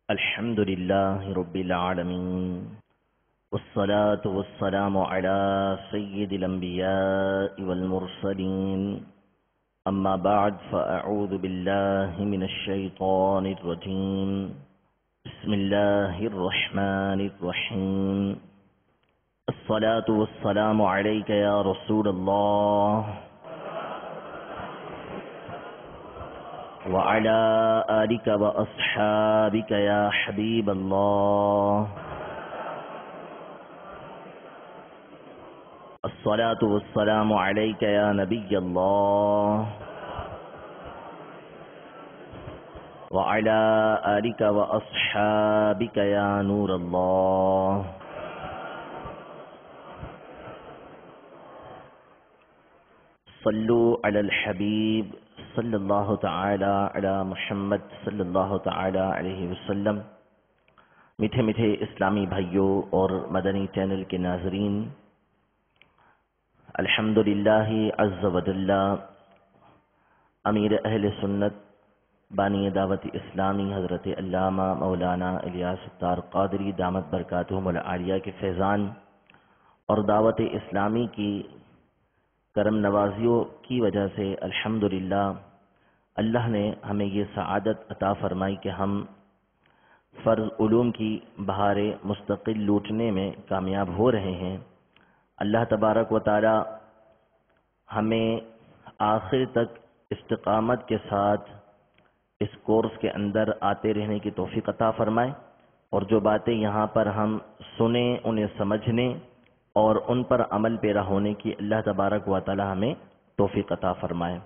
الحمد لله رب العالمين والصلاة والسلام على سيد الأنبياء والمرسلين أما بعد فأعوذ بالله من الشيطان الرجيم بسم الله الرحمن الرحيم الصلاة والسلام عليك يا رسول الله وعلى آلك وأصحابك يا حبيب الله الصلاة والسلام عليك يا نبي الله وعلى آلك وأصحابك يا نور الله صلوا على الحبيب صلی اللہ تعالی علی محمد صلی اللہ تعالی علیہ وسلم۔ میٹھے میٹھے اسلامی بھائیوں اور مدنی چینل کے ناظرین، الحمدللہ عز و جل امیر اہل سنت بانی دعوت اسلامی حضرت علامہ مولانا الیاس الطار قادری دامت برکاتہم العالیہ کے فیضان اور دعوت اسلامی کی کرم نوازیوں کی وجہ سے الحمدللہ اللہ نے ہمیں یہ سعادت عطا فرمائی کہ ہم فرض علوم کی بہار مستقل لوٹنے میں کامیاب ہو رہے ہیں۔ اللہ تبارک و تعالی ہمیں آخر تک استقامت کے ساتھ اس کورس کے اندر آتے رہنے کی توفیق عطا فرمائے، اور جو باتیں یہاں پر ہم سنیں انہیں سمجھنے اور ان پر عمل پیرا ہونے کی اللہ تبارک و تعالی ہمیں توفیق عطا فرمائے۔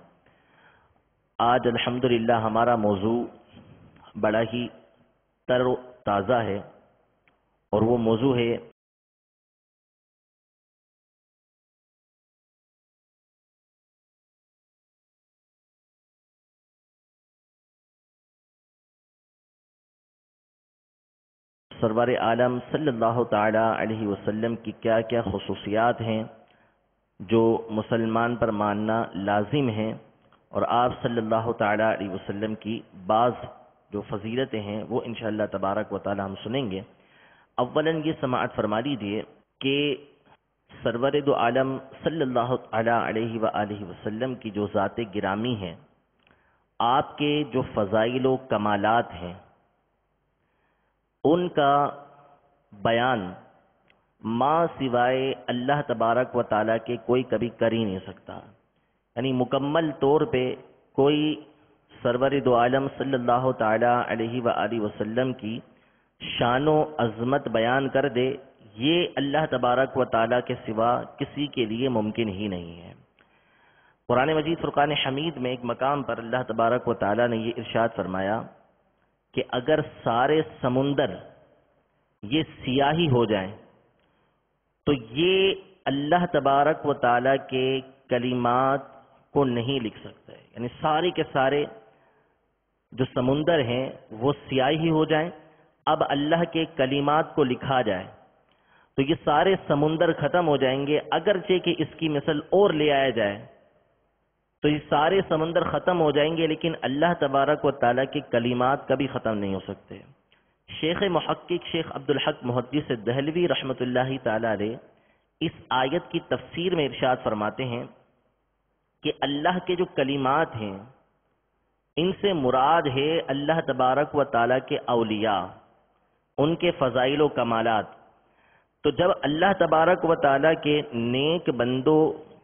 آج الحمدللہ ہمارا موضوع بڑا ہی تر و تازہ ہے، اور وہ موضوع ہے سرور عالم صلی اللہ تعالی علیہ وسلم کی کیا کیا خصوصیات ہیں جو مسلمان پر ماننا لازم ہیں، اور آپ صلی اللہ تعالی علیہ وسلم کی بعض جو فضیلتیں ہیں وہ انشاءاللہ تبارک و تعالی ہم سنیں گے۔ اولاً یہ سماعت فرما لیجیے کہ سرور دو عالم صلی اللہ تعالی علیہ وآلہ وسلم کی جو ذات گرامی ہے، آپ کے جو فضائل و کمالات ہیں، ان کا بیان ما سوائے اللہ تبارک و تعالیٰ کے کوئی کبھی کر ہی نہیں سکتا۔ یعنی مکمل طور پہ کوئی سرور دو عالم صلی اللہ تعالی علیہ وآلہ وسلم کی شان و عظمت بیان کر دے، یہ اللہ تبارک و تعالیٰ کے سوا کسی کے لیے ممکن ہی نہیں ہے۔ قرآن مجید فرقان حمید میں ایک مقام پر اللہ تبارک و تعالیٰ نے یہ ارشاد فرمایا کہ اگر سارے سمندر یہ سیاہی ہو جائیں تو یہ اللہ تبارک و تعالیٰ کے کلمات کو نہیں لکھ سکتے۔ یعنی سارے کے سارے جو سمندر ہیں وہ سیاہی ہو جائیں، اب اللہ کے کلمات کو لکھا جائے تو یہ سارے سمندر ختم ہو جائیں گے، اگرچہ کہ اس کی مثل اور لے آیا جائے تو یہ سارے سمندر ختم ہو جائیں گے، لیکن اللہ تبارک و تعالیٰ کے کلمات کبھی ختم نہیں ہو سکتے۔ شیخ محقق شیخ عبدالحق محدث دہلوی رحمۃ اللہ تعالی علیہ اس آیت کی تفسیر میں ارشاد فرماتے ہیں کہ اللہ کے جو کلمات ہیں ان سے مراد ہے اللہ تبارک و تعالیٰ کے اولیاء، ان کے فضائل و کمالات۔ تو جب اللہ تبارک و تعالیٰ کے نیک بندوں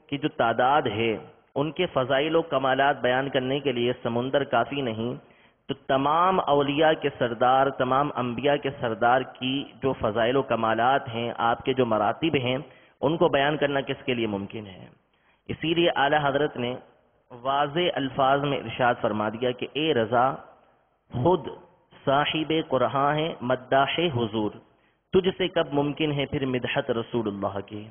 کی جو تعداد ہے ان کے فضائل و کمالات بیان کرنے کے لیے سمندر کافی نہیں، تو تمام اولیاء کے سردار، تمام انبیاء کے سردار کی جو فضائل و کمالات ہیں، آپ کے جو مراتب ہیں، ان کو بیان کرنا کس کے لیے ممکن ہے؟ اسی لیے اعلیٰ حضرت نے واضح الفاظ میں ارشاد فرما دیا کہ اے رضا خود صاحب قرآن ہے مداح حضور، تجھ سے کب ممکن ہے پھر مدحت رسول اللہ کی۔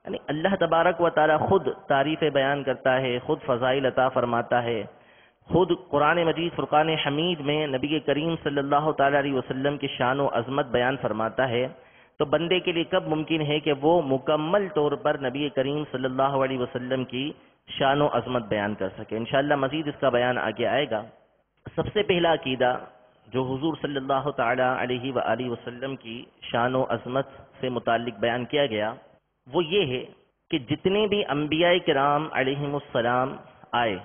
یعنی اللہ تبارک و تعالی خود تعریف بیان کرتا ہے، خود فضائل عطا فرماتا ہے، خود قرآن مجید فرقان حمید میں نبی کریم صلی اللہ تعالی علیہ وسلم کی شان و عظمت بیان فرماتا ہے، تو بندے کے لیے کب ممکن ہے کہ وہ مکمل طور پر نبی کریم صلی اللہ علیہ وسلم کی شان و عظمت بیان کر سکے؟ انشاءاللہ مزید اس کا بیان آگے آئے گا۔ سب سے پہلا عقیدہ جو حضور صلی اللہ تعالی علیہ وآلہ وسلم کی شان و عظمت سے متعلق بیان کیا گیا وہ یہ ہے کہ جتنے بھی انبیاء کرام علیہم السلام آئے،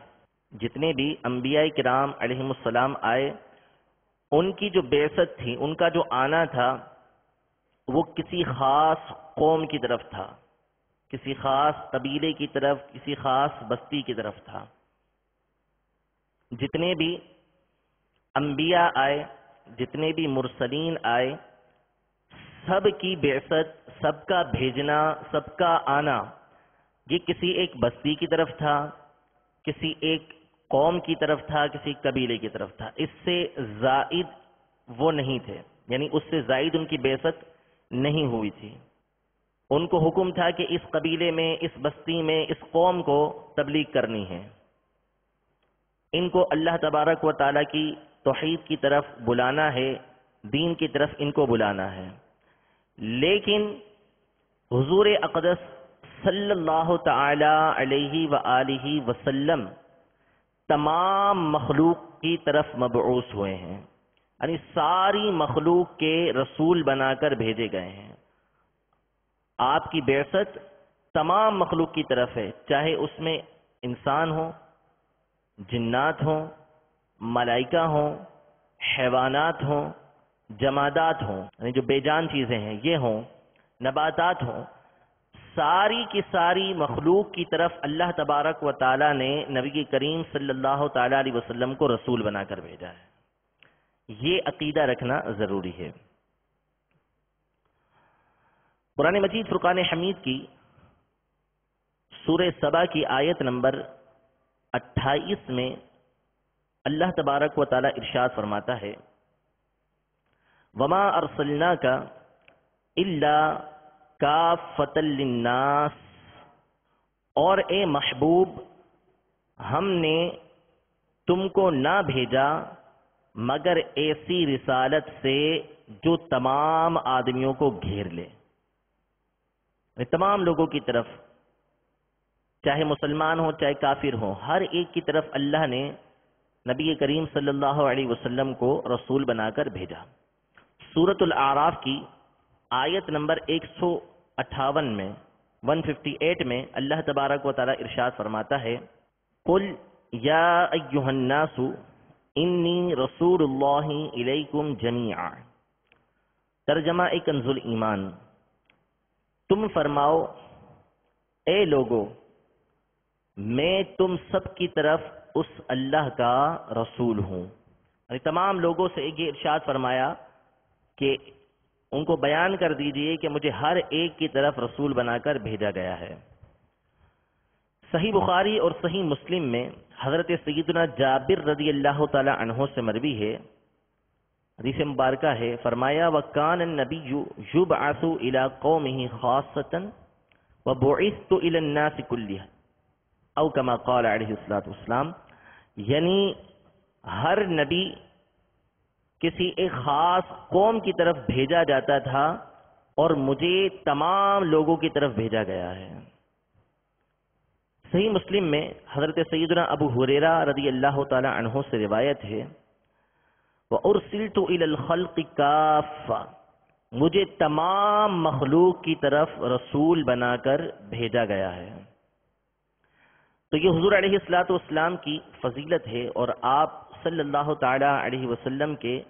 جتنے بھی انبیاء کرام علیہم السلام آئے، ان کی جو بعثت تھی، ان کا جو آنا تھا، وہ کسی خاص قوم کی طرف تھا، کسی خاص قبیلے کی طرف، کسی خاص بستی کی طرف تھا۔ جتنے بھی انبیاء آئے، جتنے بھی مرسلین آئے، سب کی بعثت، سب کا بھیجنا، سب کا آنا، یہ کسی ایک بستی کی طرف تھا، کسی ایک قوم کی طرف تھا، کسی قبیلے کی طرف تھا۔ اس سے زائد وہ نہیں تھے، یعنی اس سے زائد ان کی بعثت نہیں ہوئی تھی۔ ان کو حکم تھا کہ اس قبیلے میں، اس بستی میں، اس قوم کو تبلیغ کرنی ہے، ان کو اللہ تبارک و تعالیٰ کی توحید کی طرف بلانا ہے، دین کی طرف ان کو بلانا ہے۔ لیکن حضور اقدس صلی اللہ تعالی علیہ وآلہ وسلم تمام مخلوق کی طرف مبعوث ہوئے ہیں، یعنی ساری مخلوق کے رسول بنا کر بھیجے گئے ہیں۔ آپ کی بعثت تمام مخلوق کی طرف ہے، چاہے اس میں انسان ہوں، جنات ہوں، ملائکہ ہوں، حیوانات ہوں، جمادات ہوں، یعنی جو بے جان چیزیں ہیں یہ ہوں، نباتات ہوں، ساری کی ساری مخلوق کی طرف اللہ تبارک و تعالیٰ نے نبی کریم صلی اللہ تعالیٰ علیہ وسلم کو رسول بنا کر بھیجا ہے۔ یہ عقیدہ رکھنا ضروری ہے۔ قرآن مجید فرقان حمید کی سورہ سبا کی آیت نمبر 28 میں اللہ تبارک و تعالیٰ ارشاد فرماتا ہے، وَمَا أَرْسَلْنَاكَ إِلَّا كَافَّةً لِلنَّاسِ، اور اے محبوب ہم نے تم کو نہ بھیجا مگر ایسی رسالت سے جو تمام آدمیوں کو گھیر لے، تمام لوگوں کی طرف، چاہے مسلمان ہو چاہے کافر ہو، ہر ایک کی طرف اللہ نے نبی کریم صلی اللہ علیہ وسلم کو رسول بنا کر بھیجا۔ سورۃ الاعراف کی آیت نمبر 158 میں 158 میں اللہ تبارک و تعالیٰ ارشاد فرماتا ہے، قل یا ایھا الناس انی رسول اللہ الیکم جمیعا، ترجمہ کنز الایمان، تم فرماؤ اے لوگو میں تم سب کی طرف اس اللہ کا رسول ہوں۔ یعنی تمام لوگوں سے یہ ارشاد فرمایا کہ ان کو بیان کر دیجئے کہ مجھے ہر ایک کی طرف رسول بنا کر بھیجا گیا ہے۔ صحیح بخاری اور صحیح مسلم میں حضرت سیدنا جابر رضی اللہ تعالی عنہ سے مروی ہے، حدیث مبارکہ ہے، فرمایا وَكَانَ النَّبِيُّ يُبْعَثُ إِلَىٰ قَوْمِهِ خَاصَّةً وَبُعِثْتُ إِلَى النَّاسِ كُلِّهِ او کما قال علیہ الصلوۃ والسلام، یعنی ہر نبی کسی ایک خاص قوم کی طرف بھیجا جاتا تھا اور مجھے تمام لوگوں کی طرف بھیجا گیا ہے۔ صحیح مسلم میں حضرت سیدنا ابو ہریرہ رضی اللہ تعالی عنہ سے روایت ہے، وَأُرْسِلْتُ إِلَى الْخَلْقِ كَافَّةً، مجھے تمام مخلوق کی طرف رسول بنا کر بھیجا گیا ہے۔ تو یہ حضور علیہ الصلوۃ والسلام کی فضیلت ہے اور آپ صلی اللہ تعالی علیہ وسلم کے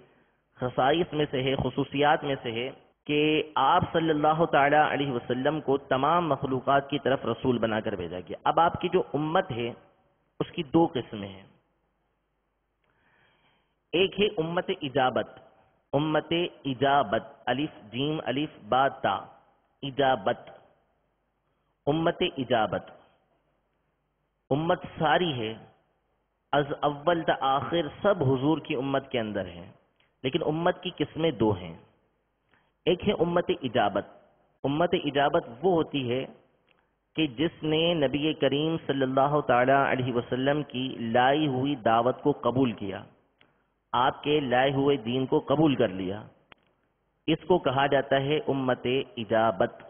خصائص میں سے ہے، خصوصیات میں سے ہے کہ آپ صلی اللہ تعالی علیہ وسلم کو تمام مخلوقات کی طرف رسول بنا کر بھیجا گیا۔ اب آپ کی جو امت ہے اس کی دو قسمیں ہیں، ایک ہے امت اجابت، امت اجابت، الف جیم الف با تا، اجابت، امت اجابت، امت ساری ہے، از اول تا آخر سب حضور کی امت کے اندر ہے، لیکن امت کی قسمیں دو ہیں۔ ایک ہے امت اجابت، امت اجابت وہ ہوتی ہے کہ جس نے نبی کریم صلی اللہ تعالی علیہ وسلم کی لائی ہوئی دعوت کو قبول کیا، آپ کے لائے ہوئے دین کو قبول کر لیا، اس کو کہا جاتا ہے امت اجابت۔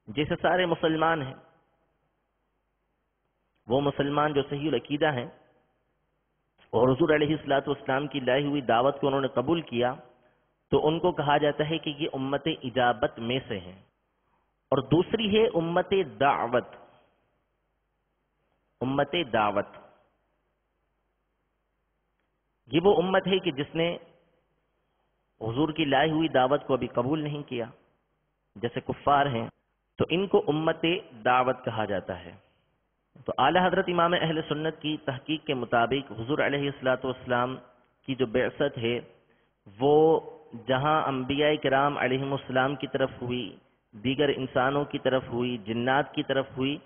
جیسے سارے مسلمان ہیں، وہ مسلمان جو صحیح العقیدہ ہیں اور حضور علیہ الصلوۃ والسلام کی لائی ہوئی دعوت کو انہوں نے قبول کیا تو ان کو کہا جاتا ہے کہ یہ امت اجابت میں سے ہیں. اور دوسری ہے امت دعوت. امت دعوت یہ وہ امت ہے کہ جس نے حضور کی لائی ہوئی دعوت کو ابھی قبول نہیں کیا، جیسے کفار ہیں، تو ان کو امت دعوت کہا جاتا ہے. تو اعلی حضرت امام اہل سنت کی تحقیق کے مطابق حضور علیہ الصلوۃ والسلام کی جو بعثت ہے وہ جہاں انبیاء کرام علیہم السلام کی طرف ہوئی، دیگر انسانوں کی طرف ہوئی، جنات کی طرف ہوئی،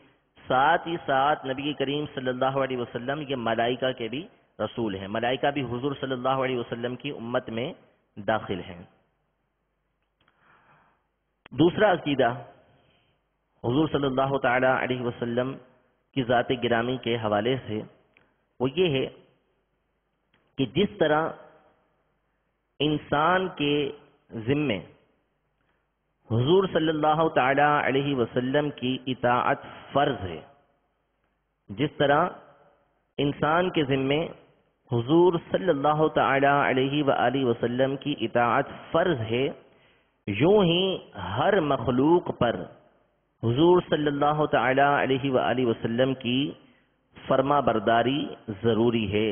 ساتھ ہی ساتھ نبی کریم صلی اللہ علیہ وسلم یہ ملائکہ کے بھی رسول ہیں. ملائکہ بھی حضور صلی اللہ علیہ وسلم کی امت میں داخل ہیں. دوسرا عقیدہ حضور صلی اللہ تعالی علیہ وسلم کی ذات گرامی کے حوالے سے وہ یہ ہے کہ جس طرح انسان کے ذمے حضور صلی اللہ تعالی علیہ وسلم کی اطاعت فرض ہے، جس طرح انسان کے ذمے حضور صلی اللہ تعالی علیہ وآلہ وسلم کی اطاعت فرض ہے، یوں ہی ہر مخلوق پر حضور صلی اللہ تعالی علیہ وآلہ وسلم کی فرما برداری ضروری ہے.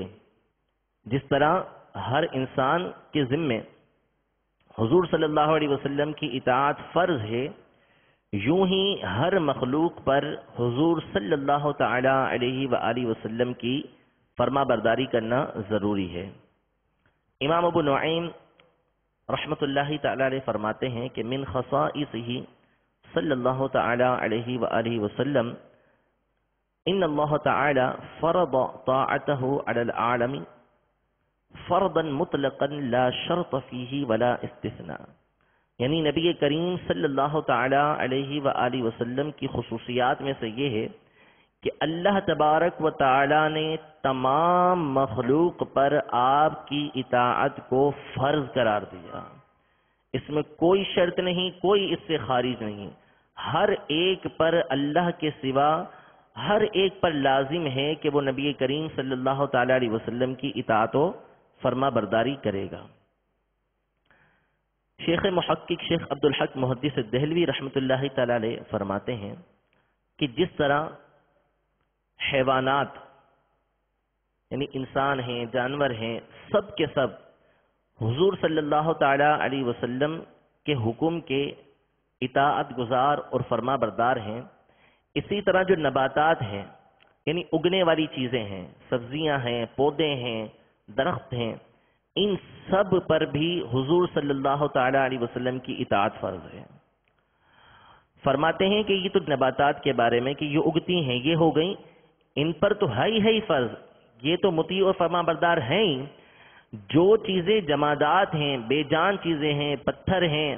جس طرح ہر انسان کے ذمے حضور صلی اللہ علیہ وسلم کی اطاعت فرض ہے، یوں ہی ہر مخلوق پر حضور صلی اللہ تعالی علیہ وآلہ وسلم کی فرما برداری کرنا ضروری ہے. امام ابو نعیم رحمۃ اللہ تعالی علیہ فرماتے ہیں کہ من خصائصہ صلی اللہ تعالی علیہ وآلہ وسلم ان اللہ تعالی فرض طاعته علی العالم فرضا مطلقا لا شرط فیہ ولا استثناء. یعنی نبی کریم صلی اللہ تعالی علیہ وآلہ وسلم کی خصوصیات میں سے یہ ہے کہ اللہ تبارک و تعالی نے تمام مخلوق پر آپ کی اطاعت کو فرض قرار دیا. اس میں کوئی شرط نہیں، کوئی اس سے خارج نہیں. ہر ایک پر اللہ کے سوا ہر ایک پر لازم ہے کہ وہ نبی کریم صلی اللہ تعالی علیہ وسلم کی اطاعت و فرما برداری کرے گا. شیخ محقق شیخ عبدالحق محدث دہلوی رحمۃ اللہ تعالی علیہ فرماتے ہیں کہ جس طرح حیوانات یعنی انسان ہیں، جانور ہیں، سب کے سب حضور صلی اللہ تعالی علیہ وسلم کے حکم کے اطاعت گزار اور فرما بردار ہیں، اسی طرح جو نباتات ہیں یعنی اگنے والی چیزیں ہیں، سبزیاں ہیں، پودے ہیں، درخت ہیں، ان سب پر بھی حضور صلی اللہ تعالی علیہ وسلم کی اطاعت فرض ہے. فرماتے ہیں کہ یہ تو نباتات کے بارے میں کہ یہ اگتی ہیں، یہ ہو گئیں، ان پر تو ہے ہی فرض، یہ تو مطیع اور فرما بردار ہیں ہی. جو چیزیں جمادات ہیں، بے جان چیزیں ہیں، پتھر ہیں،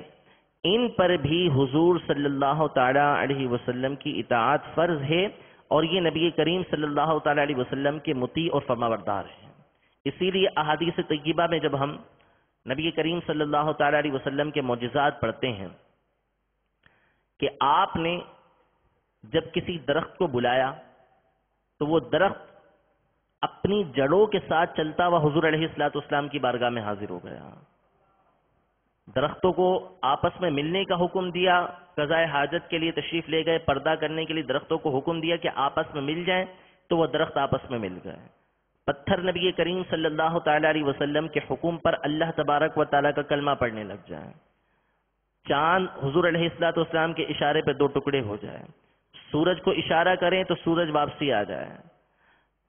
ان پر بھی حضور صلی اللہ تعالی علیہ وسلم کی اطاعت فرض ہے اور یہ نبی کریم صلی اللہ تعالی علیہ وسلم کے مطیع اور فرما بردار ہیں. اسی لیے احادیث طیبہ میں جب ہم نبی کریم صلی اللہ تعالی علیہ وسلم کے معجزات پڑھتے ہیں کہ آپ نے جب کسی درخت کو بلایا تو وہ درخت اپنی جڑوں کے ساتھ چلتا ہوا حضور علیہ الصلوۃ والسلام کی بارگاہ میں حاضر ہو گیا. درختوں کو آپس میں ملنے کا حکم دیا، قضاء حاجت کے لیے تشریف لے گئے، پردہ کرنے کے لیے درختوں کو حکم دیا کہ آپس میں مل جائیں، تو وہ درخت آپس میں مل گئے. پتھر نبی کریم صلی اللہ تعالی علیہ وسلم کے حکم پر اللہ تبارک و تعالیٰ کا کلمہ پڑھنے لگ جائیں. چاند حضور علیہ الصلوۃ والسلام کے اشارے پہ 2 ٹکڑے ہو جائیں. سورج کو اشارہ کریں تو سورج واپسی آ جائے.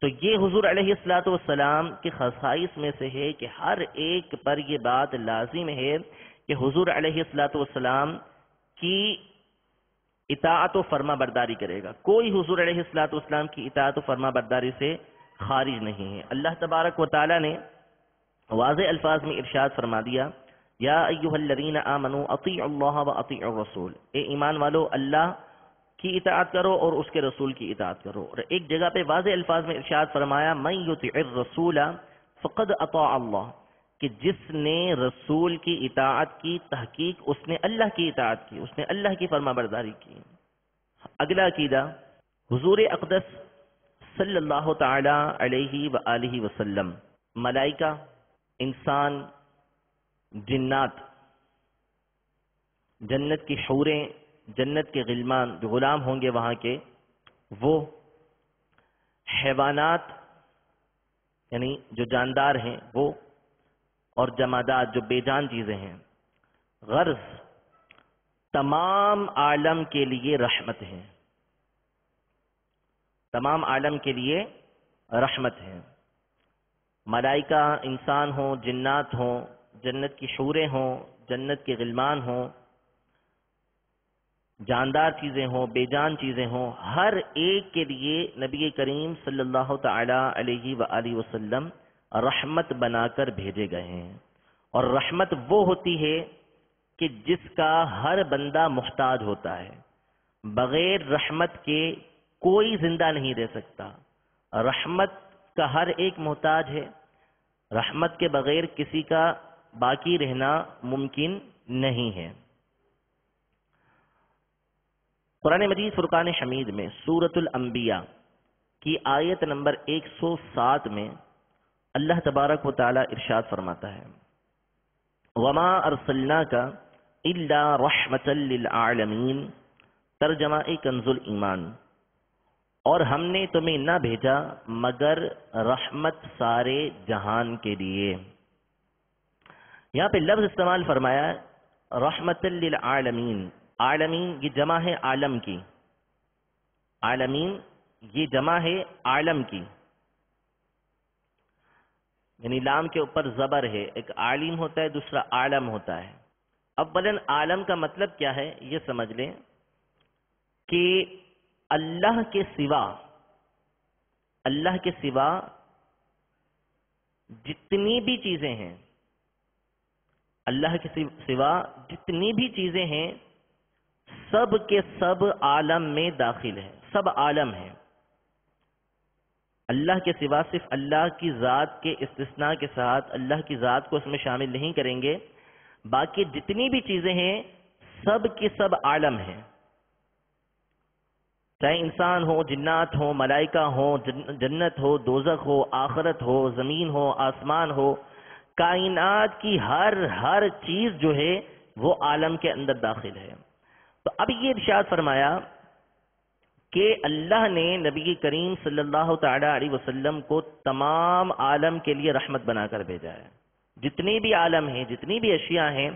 تو یہ حضور علیہ الصلوۃ والسلام کے خصائص میں سے ہے کہ ہر ایک پر یہ بات لازم ہے کہ حضور علیہ الصلوۃ والسلام کی اطاعت و فرما برداری کرے گا. کوئی حضور علیہ الصلوۃ والسلام کی اطاعت و فرما برداری سے خارج نہیں ہے. اللہ تبارک و تعالی نے واضح الفاظ میں ارشاد فرما دیا، یا ایھا الذین آمنوا اطیعوا اللہ واطیعوا الرسول، اے ایمان والو اللہ کی اطاعت کرو اور اس کے رسول کی اطاعت کرو. اور ایک جگہ پہ واضح الفاظ میں ارشاد فرمایا، من یطع الرسول فقد اطاع اللہ، کہ جس نے رسول کی اطاعت کی تحقیق اس نے اللہ کی اطاعت کی، اس نے اللہ کی فرما برداری کی. اگلا عقیدہ حضور اقدس صلی اللہ تعالی علیہ وآلہ وسلم ملائکہ، انسان، جنات، جنت کی حوریں، جنت کے غلمان جو غلام ہوں گے وہاں کے وہ، حیوانات یعنی جو جاندار ہیں وہ، اور جمادات جو بے جان چیزیں ہیں. غرض تمام عالم کے لیے رحمت ہے، تمام عالم کے لیے رحمت ہے. ملائکہ، انسان ہوں، جنات ہوں، جنت کی حوریں ہوں، جنت کے غلمان ہوں، جاندار چیزیں ہوں، بے جان چیزیں ہوں، ہر ایک کے لیے نبی کریم صلی اللہ تعالی علیہ وآلہ وسلم رحمت بنا کر بھیجے گئے ہیں. اور رحمت وہ ہوتی ہے کہ جس کا ہر بندہ محتاج ہوتا ہے. بغیر رحمت کے کوئی زندہ نہیں رہ سکتا. رحمت کا ہر ایک محتاج ہے. رحمت کے بغیر کسی کا باقی رہنا ممکن نہیں ہے. قرآن مجید فرقان حمید میں سورۃ الانبیاء کی آیت نمبر 107 میں اللہ تبارک و تعالی ارشاد فرماتا ہے، وما ارسلناک الا رحمتا للعالمین، ترجمہ کنز الایمان، اور ہم نے تمہیں نہ بھیجا مگر رحمت سارے جہان کے لیے. یہاں پہ لفظ استعمال فرمایا رحمت للعالمین. عالمین یہ جمع ہے عالم کی، عالمین یہ جمع ہے عالم کی، یعنی لام کے اوپر زبر ہے. ایک عالم ہوتا ہے، دوسرا عالم ہوتا ہے. اولاً عالم کا مطلب کیا ہے یہ سمجھ لیں کہ اللہ کے سوا، اللہ کے سوا جتنی بھی چیزیں ہیں، اللہ کے سوا جتنی بھی چیزیں ہیں سب کے سب عالم میں داخل ہیں، سب عالم ہیں. اللہ کے سوا صرف اللہ کی ذات کے استثناء کے ساتھ اللہ کی ذات کو اس میں شامل نہیں کریں گے، باقی جتنی بھی چیزیں ہیں سب کے سب عالم ہیں. چاہے انسان ہو، جنات ہو، ملائکہ ہو، جنت ہو، دوزخ ہو، آخرت ہو، زمین ہو، آسمان ہو، کائنات کی ہر چیز جو ہے وہ عالم کے اندر داخل ہے. تو اب یہ ارشاد فرمایا کہ اللہ نے نبی کریم صلی اللہ تعالی علیہ وسلم کو تمام عالم کے لیے رحمت بنا کر بھیجا ہے. جتنے بھی عالم ہیں، جتنی بھی اشیاء ہیں،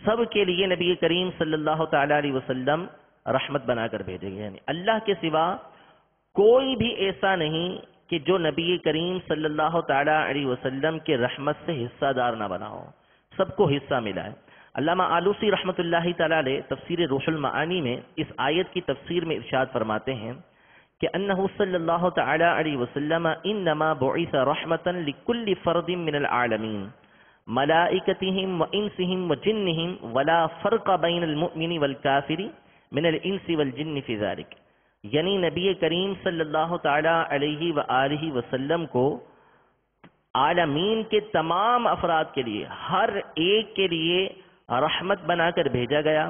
سب کے لیے نبی کریم صلی اللہ تعالی علیہ وسلم رحمت بنا کر بھیجے گئے. یعنی اللہ کے سوا کوئی بھی ایسا نہیں کہ جو نبی کریم صلی اللہ تعالی علیہ وسلم کے رحمت سے حصہ دار نہ بنا ہو. سب کو حصہ ملا ہے. علامہ آلوسی رحمۃ اللہ تعالی علیہ تفسیر روح المعانی میں اس آیت کی تفسیر میں ارشاد فرماتے ہیں کہ انہ صلی اللہ تعالی علیہ وسلم انما بعث رحمتا لکل فرد من العالمین ملائکتہم وانسہم وجنہم ولا فرق بین المؤمن والکافر من الانس والجن فی ذلک. یعنی نبی کریم صلی اللہ تعالی علیہ وآلہ وسلم کو عالمین کے تمام افراد کے لیے، ہر ایک کے لیے رحمت بنا کر بھیجا گیا،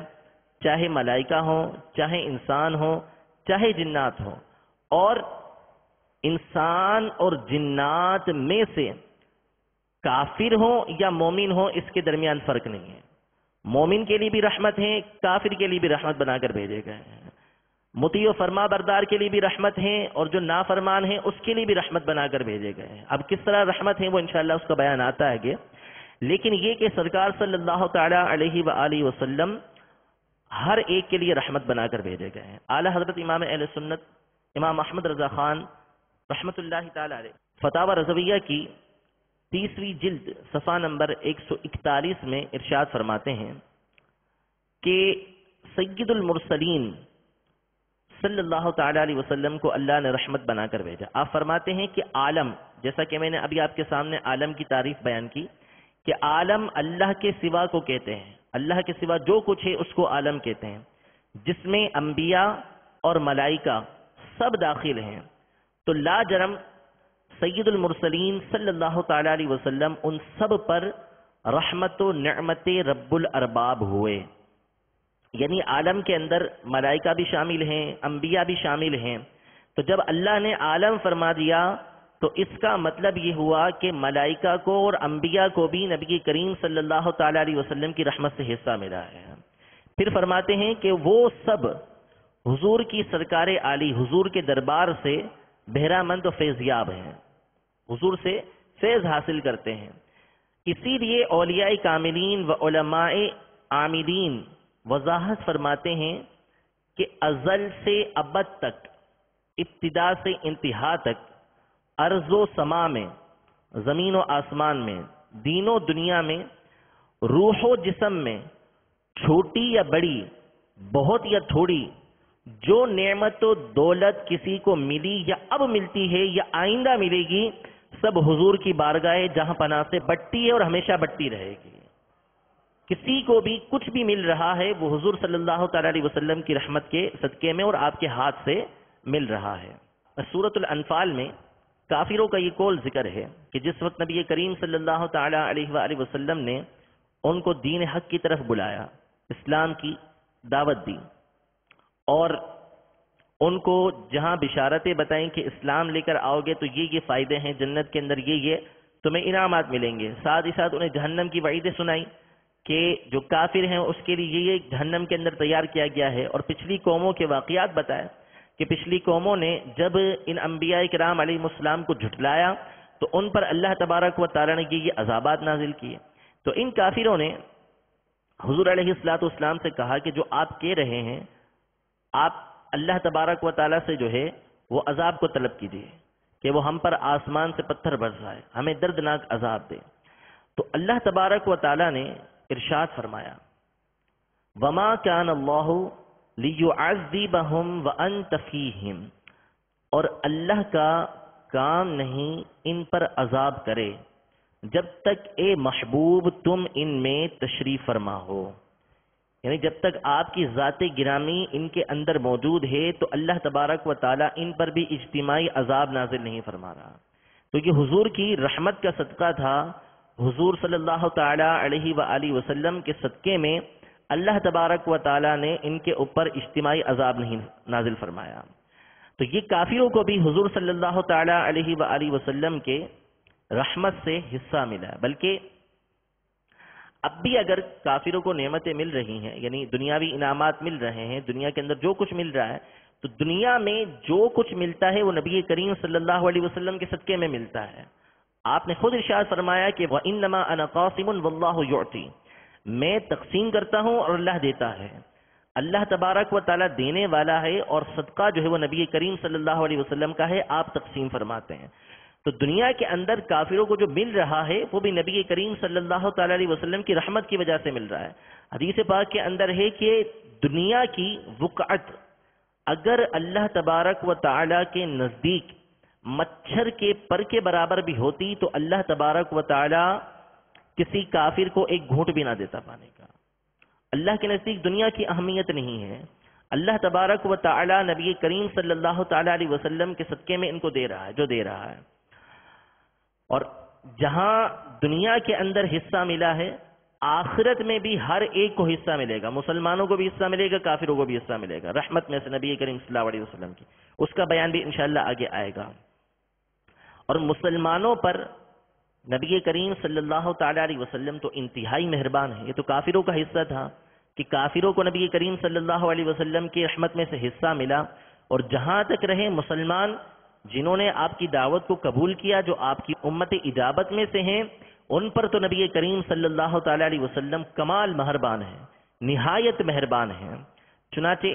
چاہے ملائکہ ہوں، چاہے انسان ہوں، چاہے جنات ہوں. اور انسان اور جنات میں سے کافر ہوں یا مومن ہوں اس کے درمیان فرق نہیں ہے. مومن کے لیے بھی رحمت ہے، کافر کے لیے بھی رحمت بنا کر بھیجے گئے ہیں. مطیع و فرما بردار کے لیے بھی رحمت ہیں اور جو نافرمان ہیں اس کے لیے بھی رحمت بنا کر بھیجے گئے ہیں. اب کس طرح رحمت ہے وہ انشاءاللہ اس کا بیان آتا ہے کہ لیکن یہ کہ سرکار صلی اللہ تعالی علیہ وآلہ وسلم ہر ایک کے لیے رحمت بنا کر بھیجے گئے ہیں. اعلی حضرت امام اہل سنت امام احمد رضا خان رحمت اللہ تعالی علیہ فتاوی رضویہ کی 30ویں جلد صفحہ نمبر 141 میں ارشاد فرماتے ہیں کہ سید المرسلین صلی اللہ تعالی علیہ وسلم کو اللہ نے رحمت بنا کر بھیجا. آپ فرماتے ہیں کہ عالم، جیسا کہ میں نے ابھی آپ کے سامنے عالم کی تعریف بیان کی کہ عالم اللہ کے سوا کو کہتے ہیں، اللہ کے سوا جو کچھ ہے اس کو عالم کہتے ہیں، جس میں انبیاء اور ملائکہ سب داخل ہیں. تو لا جرم سید المرسلین صلی اللہ تعالی علیہ وسلم ان سب پر رحمت و نعمت رب الارباب ہوئے. یعنی عالم کے اندر ملائکہ بھی شامل ہیں، انبیاء بھی شامل ہیں. تو جب اللہ نے عالم فرما دیا تو اس کا مطلب یہ ہوا کہ ملائکہ کو اور انبیاء کو بھی نبی کریم صلی اللہ تعالی علیہ وسلم کی رحمت سے حصہ ملا ہے۔ پھر فرماتے ہیں کہ وہ سب حضور کی سرکار عالی، حضور کے دربار سے بہرہ مند و فیضیاب ہیں، حضور سے فیض حاصل کرتے ہیں۔ اسی لیے اولیاء کاملین و علماء عاملین وضاحت فرماتے ہیں کہ ازل سے ابد تک، ابتدا سے انتہا تک، ارض و سما میں، زمین و آسمان میں، دین و دنیا میں، روح و جسم میں، چھوٹی یا بڑی، بہت یا تھوڑی، جو نعمت و دولت کسی کو ملی یا اب ملتی ہے یا آئندہ ملے گی، سب حضور کی بارگاہ جہاں پناہ سے بٹتی ہے اور ہمیشہ بٹتی رہے گی۔ کسی کو بھی کچھ بھی مل رہا ہے وہ حضور صلی اللہ تعالی علیہ وسلم کی رحمت کے صدقے میں اور آپ کے ہاتھ سے مل رہا ہے۔ سورۃ الانفال میں کافروں کا یہ قول ذکر ہے کہ جس وقت نبی کریم صلی اللہ تعالی علیہ وآلہ وسلم نے ان کو دین حق کی طرف بلایا، اسلام کی دعوت دی اور ان کو جہاں بشارتیں بتائیں کہ اسلام لے کر آؤ گے تو یہ فائدے ہیں، جنت کے اندر یہ تمہیں انعامات ملیں گے، ساتھ ہی ساتھ انہیں جہنم کی وعیدیں سنائی کہ جو کافر ہیں اس کے لیے یہ جہنم کے اندر تیار کیا گیا ہے، اور پچھلی قوموں کے واقعات بتائے کہ پچھلی قوموں نے جب ان انبیاء کرام علیہ السلام کو جھٹلایا تو ان پر اللہ تبارک و تعالی نے یہ عذابات نازل کیے۔ تو ان کافروں نے حضور علیہ السلام سے کہا کہ جو آپ کہہ رہے ہیں، آپ اللہ تبارک و تعالی سے جو ہے وہ عذاب کو طلب کیجیے کہ وہ ہم پر آسمان سے پتھر برسائے، ہمیں دردناک عذاب دے۔ تو اللہ تبارک و تعالی نے ارشاد فرمایا، وَمَا كَانَ اللَّهُ لِيُعَذِّبَهُمْ وَأَنْتَ فِيهِمْ، اور اللہ کا کام نہیں ان پر عذاب کرے جب تک اے محبوب تم ان میں تشریف فرما ہو، یعنی جب تک آپ کی ذات گرامی ان کے اندر موجود ہے تو اللہ تبارک و تعالی ان پر بھی اجتماعی عذاب نازل نہیں فرما رہا۔ تو یہ حضور کی رحمت کا صدقہ تھا، حضور صلی اللہ تعالی علیہ وآلہ وسلم کے صدقے میں اللہ تبارک و تعالی نے ان کے اوپر اجتماعی عذاب نہیں نازل فرمایا۔ تو یہ کافروں کو بھی حضور صلی اللہ تعالی علیہ وآلہ وسلم کے رحمت سے حصہ ملا، بلکہ اب بھی اگر کافروں کو نعمتیں مل رہی ہیں، یعنی دنیاوی انعامات مل رہے ہیں، دنیا کے اندر جو کچھ مل رہا ہے، تو دنیا میں جو کچھ ملتا ہے وہ نبی کریم صلی اللہ علیہ وسلم کے صدقے میں ملتا ہے۔ آپ نے خود ارشاد فرمایا کہ وَإِنَّمَا أَنَا قَاسِمٌ وَاللَّهُ يُعْطِي، میں تقسیم کرتا ہوں اور اللہ دیتا ہے۔ اللہ تبارک و تعالیٰ دینے والا ہے اور صدقہ جو ہے وہ نبی کریم صلی اللہ علیہ وسلم کا ہے، آپ تقسیم فرماتے ہیں۔ تو دنیا کے اندر کافروں کو جو مل رہا ہے وہ بھی نبی کریم صلی اللہ تعالی علیہ وسلم کی رحمت کی وجہ سے مل رہا ہے۔ حدیث پاک کے اندر ہے کہ دنیا کی وقعت اگر اللہ تبارک و تعالی کے نزدیک مچھر کے پر کے برابر بھی ہوتی تو اللہ تبارک و تعالی کسی کافر کو ایک گھونٹ بھی نہ دیتا پانے کا۔ اللہ کے نزدیک دنیا کی اہمیت نہیں ہے، اللہ تبارک و تعالی نبی کریم صلی اللہ تعالی علیہ وسلم کے صدقے میں ان کو دے رہا ہے جو دے رہا ہے۔ اور جہاں دنیا کے اندر حصہ ملا ہے، آخرت میں بھی ہر ایک کو حصہ ملے گا، مسلمانوں کو بھی حصہ ملے گا، کافروں کو بھی حصہ ملے گا، رحمت میں سے نبی کریم صلی اللہ علیہ وسلم کی، اس کا بیان بھی انشاءاللہ آگے آئے گا۔ اور مسلمانوں پر نبی کریم صلی اللہ تعالی علیہ وسلم تو انتہائی مہربان ہے۔ یہ تو کافروں کا حصہ تھا کہ کافروں کو نبی کریم صلی اللہ علیہ وسلم کی رحمت میں سے حصہ ملا، اور جہاں تک رہے مسلمان جنہوں نے آپ کی دعوت کو قبول کیا، جو آپ کی امت اجابت میں سے ہیں، ان پر تو نبی کریم صلی اللہ تعالی علیہ وسلم کمال مہربان ہیں، نہایت مہربان ہیں۔ چنانچہ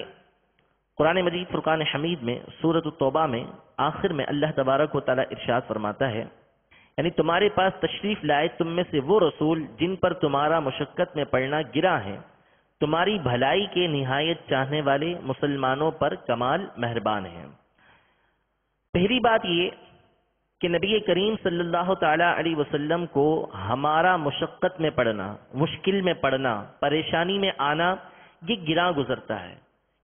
قرآن مجید فرقان حمید میں سورۃ التوبہ میں آخر میں اللہ تبارک و تعالی ارشاد فرماتا ہے، یعنی تمہارے پاس تشریف لائے تم میں سے وہ رسول جن پر تمہارا مشقت میں پڑنا گرا ہے، تمہاری بھلائی کے نہایت چاہنے والے مسلمانوں پر کمال مہربان ہیں۔ پہلی بات یہ کہ نبی کریم صلی اللہ تعالی علیہ وسلم کو ہمارا مشقت میں پڑنا، مشکل میں پڑنا، پریشانی میں آنا یہ گراں گزرتا ہے۔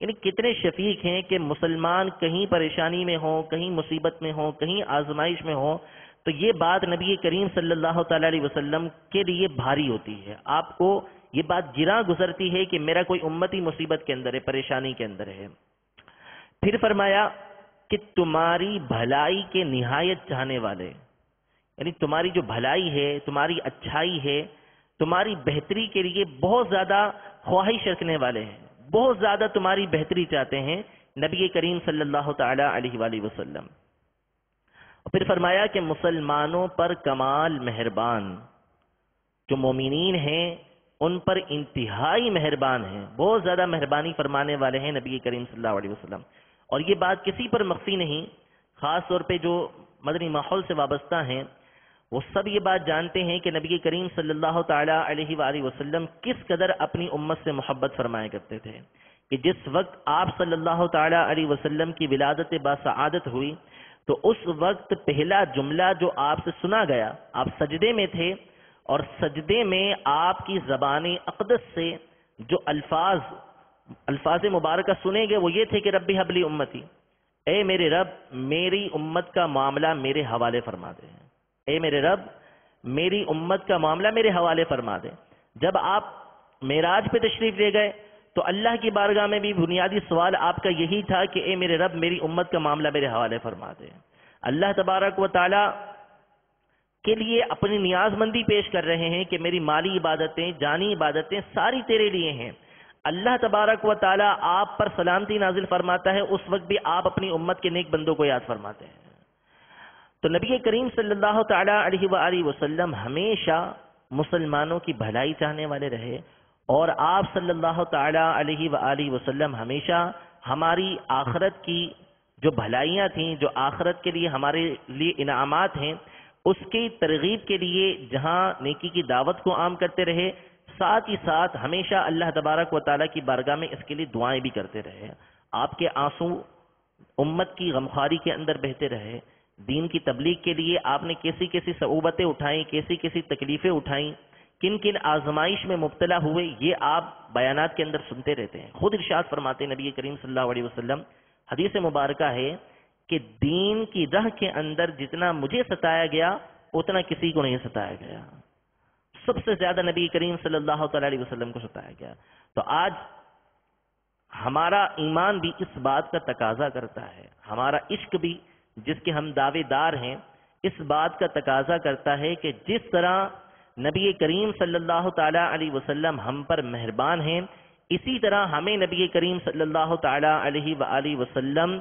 یعنی کتنے شفیق ہیں کہ مسلمان کہیں پریشانی میں ہوں، کہیں مصیبت میں ہوں، کہیں آزمائش میں ہوں، تو یہ بات نبی کریم صلی اللہ تعالی علیہ وسلم کے لیے بھاری ہوتی ہے، آپ کو یہ بات گراں گزرتی ہے کہ میرا کوئی امتی مصیبت کے اندر ہے، پریشانی کے اندر ہے۔ پھر فرمایا کہ تمہاری بھلائی کے نہایت چاہنے والے، یعنی تمہاری جو بھلائی ہے، تمہاری اچھائی ہے، تمہاری بہتری کے لیے بہت زیادہ خواہش رکھنے والے ہیں، بہت زیادہ تمہاری بہتری چاہتے ہیں نبی کریم صلی اللہ تعالی علیہ وآلہ وسلم۔ اور پھر فرمایا کہ مسلمانوں پر کمال مہربان، جو مومنین ہیں ان پر انتہائی مہربان ہیں، بہت زیادہ مہربانی فرمانے والے ہیں نبی کریم صلی اللہ علیہ وسلم۔ اور یہ بات کسی پر مخفی نہیں، خاص طور پہ جو مدنی ماحول سے وابستہ ہیں وہ سب یہ بات جانتے ہیں کہ نبی کریم صلی اللہ تعالی علیہ وآلہ وسلم کس قدر اپنی امت سے محبت فرمایا کرتے تھے، کہ جس وقت آپ صلی اللہ تعالی علیہ وسلم کی ولادت باسعادت ہوئی تو اس وقت پہلا جملہ جو آپ سے سنا گیا، آپ سجدے میں تھے اور سجدے میں آپ کی زبان اقدس سے جو الفاظ مبارکہ سنے گے وہ یہ تھے کہ ربی حبلی امتی، اے میرے رب میری امت کا معاملہ میرے حوالے فرما دے، اے میرے رب میری امت کا معاملہ میرے حوالے فرما دے۔ جب آپ معراج پہ تشریف لے گئے تو اللہ کی بارگاہ میں بھی بنیادی سوال آپ کا یہی تھا کہ اے میرے رب میری امت کا معاملہ میرے حوالے فرما دے۔ اللہ تبارک و تعالی کے لیے اپنی نیاز مندی پیش کر رہے ہیں کہ میری مالی عبادتیں، جانی عبادتیں ساری تیرے لیے ہیں۔ اللہ تبارک و تعالی آپ پر سلامتی نازل فرماتا ہے، اس وقت بھی آپ اپنی امت کے نیک بندوں کو یاد فرماتے ہیں۔ تو نبی کریم صلی اللہ تعالی علیہ وآلہ وسلم ہمیشہ مسلمانوں کی بھلائی چاہنے والے رہے، اور آپ صلی اللہ تعالی علیہ وآلہ وسلم ہمیشہ ہماری آخرت کی جو بھلائیاں تھیں، جو آخرت کے لیے ہمارے لیے انعامات ہیں، اس کی ترغیب کے لیے جہاں نیکی کی دعوت کو عام کرتے رہے، ساتھ ہی ساتھ ہمیشہ اللہ تبارک و تعالیٰ کی بارگاہ میں اس کے لیے دعائیں بھی کرتے رہے۔ آپ کے آنسو امت کی غمخواری کے اندر بہتے رہے، دین کی تبلیغ کے لیے آپ نے کیسی کیسی صعوبتیں اٹھائیں، کیسی کیسی تکلیفیں اٹھائیں، کن کن آزمائش میں مبتلا ہوئے، یہ آپ بیانات کے اندر سنتے رہتے ہیں۔ خود ارشاد فرماتے ہیں نبی کریم صلی اللہ علیہ وسلم، حدیث مبارکہ ہے کہ دین کی راہ کے اندر جتنا مجھے ستایا گیا اتنا کسی کو نہیں ستایا گیا، سب سے زیادہ نبی کریم صلی اللہ علیہ وسلم کو ستایا گیا۔ تو آج ہمارا ایمان بھی اس بات کا تقاضا کرتا ہے، ہمارا عشق بھی جس کے ہم دعوے دار ہیں اس بات کا تقاضا کرتا ہے کہ جس طرح نبی کریم صلی اللہ تعالی علیہ وسلم ہم پر مہربان ہیں، اسی طرح ہمیں نبی کریم صلی اللہ تعالی علیہ وآلہ وسلم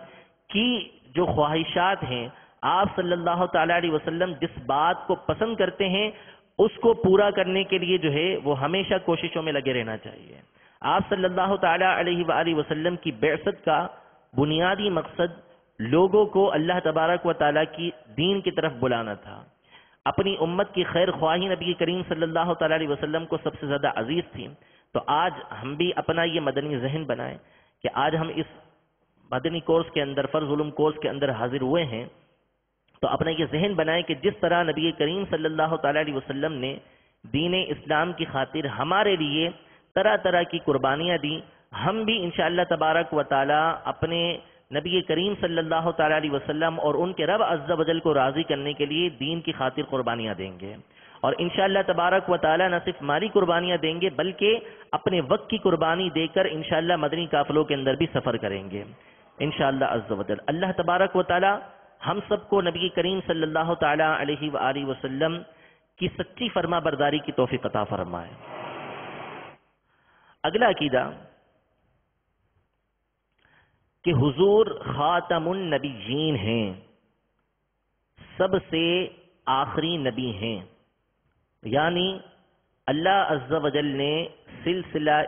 کی جو خواہشات ہیں، آپ صلی اللہ تعالی علیہ وسلم جس بات کو پسند کرتے ہیں اس کو پورا کرنے کے لیے جو ہے وہ ہمیشہ کوششوں میں لگے رہنا چاہیے۔ آپ صلی اللہ تعالی علیہ وآلہ وسلم کی بعثت کا بنیادی مقصد لوگوں کو اللہ تبارک و تعالیٰ کی دین کی طرف بلانا تھا۔ اپنی امت کی خیر خواہی نبی کریم صلی اللہ تعالی علیہ وسلم کو سب سے زیادہ عزیز تھی۔ تو آج ہم بھی اپنا یہ مدنی ذہن بنائیں کہ آج ہم اس مدنی کورس کے اندر، فرض علوم کورس کے اندر حاضر ہوئے ہیں، تو اپنا یہ ذہن بنائیں کہ جس طرح نبی کریم صلی اللہ تعالی علیہ وسلم نے دین اسلام کی خاطر ہمارے لیے طرح طرح کی قربانیاں دیں، ہم بھی انشاءاللہ تبارک و تعالی اپنے نبی کریم صلی اللہ تعالی علیہ وسلم اور ان کے رب عز و جل کو راضی کرنے کے لیے دین کی خاطر قربانیاں دیں گے، اور انشاءاللہ تبارک و تعالی نہ صرف مالی قربانیاں دیں گے بلکہ اپنے وقت کی قربانی دے کر انشاءاللہ مدنی قافلوں کے اندر بھی سفر کریں گے انشاءاللہ عز و جل۔ اللہ تبارک و تعالی ہم سب کو نبی کریم صلی اللہ تعالی علیہ وآلہ وسلم کی سچی فرما برداری کی توفیق عطا فرمائے۔ اگلا عقیدہ کہ حضور خاتم النبیین ہیں، سب سے آخری نبی ہیں، یعنی اللہ عز و جل نے سلسلہ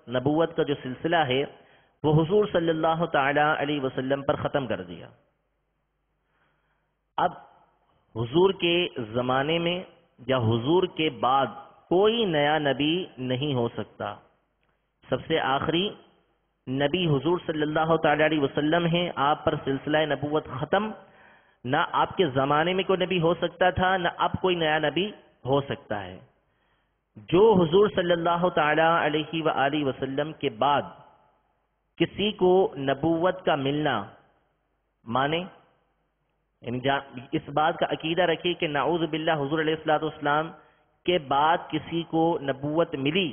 نبوت کا جو سلسلہ ہے وہ حضور صلی اللہ تعالی علیہ وسلم پر ختم کر دیا۔ اب حضور کے زمانے میں یا حضور کے بعد کوئی نیا نبی نہیں ہو سکتا، سب سے آخری نبی حضور صلی اللہ تعالی علیہ وسلم ہیں، آپ پر سلسلہ نبوت ختم، نہ آپ کے زمانے میں کوئی نبی ہو سکتا تھا نہ اب کوئی نیا نبی ہو سکتا ہے۔ جو حضور صلی اللہ تعالی علیہ وآلہ وسلم کے بعد کسی کو نبوت کا ملنا مانے، یعنی اس بات کا عقیدہ رکھے کہ نعوذ باللہ حضور علیہ الصلوۃ والسلام کے بعد کسی کو نبوت ملی،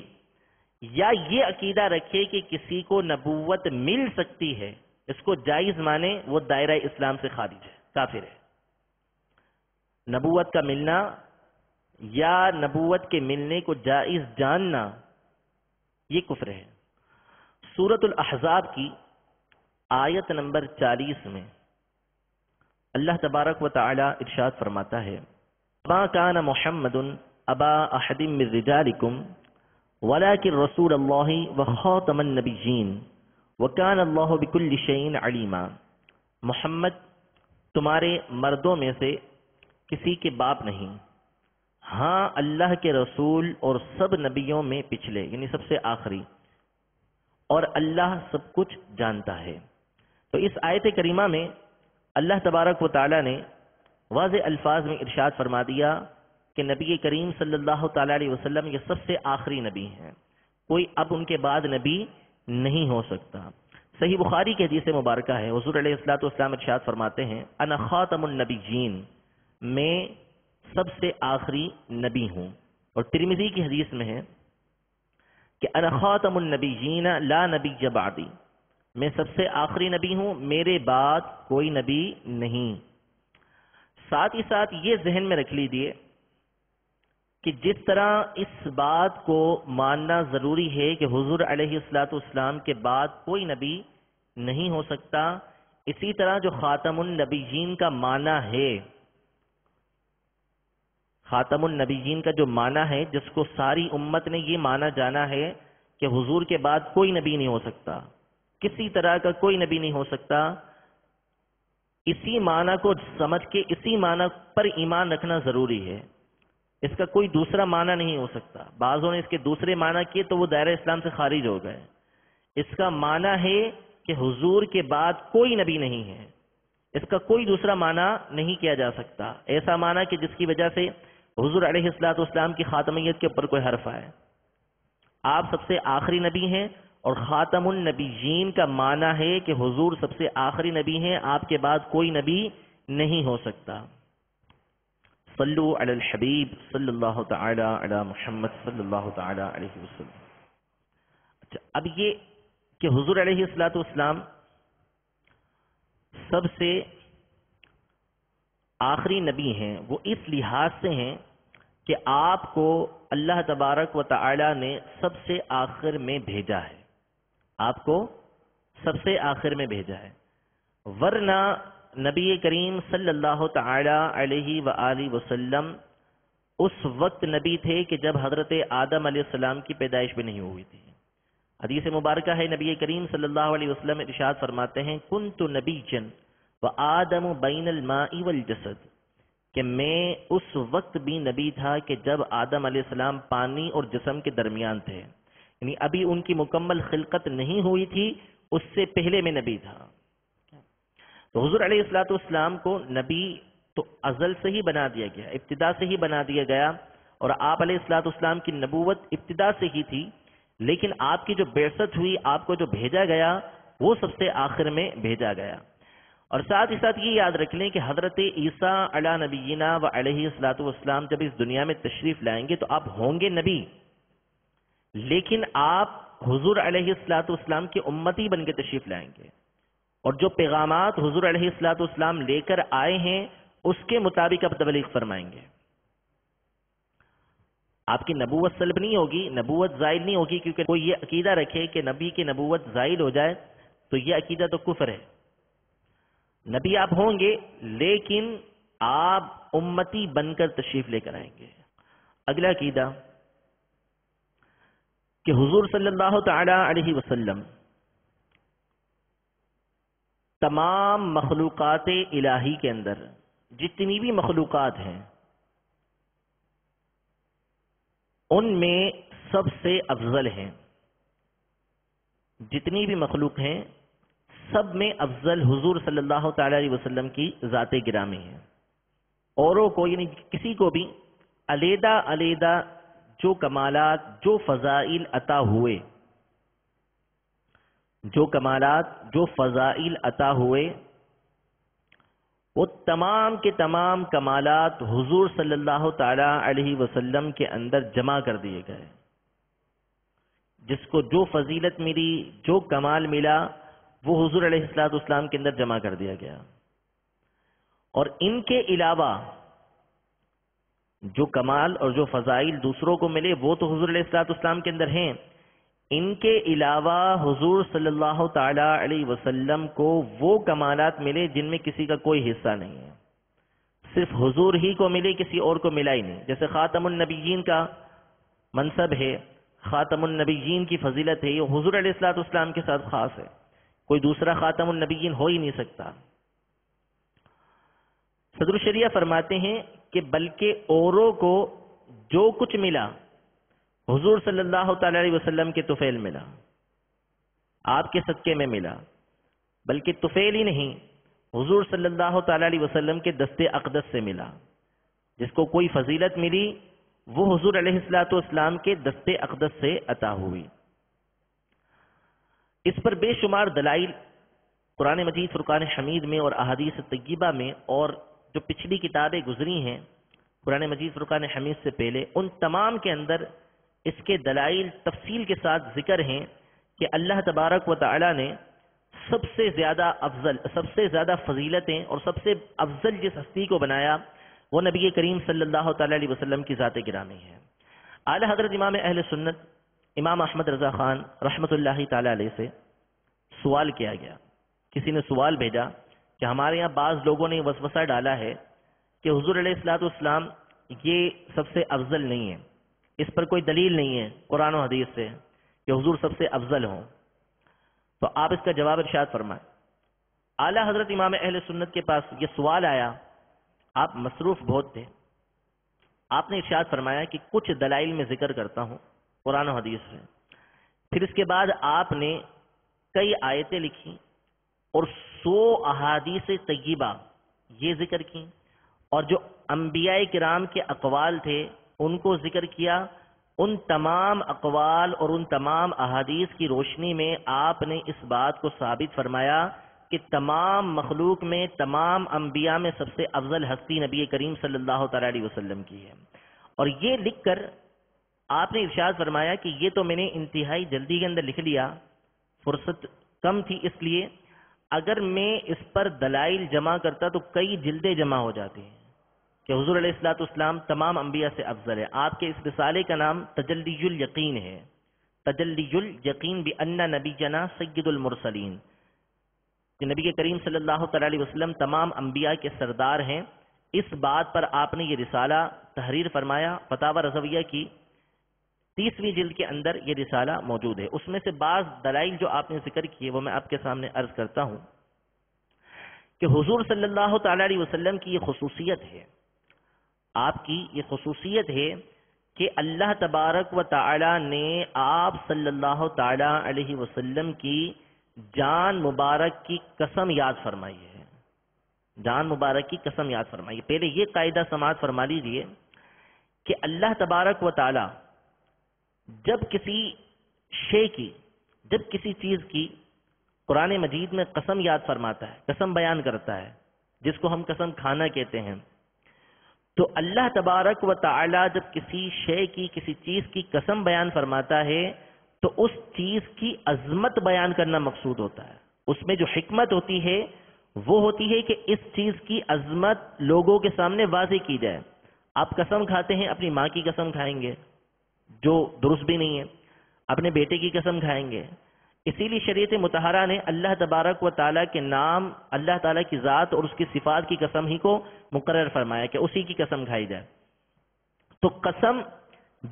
یا یہ عقیدہ رکھے کہ کسی کو نبوت مل سکتی ہے اس کو جائز مانے وہ دائرہ اسلام سے خارج ہے، کافر ہے۔ نبوت کا ملنا یا نبوت کے ملنے کو جائز جاننا یہ کفر ہے۔ سورۃ الاحزاب کی آیت نمبر 40 میں اللہ تبارک و تعالی ارشاد فرماتا ہے، ما کان محمد ابا احد من رجالکم ولکن رسول اللہ وخاتم النبیین وکان اللہ بکل شیء علیما۔ محمد تمہارے مردوں میں سے کسی کے باپ نہیں، ہاں اللہ کے رسول اور سب نبیوں میں پچھلے، یعنی سب سے آخری، اور اللہ سب کچھ جانتا ہے۔ تو اس آیت کریمہ میں اللہ تبارک و تعالی نے واضح الفاظ میں ارشاد فرما دیا کہ نبی کریم صلی اللہ تعالی علیہ وسلم یہ سب سے آخری نبی ہیں، کوئی اب ان کے بعد نبی نہیں ہو سکتا۔ صحیح بخاری کی حدیث مبارکہ ہے، حضور علیہ الصلوۃ والسلام ارشاد فرماتے ہیں، انا خاتم النبیین، میں سب سے آخری نبی ہوں۔ اور ترمذی کی حدیث میں ہے کہ انا خاتم النبیین لا نبی بعدی، میں سب سے آخری نبی ہوں، میرے بعد کوئی نبی نہیں۔ ساتھ ہی ساتھ یہ ذہن میں رکھ لیجیے کہ جس طرح اس بات کو ماننا ضروری ہے کہ حضور علیہ الصلوۃ والسلام کے بعد کوئی نبی نہیں ہو سکتا، اسی طرح جو خاتم النبیین کا معنی ہے، خاتم النبیین کا جو معنی ہے جس کو ساری امت نے یہ مانا جانا ہے کہ حضور کے بعد کوئی نبی نہیں ہو سکتا، کسی طرح کا کوئی نبی نہیں ہو سکتا، اسی معنی کو سمجھ کے اسی معنی پر ایمان رکھنا ضروری ہے۔ اس کا کوئی دوسرا معنی نہیں ہو سکتا۔ بعضوں نے اس کے دوسرے معنی کیے تو وہ دائرہ اسلام سے خارج ہو گئے۔ اس کا معنی ہے کہ حضور کے بعد کوئی نبی نہیں ہے، اس کا کوئی دوسرا معنی نہیں کیا جا سکتا، ایسا معنی کہ جس کی وجہ سے حضور علیہ الصلوۃ والسلام کی خاتمیت کے اوپر کوئی حرف آئے۔ آپ سب سے آخری نبی ہیں، اور خاتم النبیین کا معنی ہے کہ حضور سب سے آخری نبی ہیں، آپ کے بعد کوئی نبی نہیں ہو سکتا۔ صلو علی الحبیب صلی اللہ تعالی علی محمد صلی اللہ تعالی علیہ وسلم۔ اچھا، اب یہ کہ حضور علیہ الصلوۃ والسلام سب سے آخری نبی ہیں، وہ اس لحاظ سے ہیں کہ آپ کو اللہ تبارک و تعالی نے سب سے آخر میں بھیجا ہے، آپ کو سب سے آخر میں بھیجا ہے، ورنہ نبی کریم صلی اللہ تعالی علیہ وآلہ وسلم اس وقت نبی تھے کہ جب حضرت آدم علیہ السلام کی پیدائش بھی نہیں ہوئی تھی۔ حدیث مبارکہ ہے، نبی کریم صلی اللہ علیہ وسلم ارشاد فرماتے ہیں، کنت نبیا وآدم بین الماء والجسد، کہ میں اس وقت بھی نبی تھا کہ جب آدم علیہ السلام پانی اور جسم کے درمیان تھے، یعنی ابھی ان کی مکمل خلقت نہیں ہوئی تھی، اس سے پہلے میں نبی تھا۔ تو حضور علیہ الصلوۃ والسلام کو نبی تو ازل سے ہی بنا دیا گیا، ابتدا سے ہی بنا دیا گیا، اور آپ علیہ الصلوۃ والسلام کی نبوت ابتدا سے ہی تھی، لیکن آپ کی جو بعثت ہوئی، آپ کو جو بھیجا گیا، وہ سب سے آخر میں بھیجا گیا۔ اور ساتھ ہی ساتھ یہ یاد رکھ لیں کہ حضرت عیسیٰ علی نبینا و علیہ الصلوۃ والسلام جب اس دنیا میں تشریف لائیں گے تو آپ ہوں گے نبی، لیکن آپ حضور علیہ الصلوۃ والسلام کی امتی بن کے تشریف لائیں گے، اور جو پیغامات حضور علیہ الصلوۃ والسلام لے کر آئے ہیں اس کے مطابق آپ تبلیغ فرمائیں گے۔ آپ کی نبوت سلب نہیں ہوگی، نبوت زائل نہیں ہوگی، کیونکہ کوئی یہ عقیدہ رکھے کہ نبی کی نبوت زائل ہو جائے تو یہ عقیدہ تو کفر ہے۔ نبی آپ ہوں گے لیکن آپ امتی بن کر تشریف لے کر آئیں گے۔ اگلا عقیدہ کہ حضور صلی اللہ تعالی علیہ وسلم تمام مخلوقات الہی کے اندر جتنی بھی مخلوقات ہیں ان میں سب سے افضل ہیں، جتنی بھی مخلوق ہیں سب میں افضل حضور صلی اللہ تعالی علیہ وسلم کی ذات گرامی ہے۔ اوروں کو یعنی کسی کو بھی علیحدہ علیحدہ جو کمالات، جو فضائل عطا ہوئے، جو کمالات، جو فضائل عطا ہوئے، وہ تمام کے تمام کمالات حضور صلی اللہ تعالی علیہ وسلم کے اندر جمع کر دیے گئے۔ جس کو جو فضیلت ملی، جو کمال ملا، وہ حضور علیہ الصلوۃ والسلام کے اندر جمع کر دیا گیا، اور ان کے علاوہ جو کمال اور جو فضائل دوسروں کو ملے وہ تو حضور علیہ الصلوۃ والسلام کے اندر ہیں، ان کے علاوہ حضور صلی اللہ تعالی علیہ وسلم کو وہ کمالات ملے جن میں کسی کا کوئی حصہ نہیں ہے، صرف حضور ہی کو ملے، کسی اور کو ملا ہی نہیں۔ جیسے خاتم النبیین کا منصب ہے، خاتم النبیین کی فضیلت ہے، یہ حضور علیہ الصلوۃ والسلام کے ساتھ خاص ہے، کوئی دوسرا خاتم النبیین ہو ہی نہیں سکتا۔ صدر الشریعہ فرماتے ہیں کہ بلکہ اوروں کو جو کچھ ملا حضور صلی اللہ تعالی علیہ وسلم کے طفیل ملا، آپ کے صدقے میں ملا، بلکہ طفیل ہی نہیں، حضور صلی اللہ تعالی علیہ وسلم کے دست اقدس سے ملا۔ جس کو کوئی فضیلت ملی وہ حضور علیہ الصلوۃ والسلام کے دست اقدس سے عطا ہوئی۔ اس پر بے شمار دلائل قرآن مجید فرقان حمید میں اور احادیث طیبہ میں، اور جو پچھلی کتابیں گزری ہیں قرآن مجید فرقان حمید سے پہلے، ان تمام کے اندر اس کے دلائل تفصیل کے ساتھ ذکر ہیں کہ اللہ تبارک و تعالی نے سب سے زیادہ افضل، سب سے زیادہ فضیلتیں اور سب سے افضل جس ہستی کو بنایا وہ نبی کریم صلی اللہ تعالی علیہ وسلم کی ذات گرامی ہے۔ اعلی حضرت امام اہل سنت امام احمد رضا خان رحمۃ اللہ تعالی علیہ سے سوال کیا گیا، کسی نے سوال بھیجا کہ ہمارے یہاں بعض لوگوں نے وسوسہ ڈالا ہے کہ حضور علیہ الصلوۃ والسلام یہ سب سے افضل نہیں ہے، اس پر کوئی دلیل نہیں ہے قرآن و حدیث سے کہ حضور سب سے افضل ہوں، تو آپ اس کا جواب ارشاد فرمائیں۔ اعلی حضرت امام اہل سنت کے پاس یہ سوال آیا، آپ مصروف بہت تھے، آپ نے ارشاد فرمایا کہ کچھ دلائل میں ذکر کرتا ہوں قرآن و حدیث سے، پھر اس کے بعد آپ نے کئی آیتیں لکھی اور 100 احادیث طیبہ یہ ذکر کی، اور جو انبیاء کرام کے اقوال تھے ان کو ذکر کیا۔ ان تمام اقوال اور ان تمام احادیث کی روشنی میں آپ نے اس بات کو ثابت فرمایا کہ تمام مخلوق میں، تمام انبیاء میں سب سے افضل ہستی نبی کریم صلی اللہ تعالی علیہ وسلم کی ہے۔ اور یہ لکھ کر آپ نے ارشاد فرمایا کہ یہ تو میں نے انتہائی جلدی کے اندر لکھ لیا، فرصت کم تھی، اس لیے اگر میں اس پر دلائل جمع کرتا تو کئی جلدیں جمع ہو جاتی ہیں کہ حضور علیہ الصلوۃ والسلام تمام انبیاء سے افضل ہے۔ آپ کے اس رسالے کا نام تجلی الیقین ہے، تجلی الیقین بان نبینا سید المرسلین، کہ نبی کریم صلی اللہ تعالی علیہ وسلم تمام انبیاء کے سردار ہیں۔ اس بات پر آپ نے یہ رسالہ تحریر فرمایا، فتاوی رضویہ کی 30ویں جلد کے اندر یہ رسالہ موجود ہے۔ اس میں سے بعض دلائل جو آپ نے ذکر کیے وہ میں آپ کے سامنے عرض کرتا ہوں کہ حضور صلی اللہ تعالی علیہ وسلم کی یہ خصوصیت ہے، آپ کی یہ خصوصیت ہے کہ اللہ تبارک و تعالی نے آپ صلی اللہ تعالی علیہ وسلم کی جان مبارک کی قسم یاد فرمائی ہے، جان مبارک کی قسم یاد فرمائی ہے۔ پہلے یہ قاعدہ سماعت فرما لیجئے کہ اللہ تبارک و تعالی جب کسی شے کی، جب کسی چیز کی قرآن مجید میں قسم یاد فرماتا ہے، قسم بیان کرتا ہے، جس کو ہم قسم کھانا کہتے ہیں، تو اللہ تبارک و تعالی جب کسی شے کی، کسی چیز کی قسم بیان فرماتا ہے تو اس چیز کی عظمت بیان کرنا مقصود ہوتا ہے۔ اس میں جو حکمت ہوتی ہے وہ ہوتی ہے کہ اس چیز کی عظمت لوگوں کے سامنے واضح کی جائے۔ آپ قسم کھاتے ہیں، اپنی ماں کی قسم کھائیں گے جو درست بھی نہیں ہے، اپنے بیٹے کی قسم کھائیں گے، اسی لیے شریعت مطہرہ نے اللہ تبارک و تعالیٰ کے نام، اللہ تعالیٰ کی ذات اور اس کی صفات کی قسم ہی کو مقرر فرمایا کہ اسی کی قسم کھائی جائے۔ تو قسم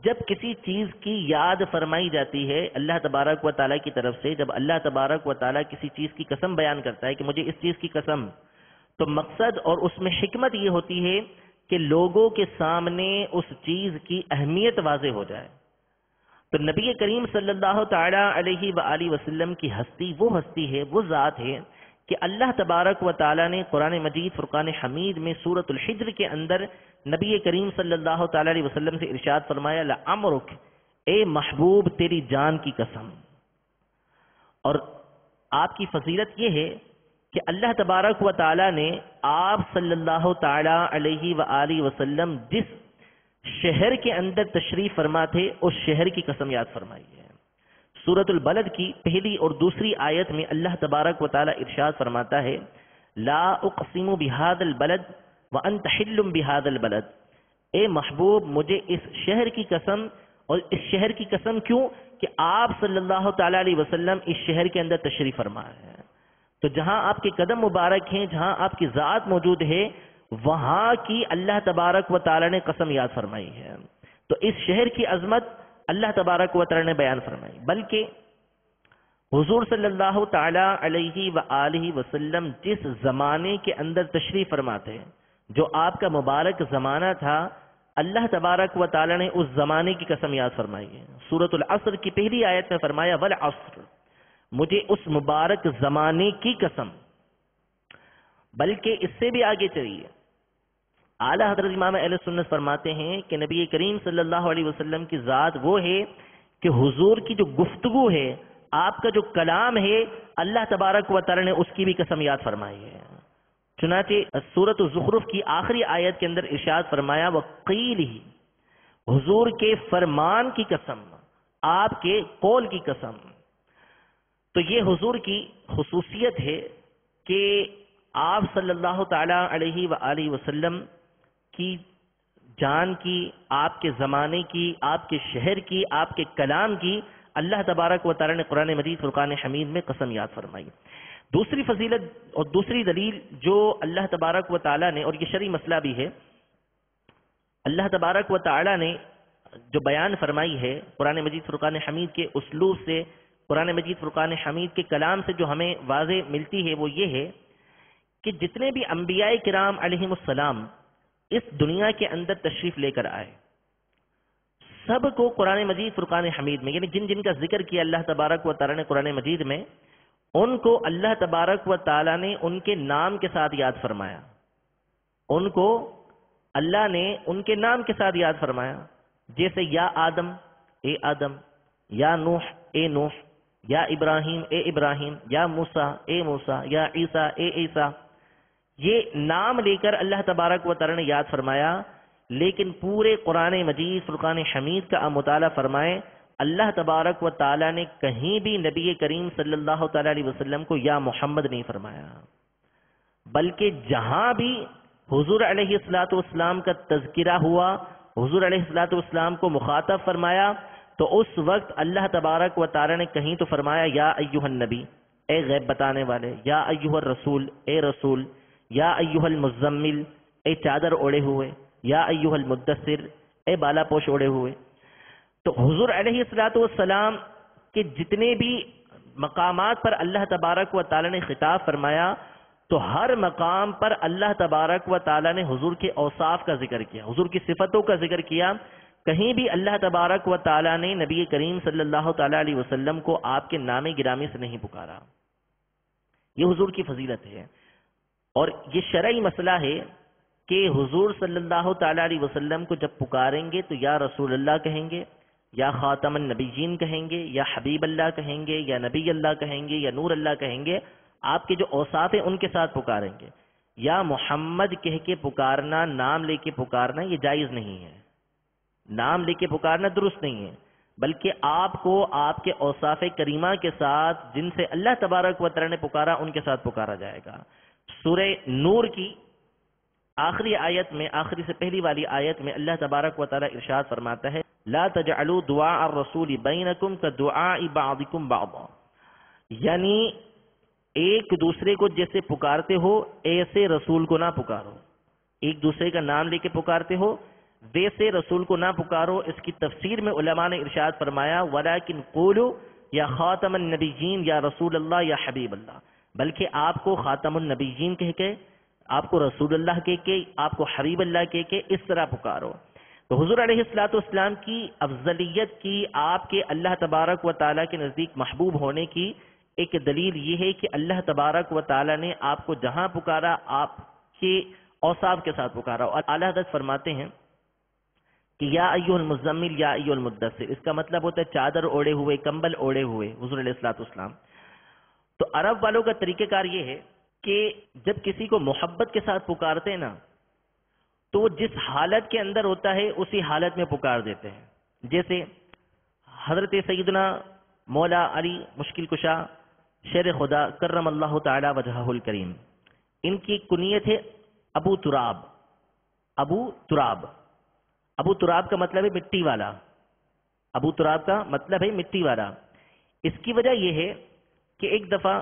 جب کسی چیز کی یاد فرمائی جاتی ہے اللہ تبارک و تعالیٰ کی طرف سے، جب اللہ تبارک و تعالیٰ کسی چیز کی قسم بیان کرتا ہے کہ مجھے اس چیز کی قسم، تو مقصد اور اس میں حکمت یہ ہوتی ہے کہ لوگوں کے سامنے اس چیز کی اہمیت واضح ہو جائے۔ تو نبی کریم صلی اللہ تعالی علیہ وآلہ وسلم کی ہستی وہ ہستی ہے، وہ ذات ہے کہ اللہ تبارک و تعالی نے قرآن مجید فرقان حمید میں سورۃ الحجر کے اندر نبی کریم صلی اللہ تعالی علیہ وسلم سے ارشاد فرمایا، لعمرک، اے محبوب تیری جان کی قسم۔ اور آپ کی فضیلت یہ ہے کہ اللہ تبارک و تعالی نے آپ صلی اللہ تعالی علیہ وآلہ وسلم جس شہر کے اندر تشریف فرما تھے اس شہر کی قسم یاد فرمائی ہے۔ سورۃ البلد کی پہلی اور دوسری آیت میں اللہ تبارک و تعالی ارشاد فرماتا ہے لا اقسم بهذا البلد وانت حل بهذا البلد، اے محبوب مجھے اس شہر کی قسم، اور اس شہر کی قسم کیوں کہ آپ صلی اللہ تعالی علیہ وسلم اس شہر کے اندر تشریف فرما ہے، تو جہاں آپ کے قدم مبارک ہیں، جہاں آپ کی ذات موجود ہے، وہاں کی اللہ تبارک و تعالی نے قسم یاد فرمائی ہے۔ تو اس شہر کی عظمت اللہ تبارک و تعالی نے بیان فرمائی، بلکہ حضور صلی اللہ تعالی علیہ وآلہ وسلم جس زمانے کے اندر تشریف فرماتے ہیں، جو آپ کا مبارک زمانہ تھا، اللہ تبارک و تعالی نے اس زمانے کی قسم یاد فرمائی ہے۔ سورۃ العصر کی پہلی آیت میں فرمایا والعصر، مجھے اس مبارک زمانے کی قسم۔ بلکہ اس سے بھی آگے چلیے، اعلیٰ حضرت امام اہل سنت فرماتے ہیں کہ نبی کریم صلی اللہ علیہ وسلم کی ذات وہ ہے کہ حضور کی جو گفتگو ہے، آپ کا جو کلام ہے، اللہ تبارک و تعالی نے اس کی بھی قسم یاد فرمائی ہے۔ چنانچہ سورۃ الزخرف کی آخری آیت کے اندر ارشاد فرمایا وقیلہ، حضور کے فرمان کی قسم، آپ کے قول کی قسم۔ تو یہ حضور کی خصوصیت ہے کہ آپ صلی اللہ تعالی علیہ وآلہ وسلم کی جان کی، آپ کے زمانے کی، آپ کے شہر کی، آپ کے کلام کی اللہ تبارک و تعالی نے قرآن مجید فرقان حمید میں قسم یاد فرمائی۔ دوسری فضیلت اور دوسری دلیل جو اللہ تبارک و تعالی نے، اور یہ شرعی مسئلہ بھی ہے، اللہ تبارک و تعالی نے جو بیان فرمائی ہے قرآن مجید فرقان حمید کے اسلوب سے، قرآن مجید فرقان حمید کے کلام سے جو ہمیں واضح ملتی ہے، وہ یہ ہے کہ جتنے بھی انبیاء کرام علیہم السلام اس دنیا کے اندر تشریف لے کر آئے، سب کو قرآن مجید فرقان حمید میں، یعنی جن جن کا ذکر کیا اللہ تبارک و تعالی نے قرآن مجید میں، ان کو اللہ تبارک و تعالی نے ان کے نام کے ساتھ یاد فرمایا، ان کو اللہ نے ان کے نام کے ساتھ یاد فرمایا، جیسے یا آدم اے آدم، یا نوح اے نوح، یا ابراہیم اے ابراہیم، یا موسیٰ اے موسیٰ، یا عیسیٰ اے عیسیٰ، یہ نام لے کر اللہ تبارک و تعالی نے یاد فرمایا۔ لیکن پورے قرآن مجید فرقان حمید کا مطالعہ فرمائیں، اللہ تبارک و تعالی نے کہیں بھی نبی کریم صلی اللہ تعالی علیہ وسلم کو یا محمد نہیں فرمایا، بلکہ جہاں بھی حضور علیہ الصلوۃ والسلام کا تذکرہ ہوا، حضور علیہ الصلوۃ والسلام کو مخاطب فرمایا، تو اس وقت اللہ تبارک و تعالی نے کہیں تو فرمایا یا ایھا النبی، اے غیب بتانے والے، یا ایھا الرسول، اے رسول، یا ایھا المزمل، اے چادر اوڑے ہوئے، یا ایھا المدثر، اے بالا پوش اوڑے ہوئے۔ تو حضور علیہ الصلوۃ والسلام کے جتنے بھی مقامات پر اللہ تبارک و تعالی نے خطاب فرمایا، تو ہر مقام پر اللہ تبارک و تعالی نے حضور کے اوصاف کا ذکر کیا، حضور کی صفتوں کا ذکر کیا۔ کہیں بھی اللہ تبارک و تعالی نے نبی کریم صلی اللہ تعالی علیہ وسلم کو آپ کے نام گرامی سے نہیں پکارا۔ یہ حضور کی فضیلت ہے، اور یہ شرعی مسئلہ ہے کہ حضور صلی اللہ تعالی علیہ وسلم کو جب پکاریں گے تو یا رسول اللہ کہیں گے، یا خاتم النبیین کہیں گے، یا حبیب اللہ کہیں گے، یا نبی اللہ کہیں گے، یا نور اللہ کہیں گے۔ آپ کے جو اوصاف ہیں ان کے ساتھ پکاریں گے۔ یا محمد کہہ کے پکارنا، نام لے کے پکارنا، یہ جائز نہیں ہے، نام لے کے پکارنا درست نہیں ہے، بلکہ آپ کو آپ کے اوصاف کریمہ کے ساتھ جن سے اللہ تبارک و تعالی نے پکارا ان کے ساتھ پکارا جائے گا۔ سورہ نور کی آخری آیت میں، آخری سے پہلی والی آیت میں اللہ تبارک و تعالی ارشاد فرماتا ہے لا تجعلوا دعاء الرسول بینکم کدعاء بعضکم بعضا، یعنی ایک دوسرے کو جیسے پکارتے ہو ایسے رسول کو نہ پکارو، ایک دوسرے کا نام لے کے پکارتے ہو ویسے رسول کو نہ پکارو۔ اس کی تفسیر میں علماء نے ارشاد فرمایا ولیکن قولوا یا خاتم النبیین یا رسول اللہ یا حبیب اللہ، بلکہ آپ کو خاتم النبیین کہہ کے، آپ کو رسول اللہ کہہ کے، آپ کو حبیب اللہ کہہ کے اس طرح پکارو۔ تو حضور علیہ الصلوۃ والسلام کی افضلیت کی، آپ کے اللہ تبارک و تعالیٰ کے نزدیک محبوب ہونے کی ایک دلیل یہ ہے کہ اللہ تبارک و تعالیٰ نے آپ کو جہاں پکارا آپ کے اوصاف کے ساتھ پکارا۔ اور اعلیٰ حضرت فرماتے ہیں کہ یا ایھا المزمل یا ایھا المدثر، اس کا مطلب ہوتا ہے چادر اوڑے ہوئے، کمبل اوڑے ہوئے حضور علیہ الصلوۃ والسلام۔ تو عرب والوں کا طریقہ کار یہ ہے کہ جب کسی کو محبت کے ساتھ پکارتے ہیں نا، تو وہ جس حالت کے اندر ہوتا ہے اسی حالت میں پکار دیتے ہیں۔ جیسے حضرت سیدنا مولا علی مشکل کشا شیر خدا کرم اللہ تعالی وجہہ الکریم، ان کی کنیت ہے ابو تراب۔ ابو تراب، ابو تراب کا مطلب ہے مٹی والا، ابو تراب کا مطلب ہے مٹی والا۔ اس کی وجہ یہ ہے کہ ایک دفعہ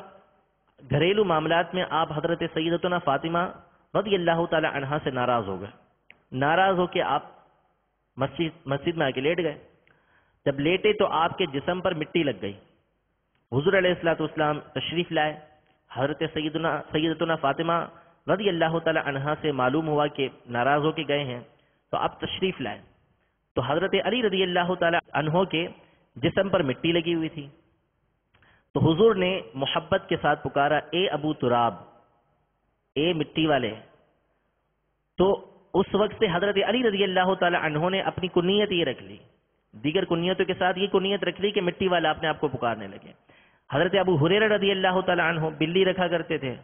گھریلو معاملات میں آپ حضرت سیدتنا فاطمہ رضی اللہ تعالی عنہا سے ناراض ہو گئے، ناراض ہو کے آپ مسجد میں آ کے لیٹ گئے۔ جب لیٹے تو آپ کے جسم پر مٹی لگ گئی۔ حضور علیہ الصلوۃ والسلام تشریف لائے، حضرت سیدتنا فاطمہ رضی اللہ تعالی عنہا سے معلوم ہوا کہ ناراض ہو کے گئے ہیں، تو آپ تشریف لائے تو حضرت علی رضی اللہ تعالی عنہ کے جسم پر مٹی لگی ہوئی تھی۔ تو حضور نے محبت کے ساتھ پکارا، اے ابو تراب، اے مٹی والے۔ تو اس وقت سے حضرت علی رضی اللہ تعالی عنہ نے اپنی کنیت یہ رکھ لی، دیگر کنیتوں کے ساتھ یہ کنیت رکھ لی کہ مٹی والا اپنے آپ کو پکارنے لگے۔ حضرت ابو ہریرہ رضی اللہ تعالی عنہ بلی رکھا کرتے تھے،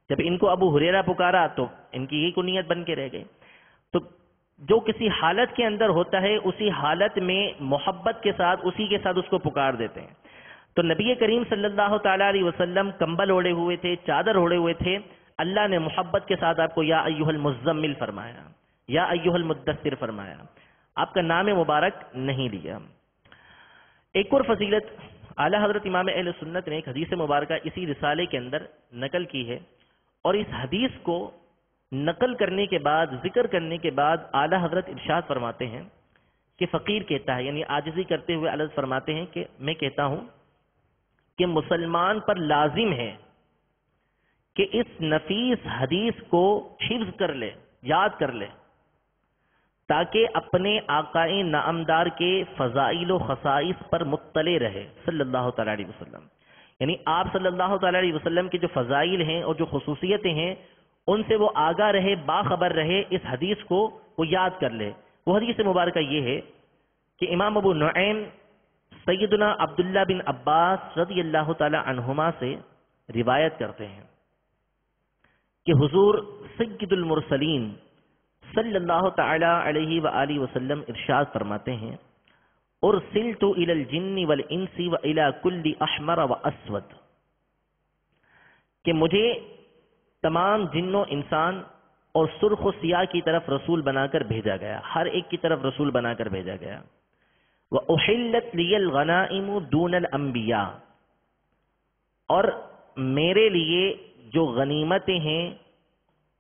جب ان کو ابو ہریرہ پکارا تو ان کی یہ کنیت بن کے رہ گئی۔ تو جو کسی حالت کے اندر ہوتا ہے اسی حالت میں محبت کے ساتھ اسی کے ساتھ اس کو پکار دیتے ہیں۔ تو نبی کریم صلی اللہ تعالی علیہ وسلم کمبل اوڑے ہوئے تھے، چادر اوڑے ہوئے تھے، اللہ نے محبت کے ساتھ آپ کو یا ایھا المزمل فرمایا، یا ایھا المدثر فرمایا، آپ کا نام مبارک نہیں لیا۔ ایک اور فضیلت اعلی حضرت امام اہل سنت نے ایک حدیث مبارکہ اسی رسالے کے اندر نقل کی ہے، اور اس حدیث کو نقل کرنے کے بعد، ذکر کرنے کے بعد اعلی حضرت ارشاد فرماتے ہیں کہ فقیر کہتا ہے، یعنی عاجزی کرتے ہوئے عرض فرماتے ہیں کہ میں کہتا ہوں کہ مسلمان پر لازم ہے کہ اس نفیس حدیث کو حفظ کر لے، یاد کر لے، تاکہ اپنے آقائے نامدار کے فضائل و خصائص پر مطلع رہے صلی اللہ تعالی علیہ وسلم۔ یعنی آپ صلی اللہ تعالی علیہ وسلم کے جو فضائل ہیں اور جو خصوصیتیں ہیں ان سے وہ آگاہ رہے، باخبر رہے، اس حدیث کو وہ یاد کر لے۔ وہ حدیث مبارکہ یہ ہے کہ امام ابو نعیم سیدنا عبداللہ بن عباس رضی اللہ تعالی عنہما سے روایت کرتے ہیں کہ حضور سید المرسلین صلی اللہ تعالی علیہ وآلہ وسلم ارشاد فرماتے ہیں، ارسلت الی الجن والانس والی کل احمر واسود، کہ مجھے تمام جن و انسان اور سرخ و سیاہ کی طرف رسول بنا کر بھیجا گیا، ہر ایک کی طرف رسول بنا کر بھیجا گیا۔ وَأُحِلَّتْ لِيَ الْغَنَائِمُ دُونَ الْأَنْبِيَاءِ، اور میرے لیے جو غنیمتیں ہیں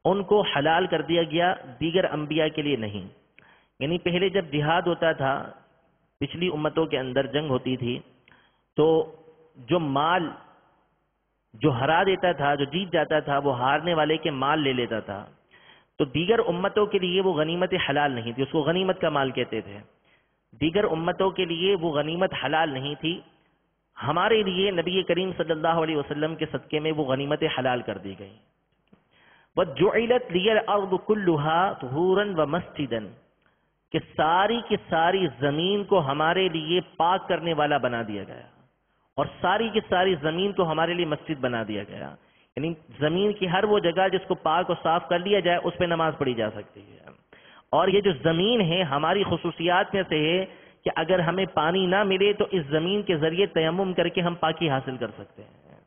ان کو حلال کر دیا گیا، دیگر انبیاء کے لیے نہیں۔ یعنی پہلے جب جہاد ہوتا تھا، پچھلی امتوں کے اندر جنگ ہوتی تھی، تو جو مال جو ہرا دیتا تھا، جو جیت جاتا تھا، وہ ہارنے والے کے مال لے لیتا تھا، تو دیگر امتوں کے لیے وہ غنیمت حلال نہیں تھی، اس کو غنیمت کا مال کہتے تھے۔ دیگر امتوں کے لیے وہ غنیمت حلال نہیں تھی، ہمارے لیے نبی کریم صلی اللہ علیہ وسلم کے صدقے میں وہ غنیمت حلال کر دی گئی۔ وَجُعِلَتْ لِيَ الْأَرْضُ كُلُّهَا طُهُورًا وَمَسْجِدًا، کہ ساری کی ساری زمین کو ہمارے لیے پاک کرنے والا بنا دیا گیا، اور ساری کی ساری زمین کو ہمارے لیے مسجد بنا دیا گیا۔ یعنی زمین کی ہر وہ جگہ جس کو پاک اور صاف کر لیا جائے اس پہ نماز پڑھی جا سکتی ہے۔ اور یہ جو زمین ہے ہماری خصوصیات میں سے ہے کہ اگر ہمیں پانی نہ ملے تو اس زمین کے ذریعے تیمم کر کے ہم پاکی حاصل کر سکتے ہیں۔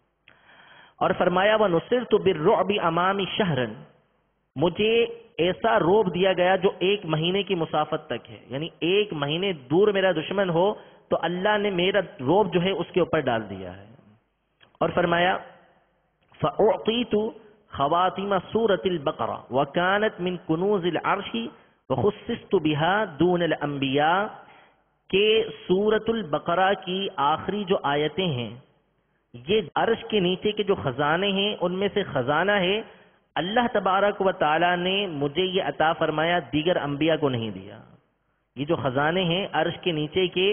اور فرمایا وَنُصِرْتُ بِالرُّعْبِ أَمَامِ شَهْرًا، مجھے ایسا روب دیا گیا جو 1 مہینے کی مسافت تک ہے، یعنی 1 مہینے دور میرا دشمن ہو تو اللہ نے میرا روب جو ہے اس کے اوپر ڈال دیا ہے۔ اور فرمایا فَأُعْطِيتُ خَوَاتِمَ سُورَةِ الْبَقَرَةِ وَكَانَتْ مِنْ كُنُوزِ الْعَرْشِ وَخُصِّصْتُ بِهَا دُونَ الْأَنْبِيَاءِ، کہ سورۃ البقرہ کی آخری جو آیتیں ہیں یہ عرش کے نیچے کے جو خزانے ہیں ان میں سے خزانہ ہے، اللہ تبارک و تعالی نے مجھے یہ عطا فرمایا، دیگر انبیاء کو نہیں دیا۔ یہ جو خزانے ہیں عرش کے نیچے کے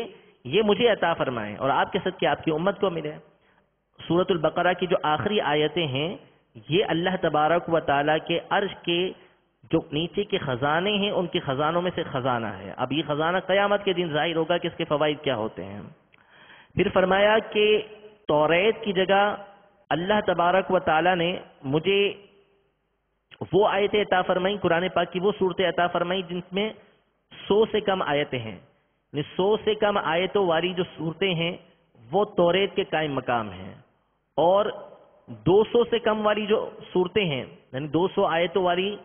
یہ مجھے عطا فرمائے اور آپ کے صدقے آپ کی امت کو ملے۔ سورۃ البقرہ کی جو آخری آیتیں ہیں یہ اللہ تبارک و تعالی کے عرش کے جو نیچے کے خزانے ہیں ان کے خزانوں میں سے خزانہ ہے۔ اب یہ خزانہ قیامت کے دن ظاہر ہوگا کہ اس کے فوائد کیا ہوتے ہیں۔ پھر فرمایا کہ توریت کی جگہ اللہ تبارک و تعالی نے مجھے وہ آیتیں عطا فرمائیں، قرآن پاک کی وہ صورتیں عطا فرمائیں جن میں 100 سے کم آیتیں ہیں، 100 سے کم آیتوں والی جو صورتیں ہیں وہ توریت کے قائم مقام ہیں، اور 200 سے کم والی جو صورتیں ہیں، یعنی 200 آیتوں والی،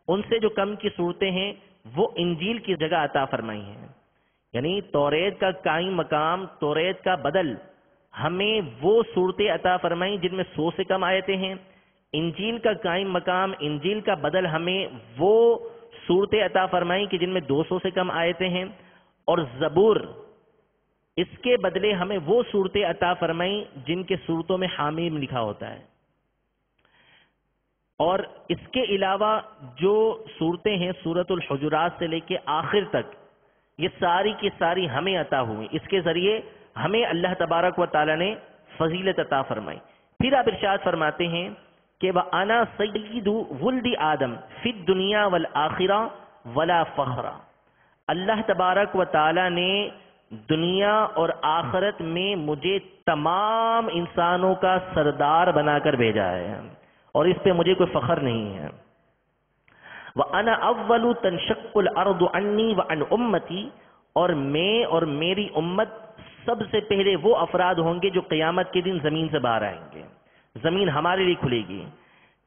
ان سے جو کم کی صورتیں ہیں وہ انجیل کی جگہ عطا فرمائی ہیں۔ یعنی توریت کا قائم مقام، توریت کا بدل ہمیں وہ صورتیں عطا فرمائیں جن میں 100 سے کم آیتیں ہیں۔ انجیل کا قائم مقام، انجیل کا بدل ہمیں وہ صورتیں عطا فرمائیں کہ جن میں 200 سے کم آیتیں ہیں، اور زبور اس کے بدلے ہمیں وہ صورتیں عطا فرمائیں جن کے صورتوں میں حامیم لکھا ہوتا ہے۔ اور اس کے علاوہ جو صورتیں ہیں سورۃ الحجرات سے لے کے آخر تک، یہ ساری کی ساری ہمیں عطا ہوئی، اس کے ذریعے ہمیں اللہ تبارک و تعالی نے فضیلت عطا فرمائی۔ پھر آپ ارشاد فرماتے ہیں کہ وَأَنَا سَيِّدُ وُلْدِ آدم فِي الدُّنْيَا وَالْآخِرَةِ وَلَا فَخْرًا۔ اللہ تبارک و تعالی نے دنیا اور آخرت میں مجھے تمام انسانوں کا سردار بنا کر بھیجا ہے، اور اس پہ مجھے کوئی فخر نہیں ہے۔ وَأَنَا أَوَّلُ تَنشَقُّ الْأَرْضُ عَنِّي وَعَنْ أُمَّتِي، اور میں اور میری امت سب سے پہلے وہ افراد ہوں گے جو قیامت کے دن زمین سے باہر آئیں گے، زمین ہمارے لیے کھلے گی۔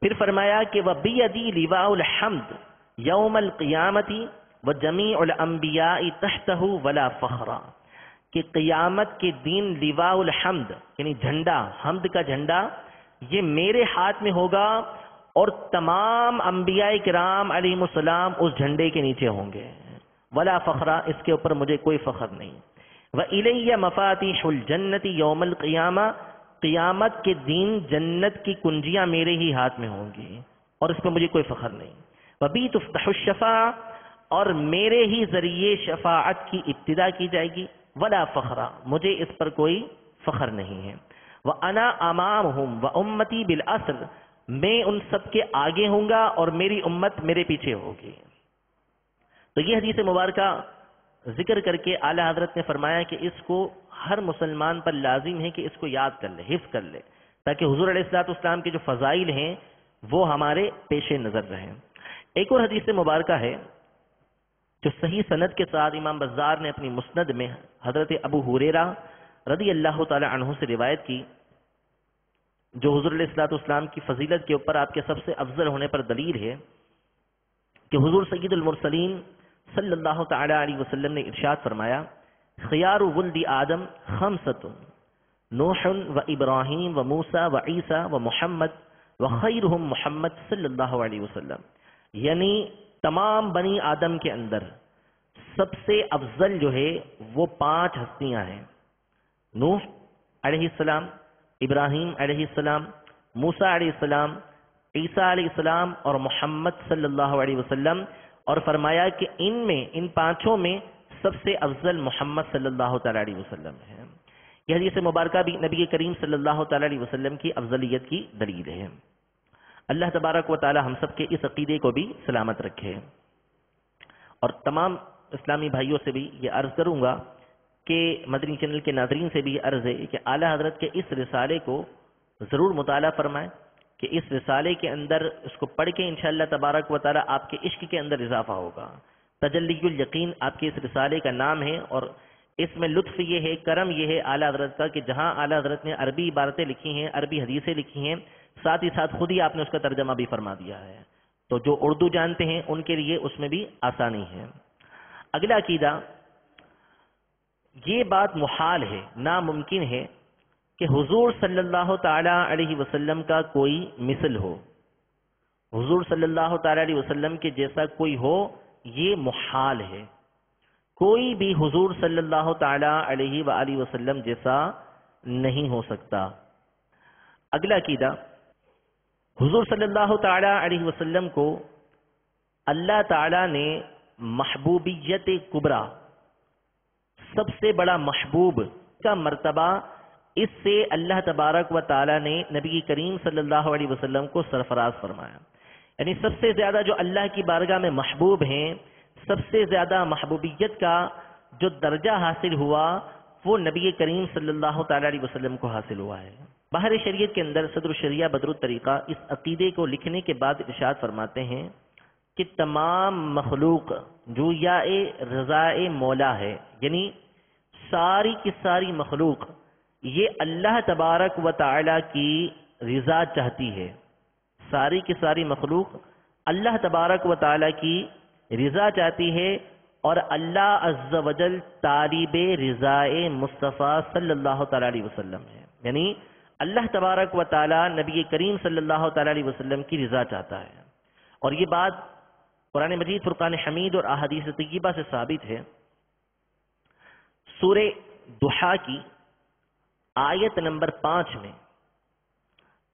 پھر فرمایا کہ وَبِيَدِي لِوَاءُ الْحَمْدِ يَوْمَ الْقِيَامَةِ وَجَمِيعُ الْأَنْبِيَاءِ تَحْتَهُ وَلَا فَخْرًا، کہ قیامت کے دن لواء الحمد یعنی جھنڈا، حمد کا جھنڈا، یہ میرے ہاتھ میں ہوگا، اور تمام انبیاء کرام علیہ السلام اس جھنڈے کے نیچے ہوں گے۔ ولا فخرا، اس کے اوپر مجھے کوئی فخر نہیں۔ وَإِلَيَّ مَفَاتِحُ الْجَنَّةِ يَوْمَ الْقِيَامَةِ، قیامت کے دن جنت کی کنجیاں میرے ہی ہاتھ میں ہوں گی، اور اس پہ مجھے کوئی فخر نہیں۔ وَبِي تُفْتَحُ الشَّفَاعَةُ، اور میرے ہی ذریعے شفاعت کی ابتدا کی جائے گی۔ ولا فخرا، مجھے اس پر کوئی فخر نہیں ہے۔ وَأَنَا أَمَامُهُمْ وَأُمَّتِي بِالْأَصْلِ، میں ان سب کے آگے ہوں گا اور میری امت میرے پیچھے ہوگی۔ تو یہ حدیث مبارکہ ذکر کر کے اعلیٰ حضرت نے فرمایا کہ اس کو ہر مسلمان پر لازم ہے کہ اس کو یاد کر لے، حفظ کر لے، تاکہ حضور علیہ الصلوۃ والسلام کے جو فضائل ہیں وہ ہمارے پیش نظر رہیں۔ ایک اور حدیث مبارکہ ہے جو صحیح سند کے ساتھ امام بزار نے اپنی مسند میں حضرت ابو ہریرہ رضی اللہ تعالی عنہ سے روایت کی، جو حضور علیہ الصلوۃ والسلام کی فضیلت کے اوپر آپ کے سب سے افضل ہونے پر دلیل ہے، کہ حضور سید المرسلین صلی اللہ تعالی علیہ وسلم نے ارشاد فرمایا، خیار ولد آدم خمسۃ، نوح و ابراہیم و موسیٰ و عیسیٰ و محمد و خیرہم محمد صلی اللہ علیہ وسلم، یعنی تمام بنی آدم کے اندر سب سے افضل جو ہے وہ 5 ہستیاں ہیں، نوح علیہ السلام، ابراہیم علیہ السلام، موسیٰ علیہ السلام، عیسیٰ علیہ السلام اور محمد صلی اللہ علیہ وسلم، اور فرمایا کہ ان میں، ان 5 میں سب سے افضل محمد صلی اللہ تعالی علیہ وسلم ہے۔ یہ حدیث مبارکہ بھی نبی کریم صلی اللہ تعالی علیہ وسلم کی افضلیت کی دلیل ہے۔ اللہ تبارک و تعالی ہم سب کے اس عقیدے کو بھی سلامت رکھے، اور تمام اسلامی بھائیوں سے بھی یہ عرض کروں گا کہ مدنی چینل کے ناظرین سے بھی یہ عرض ہے کہ اعلیٰ حضرت کے اس رسالے کو ضرور مطالعہ فرمائیں، کہ اس رسالے کے اندر اس کو پڑھ کے انشاءاللہ تبارک و تعالی آپ کے عشق کے اندر اضافہ ہوگا۔ تجلی الیقین آپ کے اس رسالے کا نام ہے، اور اس میں لطف یہ ہے، کرم یہ ہے اعلیٰ حضرت کا کہ جہاں اعلیٰ حضرت نے عربی عبارتیں لکھی ہیں، عربی حدیثیں لکھی ہیں، ساتھ ہی ساتھ خود ہی آپ نے اس کا ترجمہ بھی فرما دیا ہے، تو جو اردو جانتے ہیں ان کے لیے اس میں بھی آسانی ہے۔ اگلا عقیدہ، یہ بات محال ہے، ناممکن ہے کہ حضور صلی اللہ تعالی علیہ وسلم کا کوئی مثل ہو، حضور صلی اللہ تعالی علیہ وسلم کے جیسا کوئی ہو، یہ محال ہے۔ کوئی بھی حضور صلی اللہ تعالی علیہ وآلہ وسلم جیسا نہیں ہو سکتا۔ اگلا عقیدہ، حضور صلی اللہ تعالی علیہ وسلم کو اللہ تعالی نے محبوبیت کبریٰ، سب سے بڑا محبوب کا مرتبہ، اس سے اللہ تبارک و تعالی نے نبی کریم صلی اللہ علیہ وسلم کو سرفراز فرمایا، یعنی سب سے زیادہ جو اللہ کی بارگاہ میں محبوب ہیں، سب سے زیادہ محبوبیت کا جو درجہ حاصل ہوا وہ نبی کریم صلی اللہ تعالی علیہ وسلم کو حاصل ہوا ہے۔ بحر شریعت کے اندر صدر الشریعہ بدر الطریقہ اس عقیدے کو لکھنے کے بعد ارشاد فرماتے ہیں کہ تمام مخلوق جو یا رضائے مولا ہے، یعنی ساری کی ساری مخلوق یہ اللہ تبارک و تعالی کی رضا چاہتی ہے. ساری کی ساری مخلوق اللہ تبارک و تعالی کی رضا چاہتی ہے، اور اللہ عز و جل طالب رضائے مصطفیٰ صلی اللہ تعالی علیہ وسلم ہے. یعنی اللہ تبارک و تعالی نبی کریم صلی اللہ تعالی علیہ وسلم کی رضا چاہتا ہے. اور یہ بات قرآن مجید فرقان حمید اور احادیث طیبہ سے ثابت ہے. سورہ ضحیٰ کی آیت نمبر 5 میں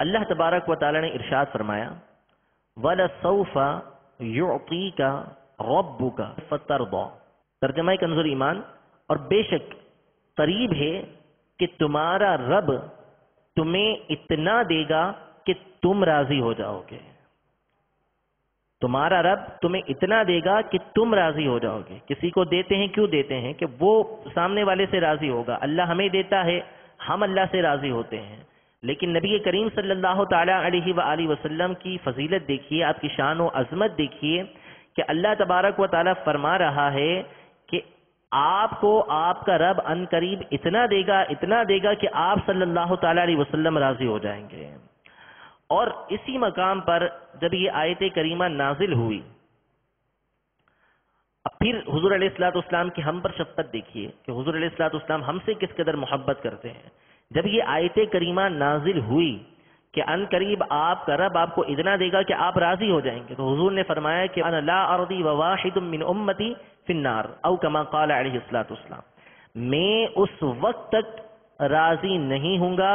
اللہ تبارک و تعالی نے ارشاد فرمایا وَلَسَوْفَ يُعْطِيكَ رَبُّكَ فَتَرْضَى. ترجمہ کنز ایمان، اور بے شک قریب ہے کہ تمہارا رب تمہیں اتنا دے گا کہ تم راضی ہو جاؤ گے. تمہارا رب تمہیں اتنا دے گا کہ تم راضی ہو جاؤ گے. کسی کو دیتے ہیں کیوں دیتے ہیں؟ کہ وہ سامنے والے سے راضی ہوگا. اللہ ہمیں دیتا ہے، ہم اللہ سے راضی ہوتے ہیں. لیکن نبی کریم صلی اللہ تعالی علیہ وآلہ وسلم کی فضیلت دیکھیے، آپ کی شان و عظمت دیکھیے کہ اللہ تبارک و تعالی فرما رہا ہے کہ آپ کو آپ کا رب ان قریب اتنا دے گا کہ آپ صلی اللہ تعالی علیہ وسلم راضی ہو جائیں گے. اور اسی مقام پر جب یہ آیت کریمہ نازل ہوئی، اب پھر حضور علیہ الصلوۃ والسلام کی ہم پر شفقت دیکھیے کہ حضور علیہ الصلوۃ والسلام ہم سے کس قدر محبت کرتے ہیں. جب یہ آیت کریمہ نازل ہوئی کہ ان قریب آپ کا رب آپ کو اتنا دے گا کہ آپ راضی ہو جائیں گے، تو حضور نے فرمایا کہ انا لا ارضی وواحد من امتی فی النار او کما قال علیہ الصلوۃ والسلام. میں اس وقت تک راضی نہیں ہوں گا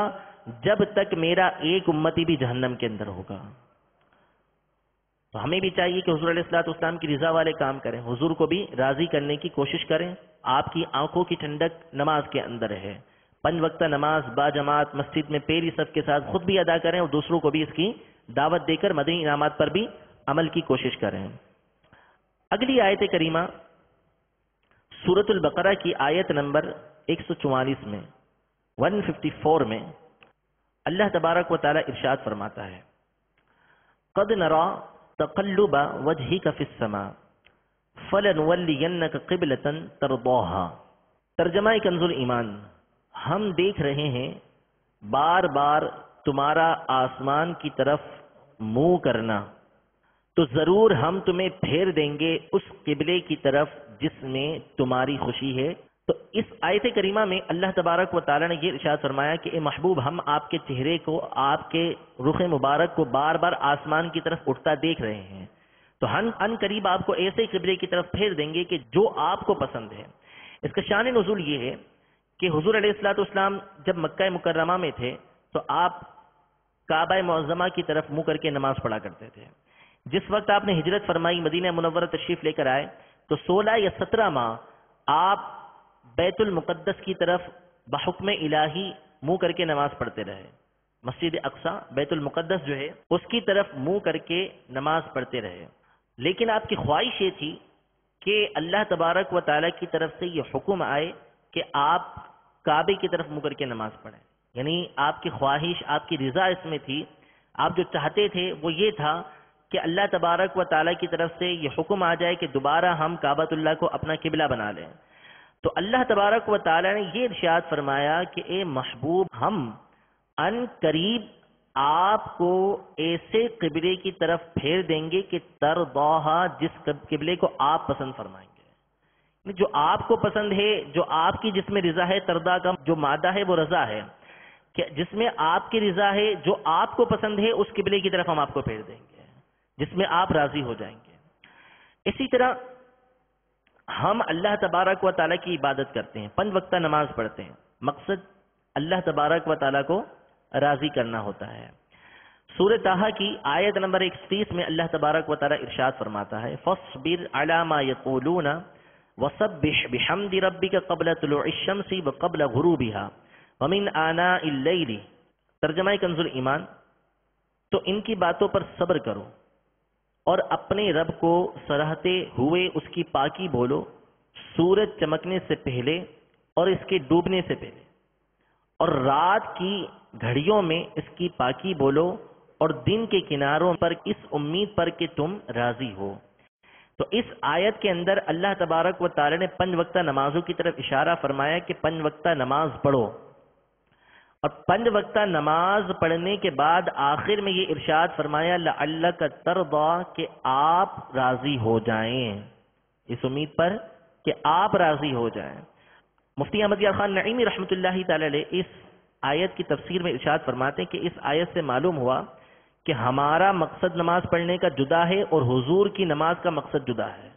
جب تک میرا ایک امتی بھی جہنم کے اندر ہوگا. تو ہمیں بھی چاہیے کہ حضور علیہ الصلوۃ والسلام کی رضا والے کام کریں، حضور کو بھی راضی کرنے کی کوشش کریں. آپ کی آنکھوں کی ٹھنڈک نماز کے اندر ہے. 5 وقتہ نماز با جماعت مسجد میں پہلی صف کے ساتھ خود بھی ادا کریں اور دوسروں کو بھی اس کی دعوت دے کر مدنی انعامات پر بھی عمل کی کوشش کریں. اگلی آیت کریمہ سورۃ البقرہ کی آیت نمبر 144 میں 154 میں اللہ تبارک و تعالی ارشاد فرماتا ہے قد نرى تقلب وجهك في السماء فلنولينك قبلة ترضاها. ترجمہ کنز ایمان، ہم دیکھ رہے ہیں بار بار تمہارا آسمان کی طرف منہ کرنا، تو ضرور ہم تمہیں پھیر دیں گے اس قبلے کی طرف جس میں تمہاری خوشی ہے. تو اس آیت کریمہ میں اللہ تبارک و تعالی نے یہ ارشاد فرمایا کہ اے محبوب، ہم آپ کے چہرے کو، آپ کے رخ مبارک کو بار بار آسمان کی طرف اٹھتا دیکھ رہے ہیں، تو ہم ان قریب آپ کو ایسے قبلے کی طرف پھیر دیں گے کہ جو آپ کو پسند ہے. اس کا شان نزول یہ ہے کہ حضور علیہ الصلوۃ والسلام جب مکہ مکرمہ میں تھے تو آپ کعبہ معظمہ کی طرف منہ کر کے نماز پڑھا کرتے تھے. جس وقت آپ نے ہجرت فرمائی، مدینہ منورہ تشریف لے کر آئے، تو 16 یا 17 ماہ آپ بیت المقدس کی طرف بحکم الہی منہ کر کے نماز پڑھتے رہے. مسجد اقصی بیت المقدس جو ہے اس کی طرف منہ کر کے نماز پڑھتے رہے. لیکن آپ کی خواہش یہ تھی کہ اللہ تبارک و تعالیٰ کی طرف سے یہ حکم آئے کہ آپ کعبے کی طرف منہ کر کے نماز پڑھیں. یعنی آپ کی خواہش، آپ کی رضا اس میں تھی. آپ جو چاہتے تھے وہ یہ تھا کہ اللہ تبارک و تعالیٰ کی طرف سے یہ حکم آ جائے کہ دوبارہ ہم کعبۃ اللہ کو اپنا قبلہ بنا لیں. تو اللہ تبارک و تعالیٰ نے یہ ارشاد فرمایا کہ اے محبوب، ہم ان قریب آپ کو ایسے قبلے کی طرف پھیر دیں گے کہ ترضاہا، جس قبلے کو آپ پسند فرمائیں گے، جو آپ کو پسند ہے، جو آپ کی جس میں رضا ہے. ترضا کا جو مادہ ہے وہ رضا ہے، کہ جس میں آپ کی رضا ہے، جو آپ کو پسند ہے، اس قبلے کی طرف ہم آپ کو پھیر دیں گے جس میں آپ راضی ہو جائیں گے. اسی طرح ہم اللہ تبارک و تعالیٰ کی عبادت کرتے ہیں، 5 وقتہ نماز پڑھتے ہیں، مقصد اللہ تبارک و تعالیٰ کو راضی کرنا ہوتا ہے. سورہ طٰہٰ کی آیت نمبر 31 میں اللہ تبارک و تعالیٰ ارشاد فرماتا ہے فَاصْبِرْ عَلَى مَا يَقُولُونَ وَسَبِّحْ بِحَمْدِ رَبِّكَ قَبْلَ طُلُوعِ الشَّمْسِ وَقَبْلَ غُرُوبِهَا وَمِنْ آنَاءِ اللَّيْلِ. ترجمہ کنز ایمان، تو ان کی باتوں پر صبر کرو اور اپنے رب کو سراہتے ہوئے اس کی پاکی بولو، سورج چمکنے سے پہلے اور اس کے ڈوبنے سے پہلے، اور رات کی گھڑیوں میں اس کی پاکی بولو، اور دن کے کناروں پر اس امید پر کہ تم راضی ہو. تو اس آیت کے اندر اللہ تبارک و تعالی نے 5 وقتہ نمازوں کی طرف اشارہ فرمایا کہ 5 وقتہ نماز پڑھو. اور 5 وقتہ نماز پڑھنے کے بعد آخر میں یہ ارشاد فرمایا لعلک ترضی کہ آپ راضی ہو جائیں، اس امید پر کہ آپ راضی ہو جائیں۔ مفتی احمد یار خان نعیمی رحمۃ اللہ تعالی علیہ اس آیت کی تفسیر میں ارشاد فرماتے ہیں کہ اس آیت سے معلوم ہوا کہ ہمارا مقصد نماز پڑھنے کا جدا ہے اور حضور کی نماز کا مقصد جدا ہے۔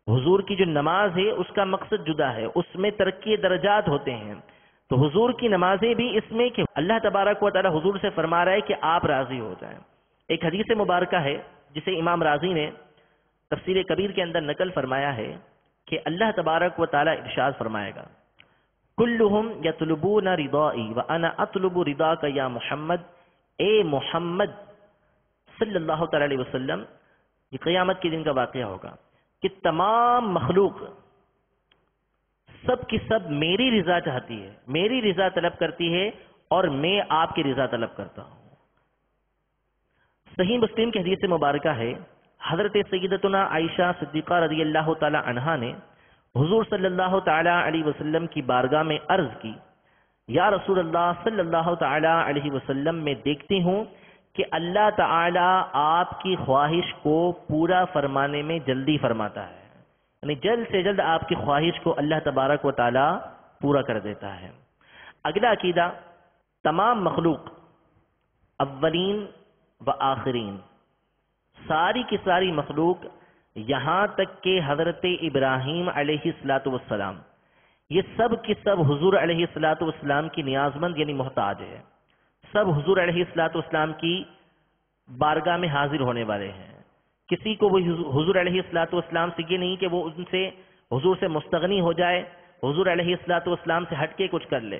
حضور کی جو نماز ہے اس کا مقصد جدا ہے، اس میں ترقی درجات ہوتے ہیں۔ تو حضور کی نمازیں بھی اس میں کہ اللہ تبارک و تعالی حضور سے فرما رہا ہے کہ آپ راضی ہو جائیں۔ ایک حدیث مبارکہ ہے جسے امام رازی نے تفسیر کبیر کے اندر نقل فرمایا ہے کہ اللہ تبارک و تعالی ارشاد فرمائے گا کلہم یطلبون رضائی وانا اطلب رضاک یا محمد، اے محمد صلی اللہ تعالی علیہ وسلم، یہ قیامت کے دن کا واقعہ ہوگا کہ تمام مخلوق سب کی سب میری رضا چاہتی ہے، میری رضا طلب کرتی ہے اور میں آپ کی رضا طلب کرتا ہوں۔ صحیح مسلم کی حدیث مبارکہ ہے حضرت سیدتنا عائشہ صدیقہ رضی اللہ تعالی عنہا نے حضور صلی اللہ تعالی علیہ وسلم کی بارگاہ میں عرض کی، یا رسول اللہ صلی اللہ تعالی علیہ وسلم میں دیکھتی ہوں کہ اللہ تعالی آپ کی خواہش کو پورا فرمانے میں جلدی فرماتا ہے، یعنی جلد سے جلد آپ کی خواہش کو اللہ تبارک و تعالی پورا کر دیتا ہے۔ اگلا عقیدہ، تمام مخلوق اولین و آخرین، ساری کی ساری مخلوق یہاں تک کہ حضرت ابراہیم علیہ السلام، یہ سب کی سب حضور علیہ السلام کی نیازمند یعنی محتاج ہے، سب حضور علیہ السلام کی بارگاہ میں حاضر ہونے والے ہیں۔ کسی کو وہ حضور علیہ السلام سے یہ نہیں کہ وہ ان سے حضور سے مستغنی ہو جائے، حضور علیہ السلام سے ہٹ کے کچھ کر لے،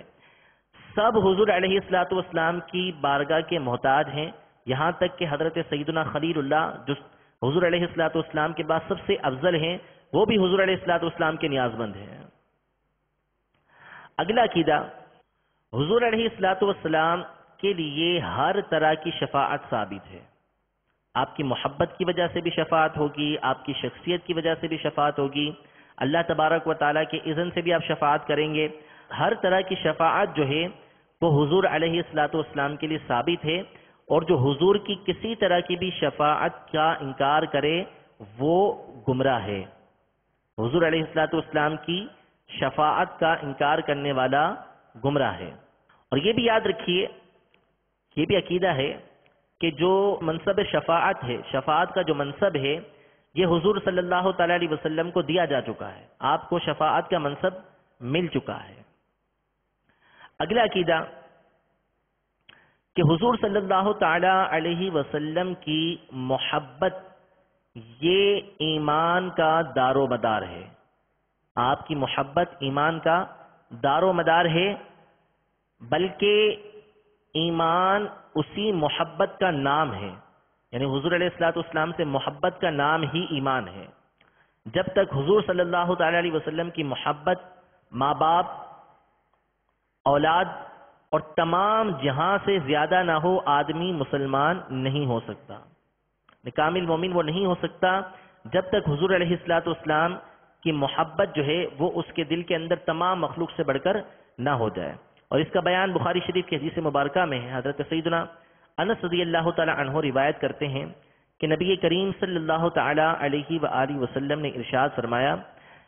سب حضور علیہ السلام کی بارگاہ کے محتاج ہیں، یہاں تک کہ حضرت سیدنا خلیل اللہ جو حضور علیہ السلام کے بعد سب سے افضل ہیں، وہ بھی حضور علیہ السلام کے نیازمند ہیں۔ اگلا عقیدہ، حضور علیہ السلام کے لیے ہر طرح کی شفاعت ثابت ہے، آپ کی محبت کی وجہ سے بھی شفاعت ہوگی، آپ کی شخصیت کی وجہ سے بھی شفاعت ہوگی، اللہ تبارک و تعالیٰ کے اذن سے بھی آپ شفاعت کریں گے۔ ہر طرح کی شفاعت جو ہے وہ حضور علیہ السلام کے لیے ثابت ہے، اور جو حضور کی کسی طرح کی بھی شفاعت کا انکار کرے وہ گمراہ ہے۔ حضور علیہ السلام کی شفاعت کا انکار کرنے والا گمراہ ہے۔ اور یہ بھی یاد رکھیے، یہ بھی عقیدہ ہے کہ جو منصب شفاعت ہے، شفاعت کا جو منصب ہے، یہ حضور صلی اللہ تعالی علیہ وسلم کو دیا جا چکا ہے، آپ کو شفاعت کا منصب مل چکا ہے۔ اگلا عقیدہ کہ حضور صلی اللہ تعالی علیہ وسلم کی محبت یہ ایمان کا دار و مدار ہے، آپ کی محبت ایمان کا دار و مدار ہے، بلکہ ایمان اسی محبت کا نام ہے، یعنی حضور علیہ السلام سے محبت کا نام ہی ایمان ہے۔ جب تک حضور صلی اللہ تعالی علیہ وسلم کی محبت ماں باپ، اولاد اور تمام جہاں سے زیادہ نہ ہو، آدمی مسلمان نہیں ہو سکتا، کامل مومن وہ نہیں ہو سکتا جب تک حضور علیہ السلام کی محبت جو ہے وہ اس کے دل کے اندر تمام مخلوق سے بڑھ کر نہ ہو جائے۔ اور اس کا بیان بخاری شریف کی حدیث مبارکہ میں ہے، حضرت سیدنا انس رضی اللہ تعالی عنہ روایت کرتے ہیں کہ نبی کریم صلی اللہ تعالی علیہ وآلہ وسلم نے ارشاد فرمایا،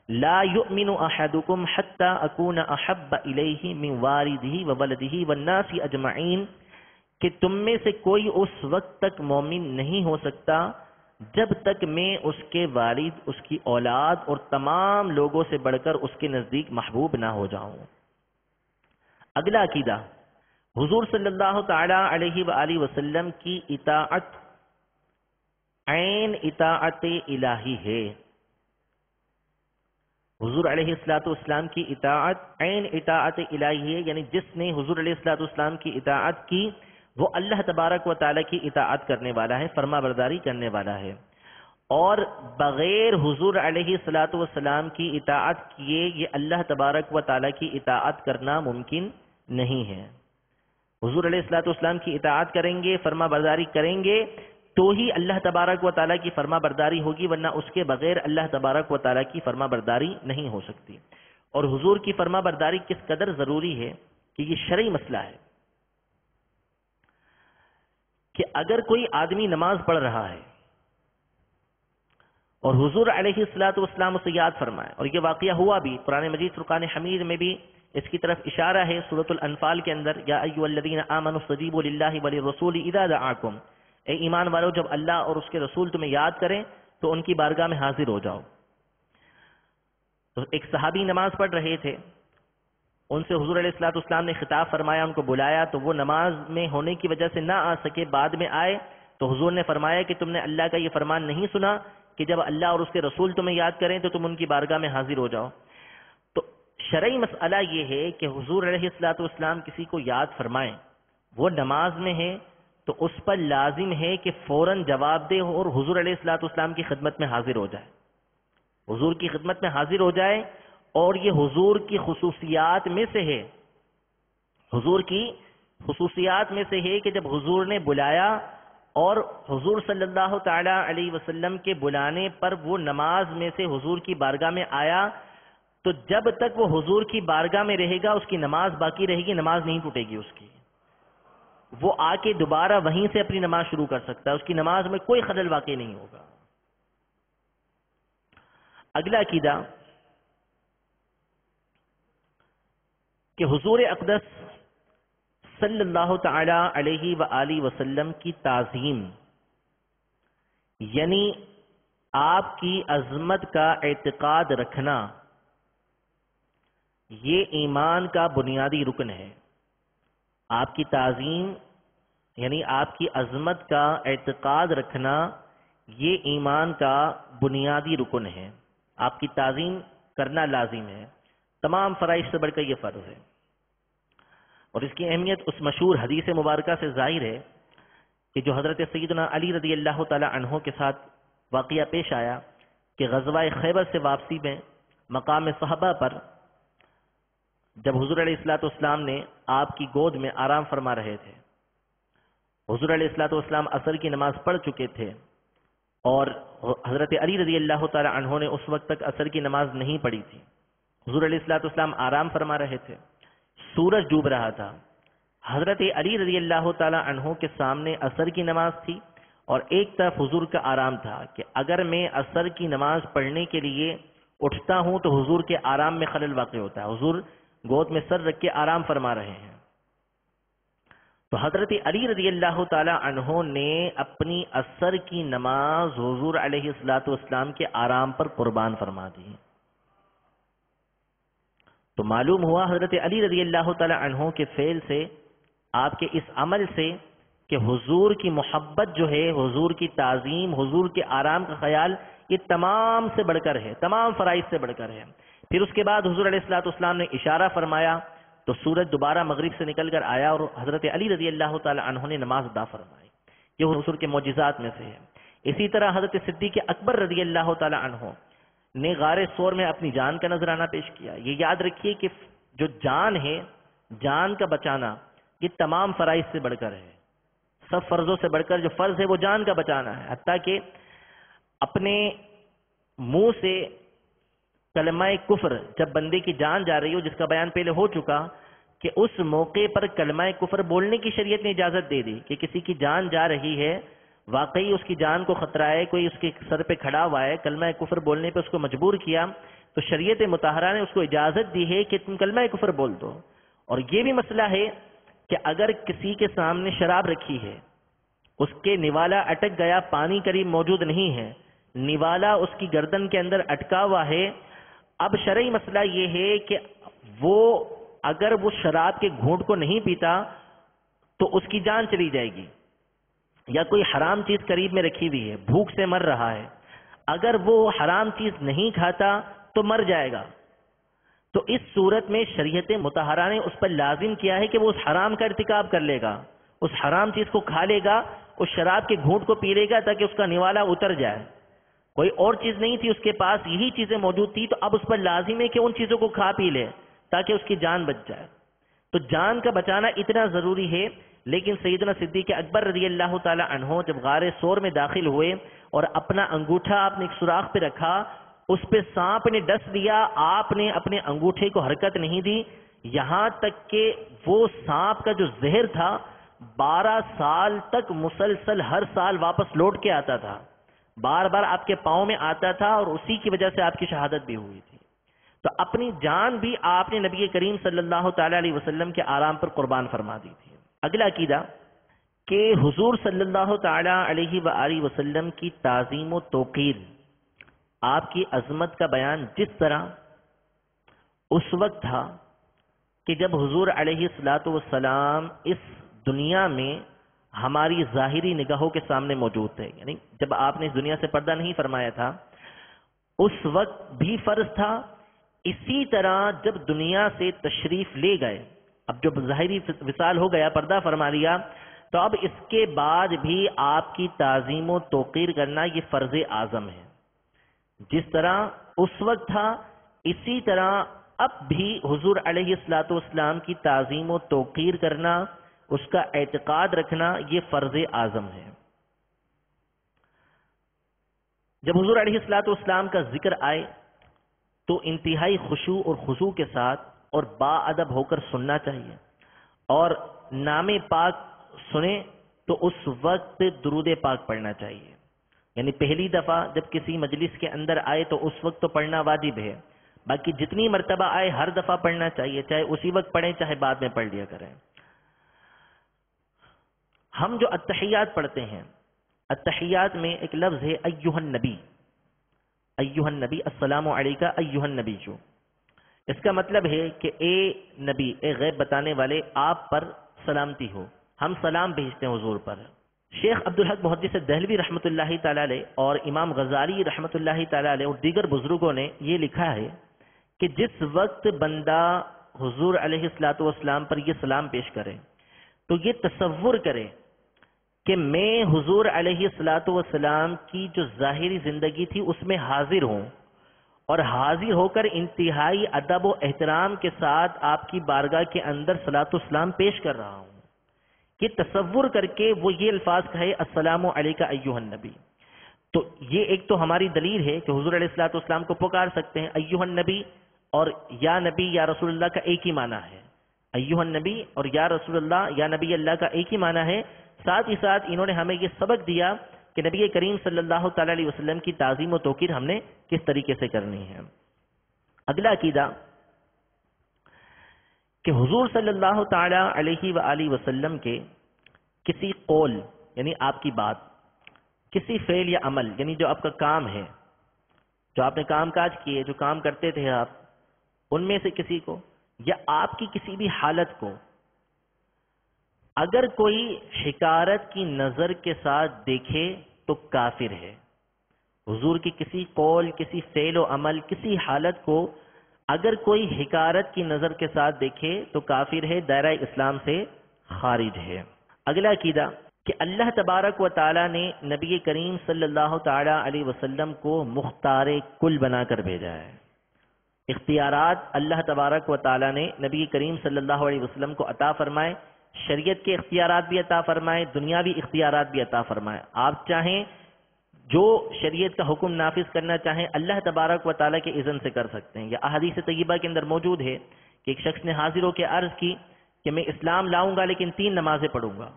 لا یؤمن احدکم حتی اکون احب الیہ من والدہ وولدہ والناس اجمعین، کہ تم میں سے کوئی اس وقت تک مومن نہیں ہو سکتا جب تک میں اس کے والد، اس کی اولاد اور تمام لوگوں سے بڑھ کر اس کے نزدیک محبوب نہ ہو جاؤں۔ اگلا عقیدہ، حضور صلی اللہ تعالی علیہ وآلہ وسلم کی اطاعت عین اطاعت الہی ہے، حضور علیہ السلام کی اطاعت عین اطاعت الہی ہے، یعنی جس نے حضور علیہ السلام کی اطاعت کی وہ اللہ تبارک و تعالیٰ کی اطاعت کرنے والا ہے، فرما برداری کرنے والا ہے، اور بغیر حضور علیہ السلام کی اطاعت کیے یہ اللہ تبارک و تعالیٰ کی اطاعت کرنا ممکن نہیں ہے۔ حضور علیہ السلام کی اطاعت کریں گے، فرما برداری کریں گے تو ہی اللہ تبارک و تعالیٰ کی فرما برداری ہوگی، ورنہ اس کے بغیر اللہ تبارک و تعالیٰ کی فرما برداری نہیں ہو سکتی۔ اور حضور کی فرما برداری کس قدر ضروری ہے کہ یہ شرعی مسئلہ ہے، کہ اگر کوئی آدمی نماز پڑھ رہا ہے اور حضور علیہ الصلوۃ والسلام اسے یاد فرمائے، اور یہ واقعہ ہوا بھی، قرآن مجید فرقان حمید میں بھی اس کی طرف اشارہ ہے، سورۃ الانفال کے اندر، یا ایھا الذین آمنوا استجیبوا للہ وللرسول اذا دعاکم، اے ایمان والو جب اللہ اور اس کے رسول تمہیں یاد کریں تو ان کی بارگاہ میں حاضر ہو جاؤ۔ تو ایک صحابی نماز پڑھ رہے تھے، ان سے حضور علیہ الصلوۃ والسلام نے خطاب فرمایا، ان کو بلایا، تو وہ نماز میں ہونے کی وجہ سے نہ آ سکے، بعد میں آئے تو حضور نے فرمایا کہ تم نے اللہ کا یہ فرمان نہیں سنا کہ جب اللہ اور اس کے رسول تمہیں یاد کریں تو تم ان کی بارگاہ میں حاضر ہو جاؤ۔ تو شرعی مسئلہ یہ ہے کہ حضور علیہ الصلوۃ والسلام کسی کو یاد فرمائیں، وہ نماز میں ہے تو اس پر لازم ہے کہ فوراً جواب دے اور حضور علیہ الصلوۃ والسلام کی خدمت میں حاضر ہو جائے، حضور کی خدمت میں حاضر ہو جائے، اور یہ حضور کی خصوصیات میں سے ہے، حضور کی خصوصیات میں سے ہے کہ جب حضور نے بلایا اور حضور صلی اللہ تعالی علیہ وسلم کے بلانے پر وہ نماز میں سے حضور کی بارگاہ میں آیا، تو جب تک وہ حضور کی بارگاہ میں رہے گا اس کی نماز باقی رہے گی، نماز نہیں ٹوٹے گی اس کی، وہ آ کے دوبارہ وہیں سے اپنی نماز شروع کر سکتا ہے، اس کی نماز میں کوئی خلل واقع نہیں ہوگا۔ اگلا عقیدہ کہ حضور اقدس صلی اللہ تعالی علیہ وآلہ وسلم کی تعظیم، یعنی آپ کی عظمت کا اعتقاد رکھنا، یہ ایمان کا بنیادی رکن ہے۔ آپ کی تعظیم یعنی آپ کی عظمت کا اعتقاد رکھنا یہ ایمان کا بنیادی رکن ہے، آپ کی تعظیم کرنا لازم ہے، تمام فرائض سے بڑھ کر یہ فرض ہے۔ اور اس کی اہمیت اس مشہور حدیث مبارکہ سے ظاہر ہے کہ جو حضرت سیدنا علی رضی اللہ تعالی عنہ کے ساتھ واقعہ پیش آیا کہ غزوہ خیبر سے واپسی میں مقام صحابہ پر جب حضور علیہ الصلوۃ والسلام نے آپ کی گود میں آرام فرما رہے تھے، حضور علیہ الصلوۃ والسلام عصر کی نماز پڑھ چکے تھے اور حضرت علی رضی اللہ تعالی عنہ نے اس وقت تک عصر کی نماز نہیں پڑھی تھی، حضور علیہ الصلوۃ والسلام آرام فرما رہے تھے، سورج ڈوب رہا تھا، حضرت علی رضی اللہ تعالی عنہ کے سامنے عصر کی نماز تھی اور ایک طرف حضور کا آرام تھا کہ اگر میں عصر کی نماز پڑھنے کے لیے اٹھتا ہوں تو حضور کے آرام میں خلل واقع ہوتا ہے، حضور گود میں سر رکھ کے آرام فرما رہے ہیں، تو حضرت علی رضی اللہ تعالی عنہ نے اپنی عصر کی نماز حضور علیہ الصلوۃ والسلام کے آرام پر قربان فرما دی۔ تو معلوم ہوا حضرت علی رضی اللہ تعالی عنہ کے فعل سے، آپ کے اس عمل سے، کہ حضور کی محبت جو ہے، حضور کی تعظیم، حضور کے آرام کا خیال، یہ تمام سے بڑھ کر ہے، تمام فرائض سے بڑھ کر ہے۔ پھر اس کے بعد حضور علیہ الصلوۃ والسلام نے اشارہ فرمایا تو سورج دوبارہ مغرب سے نکل کر آیا اور حضرت علی رضی اللہ تعالی عنہ نے نماز ادا فرمائی، یہ حضور کے معجزات میں سے ہے۔ اسی طرح حضرت صدیق اکبر رضی اللہ تعالی عنہ نے غار ثور میں اپنی جان کا نذرانہ پیش کیا۔ یہ یاد رکھیے کہ جو جان ہے، جان کا بچانا، یہ تمام فرائض سے بڑھ کر ہے، سب فرضوں سے بڑھ کر جو فرض ہے وہ جان کا بچانا ہے، حتیٰ کہ اپنے منہ سے کلمہ کفر جب بندے کی جان جا رہی ہو، جس کا بیان پہلے ہو چکا کہ اس موقع پر کلمہ کفر بولنے کی شریعت نے اجازت دے دی کہ کسی کی جان جا رہی ہے، واقعی اس کی جان کو خطرہ ہے، کوئی اس کے سر پہ کھڑا ہوا ہے، کلمہ کفر بولنے پہ اس کو مجبور کیا، تو شریعت مطہرہ نے اس کو اجازت دی ہے کہ تم کلمہ کفر بول دو۔ اور یہ بھی مسئلہ ہے کہ اگر کسی کے سامنے شراب رکھی ہے، اس کے نوالا اٹک گیا، پانی قریب موجود نہیں ہے، نوالا اس کی گردن کے اندر اٹکا ہوا ہے، اب شرعی مسئلہ یہ ہے کہ اگر وہ شراب کے گھونٹ کو نہیں پیتا تو اس کی جان چلی جائے گی، یا کوئی حرام چیز قریب میں رکھی ہوئی ہے، بھوک سے مر رہا ہے، اگر وہ حرام چیز نہیں کھاتا تو مر جائے گا۔ تو اس صورت میں شریعت مطہرہ نے اس پر لازم کیا ہے کہ وہ اس حرام کا ارتکاب کر لے گا، اس حرام چیز کو کھا لے گا، اس شراب کے گھونٹ کو پی لے گا تاکہ اس کا نوالا اتر جائے۔ کوئی اور چیز نہیں تھی اس کے پاس، یہی چیزیں موجود تھی، تو اب اس پر لازم ہے کہ ان چیزوں کو کھا پی لے تاکہ اس کی جان بچ جائے۔ تو جان کا بچانا اتنا ضروری ہے، لیکن سیدنا صدیق اکبر رضی اللہ تعالی عنہ جب غار ثور میں داخل ہوئے اور اپنا انگوٹھا آپ نے ایک سوراخ پہ رکھا، اس پہ سانپ نے ڈس لیا، آپ نے اپنے انگوٹھے کو حرکت نہیں دی، یہاں تک کہ وہ سانپ کا جو زہر تھا 12 سال تک مسلسل ہر سال واپس لوٹ کے آتا تھا، بار بار آپ کے پاؤں میں آتا تھا، اور اسی کی وجہ سے آپ کی شہادت بھی ہوئی تھی۔ تو اپنی جان بھی آپ نے نبی کریم صلی اللہ تعالی علیہ وسلم کے آرام پر قربان فرما دی تھی۔ اگلا عقیدہ کہ حضور صلی اللہ تعالی علیہ وآلہ وسلم کی تعظیم و توقیر، آپ کی عظمت کا بیان جس طرح اس وقت تھا کہ جب حضور علیہ الصلاۃ والسلام اس دنیا میں ہماری ظاہری نگاہوں کے سامنے موجود تھے، یعنی جب آپ نے اس دنیا سے پردہ نہیں فرمایا تھا اس وقت بھی فرض تھا، اسی طرح جب دنیا سے تشریف لے گئے، اب جب ظاہری وصال ہو گیا، پردہ فرما لیا، تو اب اس کے بعد بھی آپ کی تعظیم و توقیر کرنا یہ فرض اعظم ہے۔ جس طرح اس وقت تھا اسی طرح اب بھی حضور علیہ الصلاۃ والسلام کی تعظیم و توقیر کرنا، اس کا اعتقاد رکھنا یہ فرض اعظم ہے۔ جب حضور علیہ الصلاۃ والسلام کا ذکر آئے تو انتہائی خشوع اور خضوع کے ساتھ اور با ادب ہو کر سننا چاہیے، اور نام پاک سنیں تو اس وقت درود پاک پڑھنا چاہیے، یعنی پہلی دفعہ جب کسی مجلس کے اندر آئے تو اس وقت تو پڑھنا واجب ہے، باقی جتنی مرتبہ آئے ہر دفعہ پڑھنا چاہیے، چاہے اسی وقت پڑھیں چاہے بعد میں پڑھ لیا کریں۔ ہم جو التحیات پڑھتے ہیں، التحیات میں ایک لفظ ہے ایھا النبی، ایھا النبی، السلام علیکہ ایھا النبی، جو اس کا مطلب ہے کہ اے نبی، اے غیب بتانے والے، آپ پر سلامتی ہو، ہم سلام بھیجتے ہیں حضور پر۔ شیخ عبدالحق محدث دہلوی رحمۃ اللہ تعالی علیہ اور امام غزالی رحمۃ اللہ تعالی علیہ اور دیگر بزرگوں نے یہ لکھا ہے کہ جس وقت بندہ حضور علیہ الصلاۃ والسلام پر یہ سلام پیش کرے تو یہ تصور کرے کہ میں حضور علیہ الصلاۃ والسلام کی جو ظاہری زندگی تھی اس میں حاضر ہوں، اور حاضر ہو کر انتہائی ادب و احترام کے ساتھ آپ کی بارگاہ کے اندر صلاۃ والسلام پیش کر رہا ہوں۔ یہ تصور کر کے وہ یہ الفاظ کہے السلام علیکہ ایھا النبی، تو یہ ایک تو ہماری دلیل ہے کہ حضور علیہ الصلاۃ والسلام کو پکار سکتے ہیں۔ ایھا النبی اور یا نبی یا رسول اللہ کا ایک ہی معنی ہے، ایھا النبی اور یا رسول اللہ یا نبی اللہ کا ایک ہی معنی ہے۔ ساتھ ہی ساتھ انہوں نے ہمیں یہ سبق دیا کہ نبی کریم صلی اللہ تعالی علیہ وسلم کی تعظیم و توقیر ہم نے کس طریقے سے کرنی ہے۔ اگلا عقیدہ کہ حضور صلی اللہ تعالی علیہ وآلہ وسلم کے کسی قول یعنی آپ کی بات، کسی فعل یا عمل یعنی جو آپ کا کام ہے، جو آپ نے کام کاج کیے، جو کام کرتے تھے آپ، ان میں سے کسی کو یا آپ کی کسی بھی حالت کو اگر کوئی حقارت کی نظر کے ساتھ دیکھے تو کافر ہے۔ حضور کی کسی قول، کسی فعل و عمل، کسی حالت کو اگر کوئی حقارت کی نظر کے ساتھ دیکھے تو کافر ہے، دائرہ اسلام سے خارج ہے۔ اگلا عقیدہ کہ اللہ تبارک و تعالی نے نبی کریم صلی اللہ تعالی علیہ وسلم کو مختار کل بنا کر بھیجا ہے۔ اختیارات اللہ تبارک و تعالی نے نبی کریم صلی اللہ علیہ وسلم کو عطا فرمائے، شریعت کے اختیارات بھی عطا فرمائے، دنیاوی اختیارات بھی عطا فرمائے۔ آپ چاہیں جو شریعت کا حکم نافذ کرنا چاہیں اللہ تبارک و تعالیٰ کے اذن سے کر سکتے ہیں۔ یا احادیث طیبہ کے اندر موجود ہے کہ ایک شخص نے حاضر ہو کے عرض کی کہ میں اسلام لاؤں گا لیکن 3 نمازیں پڑھوں گا،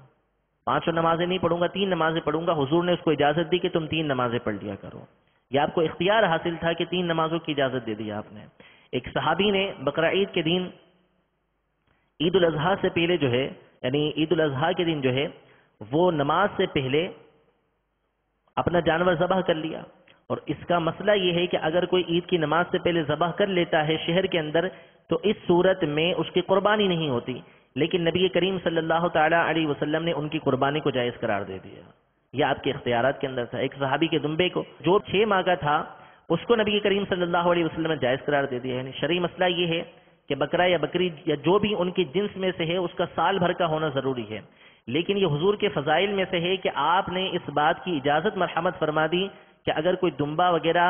5 نمازیں نہیں پڑھوں گا، 3 نمازیں پڑھوں گا۔ حضور نے اس کو اجازت دی کہ تم 3 نمازیں پڑھ لیا کرو۔ یا آپ کو اختیار حاصل تھا کہ 3 نمازوں کی اجازت دے دی آپ نے۔ ایک صحابی نے بقرہ عید کے دن، عید الاضحیٰ سے پہلے جو ہے، یعنی عید الاضحیٰ کے دن جو ہے وہ نماز سے پہلے اپنا جانور ذبح کر لیا، اور اس کا مسئلہ یہ ہے کہ اگر کوئی عید کی نماز سے پہلے ذبح کر لیتا ہے شہر کے اندر تو اس صورت میں اس کی قربانی نہیں ہوتی، لیکن نبی کریم صلی اللہ تعالی علیہ وسلم نے ان کی قربانی کو جائز قرار دے دیا۔ یہ آپ کے اختیارات کے اندر تھا۔ ایک صحابی کے دمبے کو جو 6 ماہ کا تھا اس کو نبی کریم صلی اللہ علیہ وسلم نے جائز قرار دے دیا۔ یعنی شرعی مسئلہ یہ ہے کہ بکرا یا بکری یا جو بھی ان کی جنس میں سے ہے اس کا سال بھر کا ہونا ضروری ہے، لیکن یہ حضور کے فضائل میں سے ہے کہ آپ نے اس بات کی اجازت مرحمت فرما دی کہ اگر کوئی دمبا وغیرہ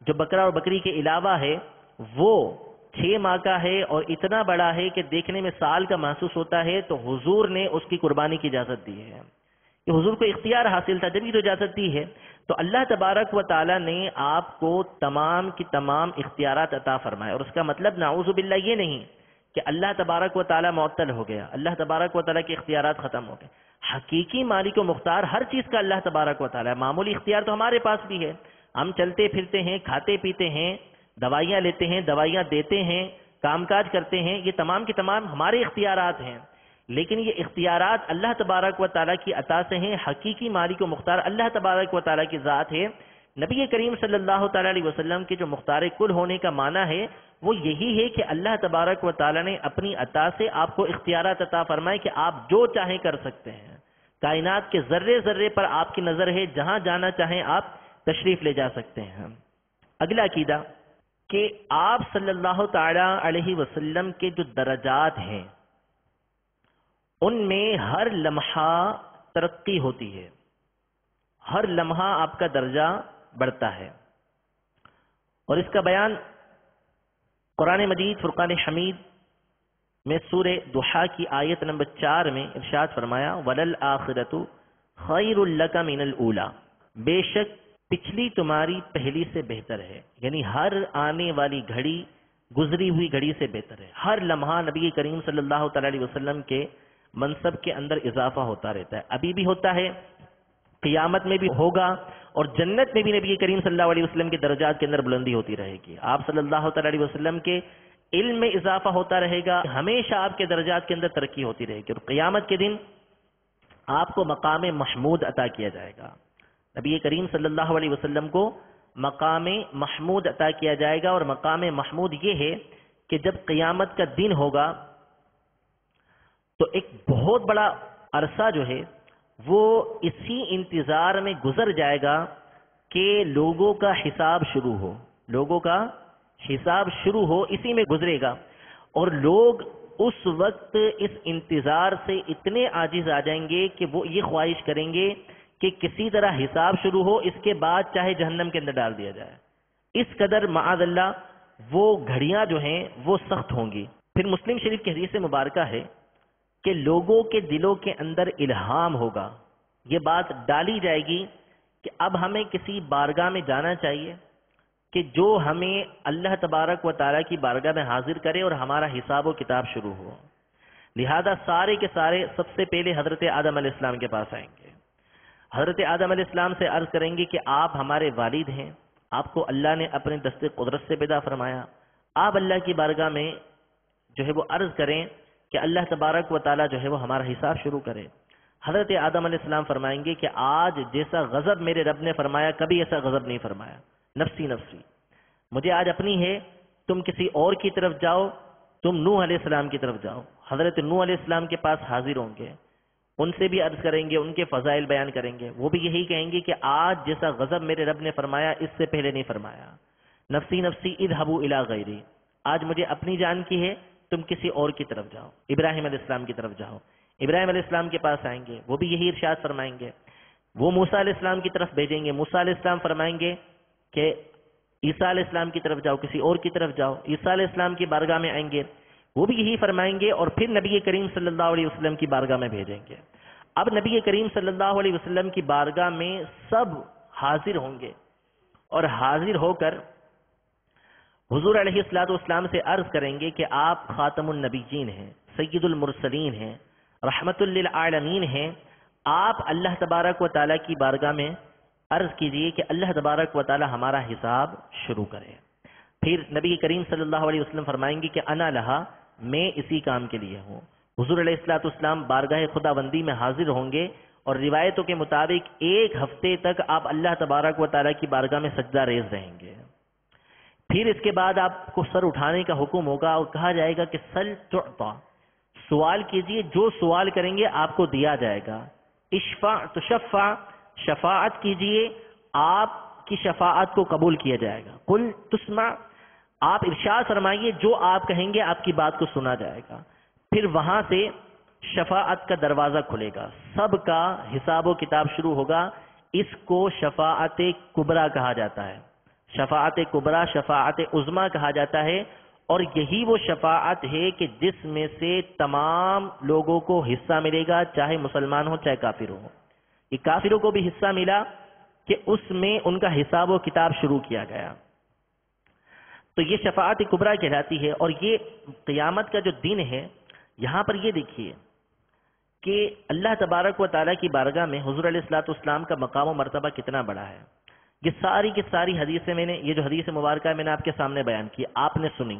جو بکرا اور بکری کے علاوہ ہے وہ 6 ماہ کا ہے اور اتنا بڑا ہے کہ دیکھنے میں سال کا محسوس ہوتا ہے تو حضور نے اس کی قربانی کی اجازت دی ہے۔ یہ حضور کو اختیار حاصل تھا جبھی تو اجازت دی ہے۔ تو اللہ تبارک و تعالی نے آپ کو تمام کی تمام اختیارات عطا فرمائے، اور اس کا مطلب نعوذ باللہ یہ نہیں کہ کہ اللہ تبارک و تعالیٰ معطل ہو گیا، اللہ تبارک و تعالیٰ کے اختیارات ختم ہو گئے۔ حقیقی مالک و مختار ہر چیز کا اللہ تبارک و تعالیٰ ہے، معمولی اختیار تو ہمارے پاس بھی ہے، ہم چلتے پھرتے ہیں، کھاتے پیتے ہیں، دوائیاں لیتے ہیں، دوائیاں دیتے ہیں، کام کاج کرتے ہیں، یہ تمام کے تمام ہمارے اختیارات ہیں، لیکن یہ اختیارات اللہ تبارک و تعالیٰ کی عطا سے ہیں۔ حقیقی مالک و مختار اللہ تبارک و تعالیٰ کی ذات ہے۔ نبی کریم صلی اللہ تعالیٰ علیہ وسلم کے جو مختار کل ہونے کا معنی ہے وہ یہی ہے کہ اللہ تبارک و تعالیٰ نے اپنی عطا سے آپ کو اختیارات عطا فرمائے کہ آپ جو چاہیں کر سکتے ہیں، کائنات کے ذرے ذرے پر آپ کی نظر ہے، جہاں جانا چاہیں آپ تشریف لے جا سکتے ہیں۔ اگلا عقیدہ کہ آپ صلی اللہ تعالیٰ علیہ وسلم کے جو درجات ہیں ان میں ہر لمحہ ترقی ہوتی ہے، ہر لمحہ آپ کا درجہ بڑھتا ہے، اور اس کا بیان قرآن مجید فرقان حمید میں سورہ ضحیٰ کی آیت نمبر 4 میں ارشاد فرمایا وَلَلْآخِرَةُ خَيْرٌ لَكَ مِنَ الْأُولَى، بے شک پچھلی تمہاری پہلی سے بہتر ہے، یعنی ہر آنے والی گھڑی گزری ہوئی گھڑی سے بہتر ہے۔ ہر لمحہ نبی کریم صلی اللہ تعالیٰ علیہ وسلم کے منصب کے اندر اضافہ ہوتا رہتا ہے، ابھی بھی ہوتا ہے، قیامت میں بھی ہوگا، اور جنت میں بھی نبی کریم صلی اللہ علیہ وسلم کے درجات کے اندر بلندی ہوتی رہے گی۔ آپ صلی اللہ تعالیٰ علیہ وسلم کے علم میں اضافہ ہوتا رہے گا، ہمیشہ آپ کے درجات کے اندر ترقی ہوتی رہے گی، اور قیامت کے دن آپ کو مقام محمود عطا کیا جائے گا۔ نبی کریم صلی اللہ علیہ وسلم کو مقام محمود عطا کیا جائے گا، اور مقام محمود یہ ہے کہ جب قیامت کا دن ہوگا تو ایک بہت بڑا عرصہ جو ہے وہ اسی انتظار میں گزر جائے گا کہ لوگوں کا حساب شروع ہو، لوگوں کا حساب شروع ہو، اسی میں گزرے گا، اور لوگ اس وقت اس انتظار سے اتنے عاجز آ جائیں گے کہ وہ یہ خواہش کریں گے کہ کسی طرح حساب شروع ہو، اس کے بعد چاہے جہنم کے اندر ڈال دیا جائے۔ اس قدر معاذ اللہ وہ گھڑیاں جو ہیں وہ سخت ہوں گی۔ پھر مسلم شریف کی حدیث مبارکہ ہے کہ لوگوں کے دلوں کے اندر الہام ہوگا، یہ بات ڈالی جائے گی کہ اب ہمیں کسی بارگاہ میں جانا چاہیے کہ جو ہمیں اللہ تبارک و تعالیٰ کی بارگاہ میں حاضر کرے اور ہمارا حساب و کتاب شروع ہو۔ لہذا سارے کے سارے سب سے پہلے حضرت آدم علیہ السلام کے پاس آئیں گے، حضرت آدم علیہ السلام سے عرض کریں گے کہ آپ ہمارے والد ہیں، آپ کو اللہ نے اپنے دست قدرت سے پیدا فرمایا، آپ اللہ کی بارگاہ میں جو ہے وہ عرض کریں کہ اللہ تبارک و تعالیٰ جو ہے وہ ہمارا حساب شروع کرے۔ حضرت آدم علیہ السلام فرمائیں گے کہ آج جیسا غضب میرے رب نے فرمایا کبھی ایسا غضب نہیں فرمایا، نفسی نفسی، مجھے آج اپنی ہے، تم کسی اور کی طرف جاؤ، تم نوح علیہ السلام کی طرف جاؤ۔ حضرت نوح علیہ السلام کے پاس حاضر ہوں گے، ان سے بھی عرض کریں گے، ان کے فضائل بیان کریں گے، وہ بھی یہی کہیں گے کہ آج جیسا غضب میرے رب نے فرمایا اس سے پہلے نہیں فرمایا، نفسی نفسی اذهبوا الی غیری، آج مجھے اپنی جان کی ہے، تم کسی اور کی طرف جاؤ، ابراہیم علیہ السلام کی طرف جاؤ۔ ابراہیم علیہ السلام کے پاس آئیں گے، وہ بھی یہی ارشاد فرمائیں گے، وہ موسیٰ علیہ السلام کی طرف بھیجیں گے، موسیٰ علیہ السلام فرمائیں گے کہ عیسیٰ علیہ السلام کی طرف جاؤ، کسی اور کی طرف جاؤ، عیسیٰ علیہ السلام کی بارگاہ میں آئیں گے، وہ بھی یہی فرمائیں گے، اور پھر نبی کریم صلی اللہ علیہ وسلم کی بارگاہ میں بھیجیں گے۔ اب نبی کریم صلی اللہ علیہ وسلم کی بارگاہ میں سب حاضر ہوں گے، اور حاضر ہو کر حضور علیہ السلام سے عرض کریں گے کہ آپ خاتم النبیین ہیں، سید المرسلین ہیں، رحمت للعالمین ہیں، آپ اللہ تبارک و تعالیٰ کی بارگاہ میں عرض کیجئے کہ اللہ تبارک و تعالیٰ ہمارا حساب شروع کرے۔ پھر نبی کریم صلی اللہ علیہ وسلم فرمائیں گے کہ انا لہا، میں اسی کام کے لیے ہوں۔ حضور علیہ السلام بارگاہ خداوندی میں حاضر ہوں گے، اور روایتوں کے مطابق 1 ہفتے تک آپ اللہ تبارک و تعالیٰ کی بارگاہ میں سجدہ ریز رہیں گے۔ پھر اس کے بعد آپ کو سر اٹھانے کا حکم ہوگا، اور کہا جائے گا کہ سل تعطا، سوال کیجئے، جو سوال کریں گے آپ کو دیا جائے گا۔ اشفع تشفع، شفاعت کیجئے، آپ کی شفاعت کو قبول کیا جائے گا۔ قل تسمع، آپ ارشاد فرمائیے، جو آپ کہیں گے آپ کی بات کو سنا جائے گا۔ پھر وہاں سے شفاعت کا دروازہ کھلے گا، سب کا حساب و کتاب شروع ہوگا۔ اس کو شفاعت کبریٰ کہا جاتا ہے، شفاعت کبریٰ، شفاعت عظمیٰ کہا جاتا ہے، اور یہی وہ شفاعت ہے کہ جس میں سے تمام لوگوں کو حصہ ملے گا، چاہے مسلمان ہو چاہے کافر ہو۔ یہ کافروں کو بھی حصہ ملا کہ اس میں ان کا حساب و کتاب شروع کیا گیا۔ تو یہ شفاعت کبریٰ کہلاتی ہے. اور یہ قیامت کا جو دن ہے، یہاں پر یہ دیکھیے کہ اللہ تبارک و تعالیٰ کی بارگاہ میں حضور علیہ الصلوۃ والسلام کا مقام و مرتبہ کتنا بڑا ہے. یہ ساری کی ساری حدیثیں یہ جو حدیث مبارکہ میں نے آپ کے سامنے بیان کی، آپ نے سنی.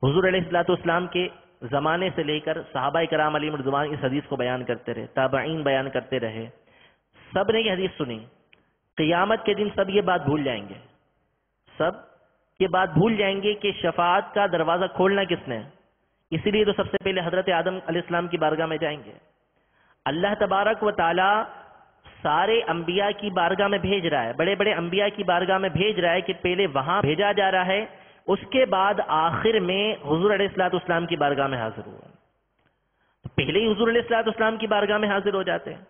حضور علیہ الصلوۃ والسلام کے زمانے سے لے کر صحابہ کرام علیہم رضوان اس حدیث کو بیان کرتے رہے، تابعین بیان کرتے رہے، سب نے یہ حدیث سنی. قیامت کے دن سب یہ بات بھول جائیں گے، سب یہ بات بھول جائیں گے کہ شفاعت کا دروازہ کھولنا کس نے. اسی لیے تو سب سے پہلے حضرت آدم علیہ السلام کی بارگاہ میں جائیں گے. اللہ تبارک و تعالی سارے انبیاء کی بارگاہ میں بھیج رہا ہے، بڑے بڑے انبیاء کی بارگاہ میں بھیج رہا ہے کہ پہلے وہاں بھیجا جا رہا ہے، اس کے بعد آخر میں حضور علیہ الصلوۃ والسلام کی بارگاہ میں حاضر ہوا. پہلے ہی حضور علیہ الصلوۃ والسلام کی بارگاہ میں حاضر ہو جاتے ہیں.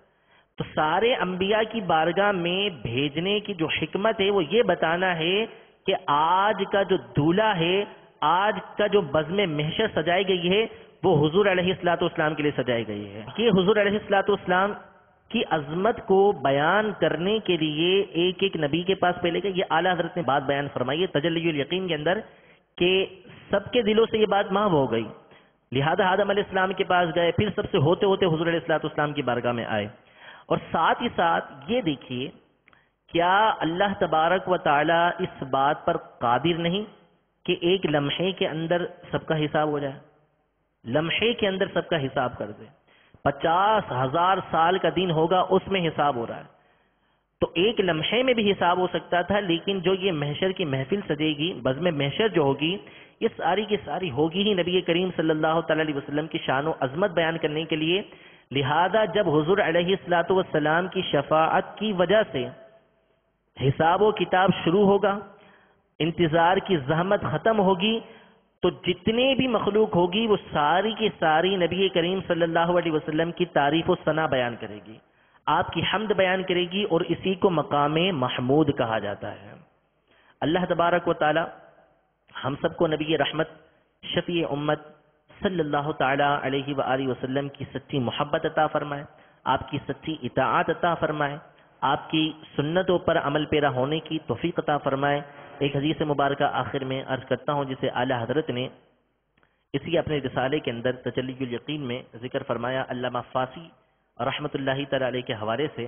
تو سارے انبیاء کی بارگاہ میں بھیجنے کی جو حکمت ہے وہ یہ بتانا ہے کہ آج کا جو دولہا ہے، آج کا جو بزم محشر سجائی گئی ہے، وہ حضور علیہ الصلوۃ والسلام کے لیے سجائی گئی ہے. کہ حضور علیہ الصلوۃ والسلام کی عظمت کو بیان کرنے کے لیے ایک ایک نبی کے پاس پہلے گئے. یہ اعلیٰ حضرت نے بات بیان فرمائی ہے تجلی الیقین کے اندر کہ سب کے دلوں سے یہ بات محو ہو گئی. لہذا آدم علیہ السلام کے پاس گئے، پھر سب سے ہوتے ہوتے حضور علیہ الصلوۃ والسلام کی بارگاہ میں آئے. اور ساتھ ہی ساتھ یہ دیکھیے، کیا اللہ تبارک و تعالی اس بات پر قادر نہیں کہ ایک لمحے کے اندر سب کا حساب ہو جائے؟ لمحے کے اندر سب کا حساب کر دے. 50,000 سال کا دن ہوگا، اس میں حساب ہو رہا ہے. تو ایک لمحے میں بھی حساب ہو سکتا تھا، لیکن جو یہ محشر کی محفل سجے گی، بزم محشر جو ہوگی، یہ ساری کی ساری ہوگی ہی نبی کریم صلی اللہ تعالی علیہ وسلم کی شان و عظمت بیان کرنے کے لیے. لہذا جب حضور علیہ الصلوۃ والسلام کی شفاعت کی وجہ سے حساب و کتاب شروع ہوگا، انتظار کی زحمت ختم ہوگی، تو جتنے بھی مخلوق ہوگی وہ ساری کی ساری نبی کریم صلی اللہ علیہ وسلم کی تعریف و ثنا بیان کرے گی، آپ کی حمد بیان کرے گی، اور اسی کو مقام محمود کہا جاتا ہے. اللہ تبارک و تعالی ہم سب کو نبی رحمت شفیع امت صلی اللہ تعالی علیہ وآلہ وسلم کی سچی محبت عطا فرمائے، آپ کی سچی اطاعت عطا فرمائے، آپ کی سنتوں پر عمل پیرا ہونے کی توفیق عطا فرمائے. ایک حدیث مبارکہ آخر میں عرض کرتا ہوں، جسے اعلیٰ حضرت نے اسی اپنے رسالے کے اندر تجلی الیقین میں ذکر فرمایا علامہ فاسی رحمۃ اللہ تعالی علیہ کے حوالے سے،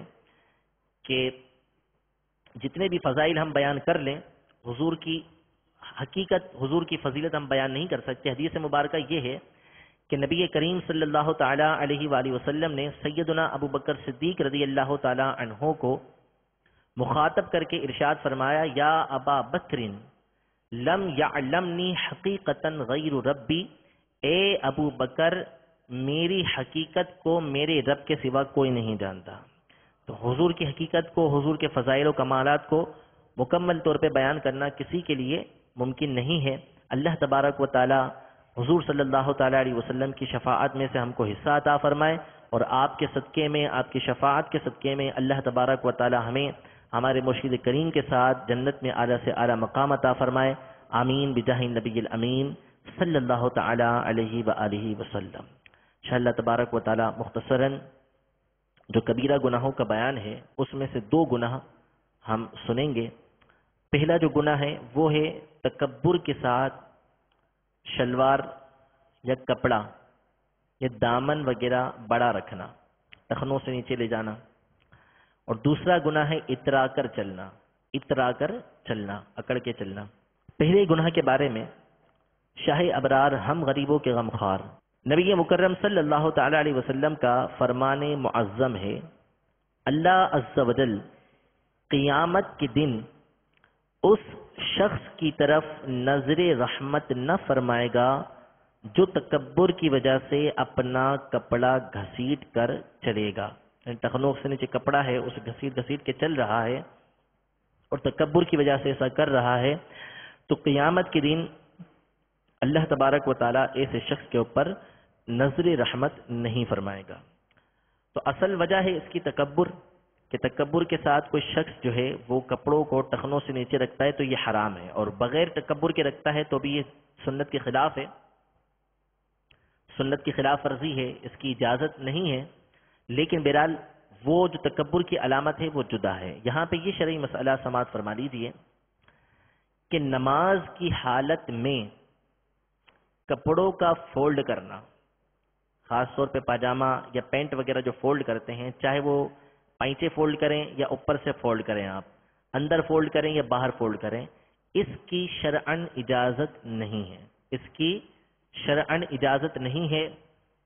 کہ جتنے بھی فضائل ہم بیان کر لیں، حضور کی حقیقت، حضور کی فضیلت ہم بیان نہیں کر سکتے. حدیث مبارکہ یہ ہے کہ نبی کریم صلی اللہ تعالی علیہ وآلہ وسلم نے سیدنا ابو بکر صدیق رضی اللہ تعالی عنہ کو مخاطب کر کے ارشاد فرمایا، یا ابا بکر لم یعلمنی حقیقتا غیر ربی، اے ابو بکر میری حقیقت کو میرے رب کے سوا کوئی نہیں جانتا. تو حضور کی حقیقت کو، حضور کے فضائل و کمالات کو مکمل طور پہ بیان کرنا کسی کے لیے ممکن نہیں ہے. اللہ تبارک و تعالی حضور صلی اللہ تعالی علیہ وسلم کی شفاعت میں سے ہم کو حصہ عطا فرمائے، اور آپ کے صدقے میں، آپ کی شفاعت کے صدقے میں اللہ تبارک و تعالی ہمیں ہمارے مرشد کریم کے ساتھ جنت میں اعلیٰ سے اعلیٰ مقام عطا فرمائے. آمین بجاہ النبی الامین صلی اللہ تعالی علیہ وآلہ وسلم. انشاءاللہ تبارک و تعالی مختصراً جو کبیرہ گناہوں کا بیان ہے، اس میں سے 2 گناہ ہم سنیں گے. پہلا جو گناہ ہے وہ ہے تکبر کے ساتھ شلوار یا کپڑا یا دامن وغیرہ بڑا رکھنا، ٹخنوں سے نیچے لے جانا. اور دوسرا گناہ ہے اترا کر چلنا، اترا کر چلنا، اکڑ کے چلنا. پہلے گناہ کے بارے میں شاہ ابرار ہم غریبوں کے غمخوار نبی مکرم صلی اللہ تعالی علیہ وسلم کا فرمان معظم ہے، اللہ عز و جل قیامت کے دن اس شخص کی طرف نظر رحمت نہ فرمائے گا جو تکبر کی وجہ سے اپنا کپڑا گھسیٹ کر چلے گا. ٹخنوں سے نیچے کپڑا ہے، اسے گھسیٹ گھسیٹ کے چل رہا ہے اور تکبر کی وجہ سے ایسا کر رہا ہے، تو قیامت کے دن اللہ تبارک و تعالیٰ ایسے شخص کے اوپر نظر رحمت نہیں فرمائے گا. تو اصل وجہ ہے اس کی تکبر، کہ تکبر کے ساتھ کوئی شخص جو ہے وہ کپڑوں کو ٹخنوں سے نیچے رکھتا ہے تو یہ حرام ہے، اور بغیر تکبر کے رکھتا ہے تو بھی یہ سنت کے خلاف ہے، سنت کی خلاف ورزی ہے، اس کی اجازت نہیں ہے. لیکن بہرحال وہ جو تکبر کی علامت ہے وہ جدا ہے. یہاں پہ یہ شرعی مسئلہ سماعت فرما لیجیے کہ نماز کی حالت میں کپڑوں کا فولڈ کرنا، خاص طور پہ پاجامہ یا پینٹ وغیرہ جو فولڈ کرتے ہیں، چاہے وہ پائچے فولڈ کریں یا اوپر سے فولڈ کریں، آپ اندر فولڈ کریں یا باہر فولڈ کریں، اس کی شرعن اجازت نہیں ہے، اس کی شرعن اجازت نہیں ہے۔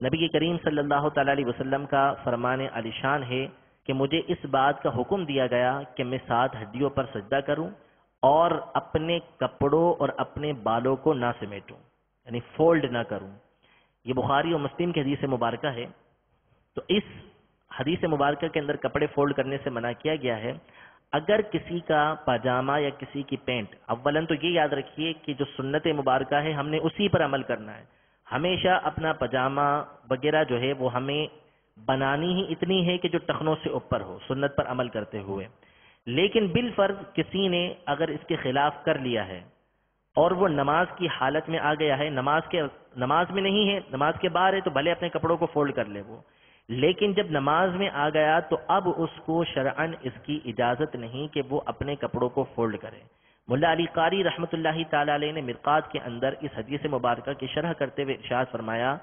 نبی کریم صلی اللہ تعالی علیہ وسلم کا فرمان عالی شان ہے کہ مجھے اس بات کا حکم دیا گیا کہ میں 7 ہڈیوں پر سجدہ کروں اور اپنے کپڑوں اور اپنے بالوں کو نہ سمیٹوں، یعنی فولڈ نہ کروں۔ یہ بخاری اور مسلم کی حدیث مبارکہ ہے۔ تو اس حدیث مبارکہ کے اندر کپڑے فولڈ کرنے سے منع کیا گیا ہے۔ اگر کسی کا پاجامہ یا کسی کی پینٹ، اولاً تو یہ یاد رکھیے کہ جو سنت مبارکہ ہے ہم نے اسی پر عمل کرنا ہے۔ ہمیشہ اپنا پاجامہ وغیرہ جو ہے وہ ہمیں بنانی ہی اتنی ہے کہ جو ٹخنوں سے اوپر ہو، سنت پر عمل کرتے ہوئے۔ لیکن بالفرض کسی نے اگر اس کے خلاف کر لیا ہے اور وہ نماز کی حالت میں آ گیا ہے، نماز میں نہیں ہے، نماز کے باہر ہے، تو بھلے اپنے کپڑوں کو فولڈ کر لے وہ، لیکن جب نماز میں آ گیا تو اب اس کو شرعن اس کی اجازت نہیں کہ وہ اپنے کپڑوں کو فولڈ کرے۔ ملا علی قاری رحمۃ اللہ تعالی علیہ نے مرقات کے اندر اس حدیث مبارکہ کی شرح کرتے ہوئے ارشاد فرمایا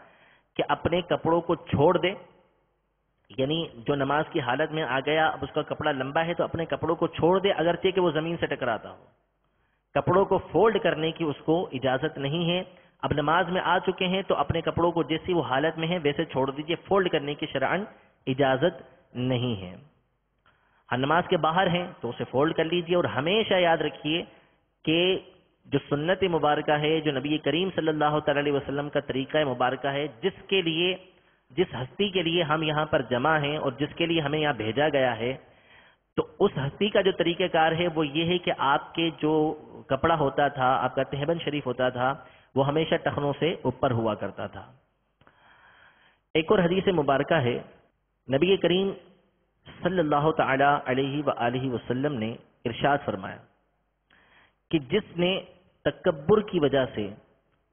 کہ اپنے کپڑوں کو چھوڑ دے، یعنی جو نماز کی حالت میں آ گیا، اب اس کا کپڑا لمبا ہے تو اپنے کپڑوں کو چھوڑ دے، اگرچہ کہ وہ زمین سے ٹکراتا ہو۔ کپڑوں کو فولڈ کرنے کی اس کو اجازت نہیں ہے۔ اب نماز میں آ چکے ہیں تو اپنے کپڑوں کو جیسی وہ حالت میں ہے ویسے چھوڑ دیجئے، فولڈ کرنے کی شرعن اجازت نہیں ہے۔ ہاں نماز کے باہر ہیں تو اسے فولڈ کر لیجئے، اور ہمیشہ یاد رکھیے کہ جو سنت مبارکہ ہے، جو نبی کریم صلی اللہ تعالی علیہ وسلم کا طریقہ مبارکہ ہے، جس ہستی کے لیے ہم یہاں پر جمع ہیں اور جس کے لیے ہمیں یہاں بھیجا گیا ہے، تو اس ہستی کا جو طریقہ کار ہے وہ یہ ہے کہ آپ کے جو کپڑا ہوتا تھا، آپ کا تہبند شریف ہوتا تھا، وہ ہمیشہ ٹخنوں سے اوپر ہوا کرتا تھا۔ ایک اور حدیث مبارکہ ہے، نبی کریم صلی اللہ تعالی علیہ وآلہ وسلم نے ارشاد فرمایا کہ جس نے تکبر کی وجہ سے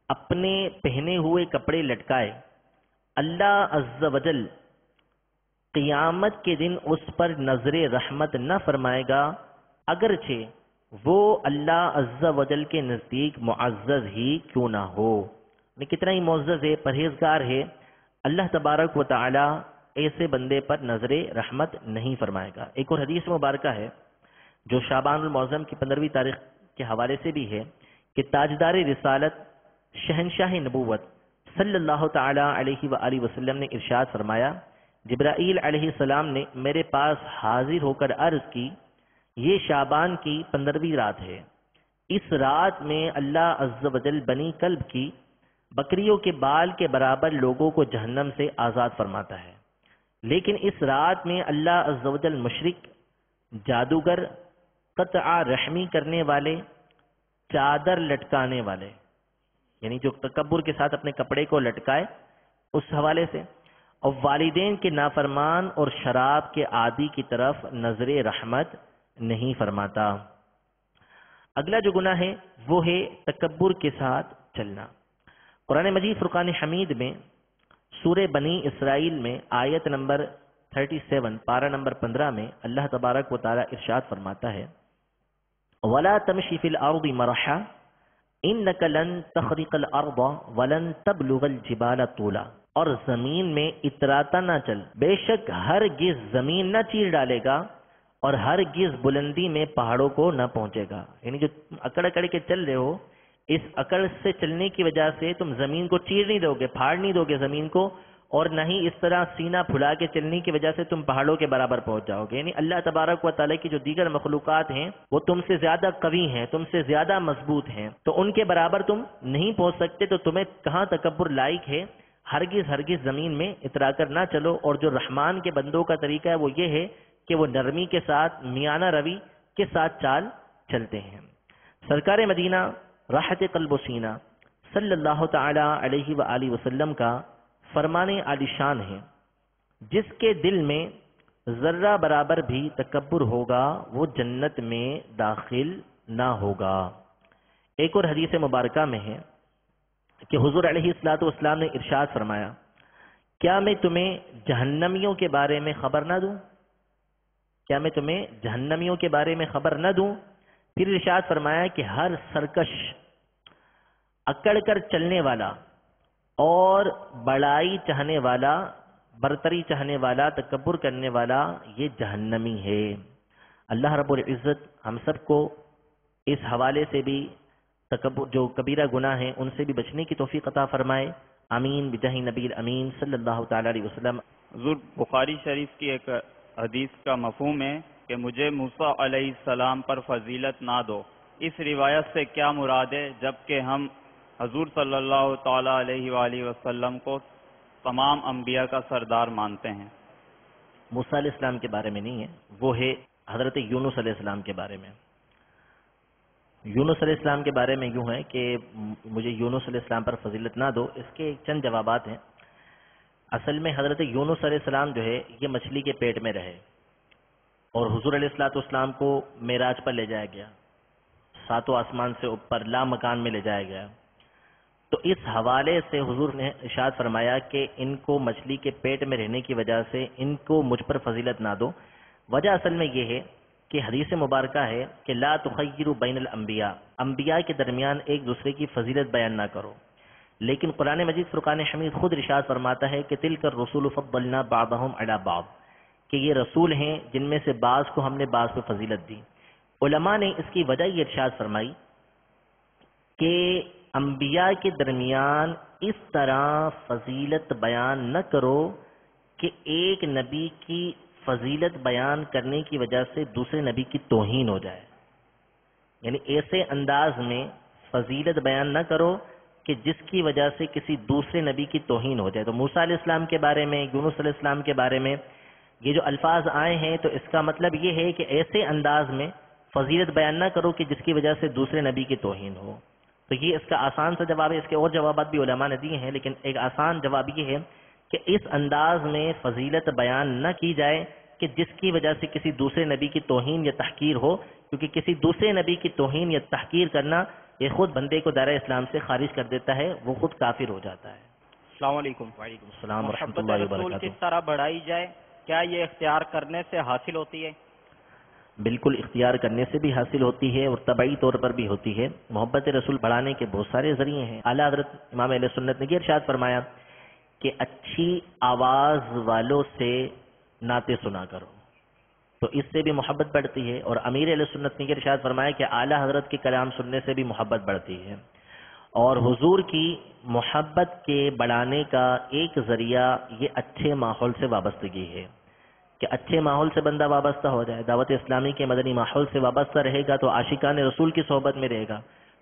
اپنے پہنے ہوئے کپڑے لٹکائے، اللہ عز و جل قیامت کے دن اس پر نظر رحمت نہ فرمائے گا، اگرچہ وہ اللہ عز و جل کے نزدیک معزز ہی کیوں نہ ہو۔ کتنا ہی معزز ہے، پرہیزگار ہے، اللہ تبارک و تعالی ایسے بندے پر نظر رحمت نہیں فرمائے گا۔ ایک اور حدیث مبارکہ ہے جو شعبان المعظم کی 15ویں تاریخ کے حوالے سے بھی ہے کہ تاجدار رسالت شہنشاہ نبوت صلی اللہ تعالی علیہ وآلہ وسلم نے ارشاد فرمایا، جبرائیل علیہ السلام نے میرے پاس حاضر ہو کر عرض کی، یہ شعبان کی 15ویں رات ہے، اس رات میں اللہ عز و جل بنی کلب کی بکریوں کے بال کے برابر لوگوں کو جہنم سے آزاد فرماتا ہے، لیکن اس رات میں اللہ عز و جل مشرک، جادوگر، قطع رحمی کرنے والے، چادر لٹکانے والے، یعنی جو تکبر کے ساتھ اپنے کپڑے کو لٹکائے اس حوالے سے، اور والدین کے نافرمان اور شراب کے عادی کی طرف نظر رحمت نہیں فرماتا۔ اگلا جو گناہ ہے وہ ہے تکبر کے ساتھ چلنا۔ قرآن مجید فرقان حمید میں سورہ بنی اسرائیل میں آیت نمبر 37 پارہ نمبر 15 میں اللہ تبارک و تعالی ارشاد فرماتا ہے، وَلَا تَمْشِ فِي الْأَرْضِ مَرَحًا إِنَّكَ لَن تَخْرِقَ الْأَرْضَ وَلَن تَبْلُغَ الْجِبَالَ طُولًا، اور زمین میں اتراتا نہ چل، بے شک ہرگز زمین نہ چیر ڈالے گا اور ہرگز بلندی میں پہاڑوں کو نہ پہنچے گا۔ یعنی جو اکڑ اکڑ کے چل رہے ہو، اس اکڑ سے چلنے کی وجہ سے تم زمین کو چیر نہیں دو گے، پھاڑ نہیں دو گے زمین کو، اور نہ ہی اس طرح سینہ پھلا کے چلنے کی وجہ سے تم پہاڑوں کے برابر پہنچ جاؤ گے۔ یعنی اللہ تبارک و تعالیٰ کی جو دیگر مخلوقات ہیں وہ تم سے زیادہ قوی ہیں، تم سے زیادہ مضبوط ہیں، تو ان کے برابر تم نہیں پہنچ سکتے، تو تمہیں کہاں تکبر لائق ہے۔ ہرگز زمین میں اترا کر نہ چلو، اور جو رحمان کے بندوں کا طریقہ ہے وہ یہ ہے کہ وہ نرمی کے ساتھ، میانہ روی کے ساتھ چال چلتے ہیں۔ سرکار مدینہ راحت قلب و سینہ صلی اللہ تعالی علیہ وآلہ وسلم کا فرمان عالی شان ہے، جس کے دل میں ذرہ برابر بھی تکبر ہوگا وہ جنت میں داخل نہ ہوگا۔ ایک اور حدیث مبارکہ میں ہے کہ حضور علیہ الصلوۃ والسلام نے ارشاد فرمایا، کیا میں تمہیں جہنمیوں کے بارے میں خبر نہ دوں؟ کیا میں تمہیں جہنمیوں کے بارے میں خبر نہ دوں پھر ارشاد فرمایا کہ ہر سرکش، اکڑ کر چلنے والا اور بڑائی چاہنے والا، برتری چاہنے والا، تکبر کرنے والا، یہ جہنمی ہے۔ اللہ رب العزت ہم سب کو اس حوالے سے بھی تکبر، جو کبیرہ گناہ ہیں ان سے بھی بچنے کی توفیق عطا فرمائے۔ آمین بجاہ نبی الامین صلی اللہ تعالی علیہ وسلم۔ حضور بخاری شریف کی ایک حدیث کا مفہوم ہے کہ مجھے موسیٰ علیہ السلام پر فضیلت نہ دو۔ اس روایت سے کیا مراد ہے جبکہ ہم حضور صلی اللہ تعالی علیہ وآلہ وسلم کو تمام انبیاء کا سردار مانتے ہیں؟ موسیٰ علیہ السلام کے بارے میں نہیں ہے، وہ ہے حضرت یونس علیہ السلام کے بارے میں۔ یونس علیہ السلام کے بارے میں یوں ہے کہ مجھے یونس علیہ السلام پر فضیلت نہ دو، اس کے چند جوابات ہیں۔ اصل میں حضرت یونس علیہ السلام جو ہے یہ مچھلی کے پیٹ میں رہے اور حضور علیہ السلام کو معراج پر لے جایا گیا، ساتوں آسمان سے اوپر لا مکان میں لے جایا گیا۔ تو اس حوالے سے حضور نے ارشاد فرمایا کہ ان کو مچھلی کے پیٹ میں رہنے کی وجہ سے ان کو مجھ پر فضیلت نہ دو۔ وجہ اصل میں یہ ہے کہ حدیث مبارکہ ہے کہ لا تخیروا بین الانبیاء، انبیاء کے درمیان ایک دوسرے کی فضیلت بیان نہ کرو۔ لیکن قرآن مجید فرقان حمید خود ارشاد فرماتا ہے کہ تلک الرسول فضلنا بعضهم علی بعض، کہ یہ رسول ہیں جن میں سے بعض کو ہم نے بعض پہ فضیلت دی۔ علماء نے اس کی وجہ یہ ارشاد فرمائی کہ انبیاء کے درمیان اس طرح فضیلت بیان نہ کرو کہ ایک نبی کی فضیلت بیان کرنے کی وجہ سے دوسرے نبی کی توہین ہو جائے، یعنی ایسے انداز میں فضیلت بیان نہ کرو کہ جس کی وجہ سے کسی دوسرے نبی کی توہین ہو جائے۔ تو موسیٰ علیہ السلام کے بارے میں، یونس علیہ السلام کے بارے میں یہ جو الفاظ آئے ہیں تو اس کا مطلب یہ ہے کہ ایسے انداز میں فضیلت بیان نہ کرو کہ جس کی وجہ سے دوسرے نبی کی توہین ہو۔ تو یہ اس کا آسان سا جواب ہے، اس کے اور جوابات بھی علماء نے دیے ہیں، لیکن ایک آسان جواب یہ ہے کہ اس انداز میں فضیلت بیان نہ کی جائے کہ جس کی وجہ سے کسی دوسرے نبی کی توہین یا تحقیر ہو، کیونکہ کسی دوسرے نبی کی توہین یا تحقیر کرنا یہ خود بندے کو دائرہ اسلام سے خارج کر دیتا ہے، وہ خود کافر ہو جاتا ہے۔ السلام علیکم۔ وعلیکم السلام ورحمۃ محبت اللہ رسول وبرکاتہ۔ کس طرح بڑھائی جائے، کیا یہ اختیار کرنے سے حاصل ہوتی ہے؟ بالکل اختیار کرنے سے بھی حاصل ہوتی ہے اور طبعی طور پر بھی ہوتی ہے۔ محبت رسول بڑھانے کے بہت سارے ذریعے ہیں۔ اعلیٰ حضرت امام اہل سنت نے یہ ارشاد فرمایا کہ اچھی آواز والوں سے نعتیں سنا کرو، تو اس سے بھی محبت بڑھتی ہے۔ اور امیر اہل سنت نے یہ ارشاد فرمایا کہ اعلیٰ حضرت کے کلام سننے سے بھی محبت بڑھتی ہے۔ اور حضور کی محبت کے بڑھانے کا ایک ذریعہ یہ اچھے ماحول سے وابستگی ہے کہ اچھے ماحول سے بندہ وابستہ ہو جائے۔ دعوت اسلامی کے مدنی ماحول سے وابستہ رہے گا تو عاشقان رسول کی صحبت میں رہے گا،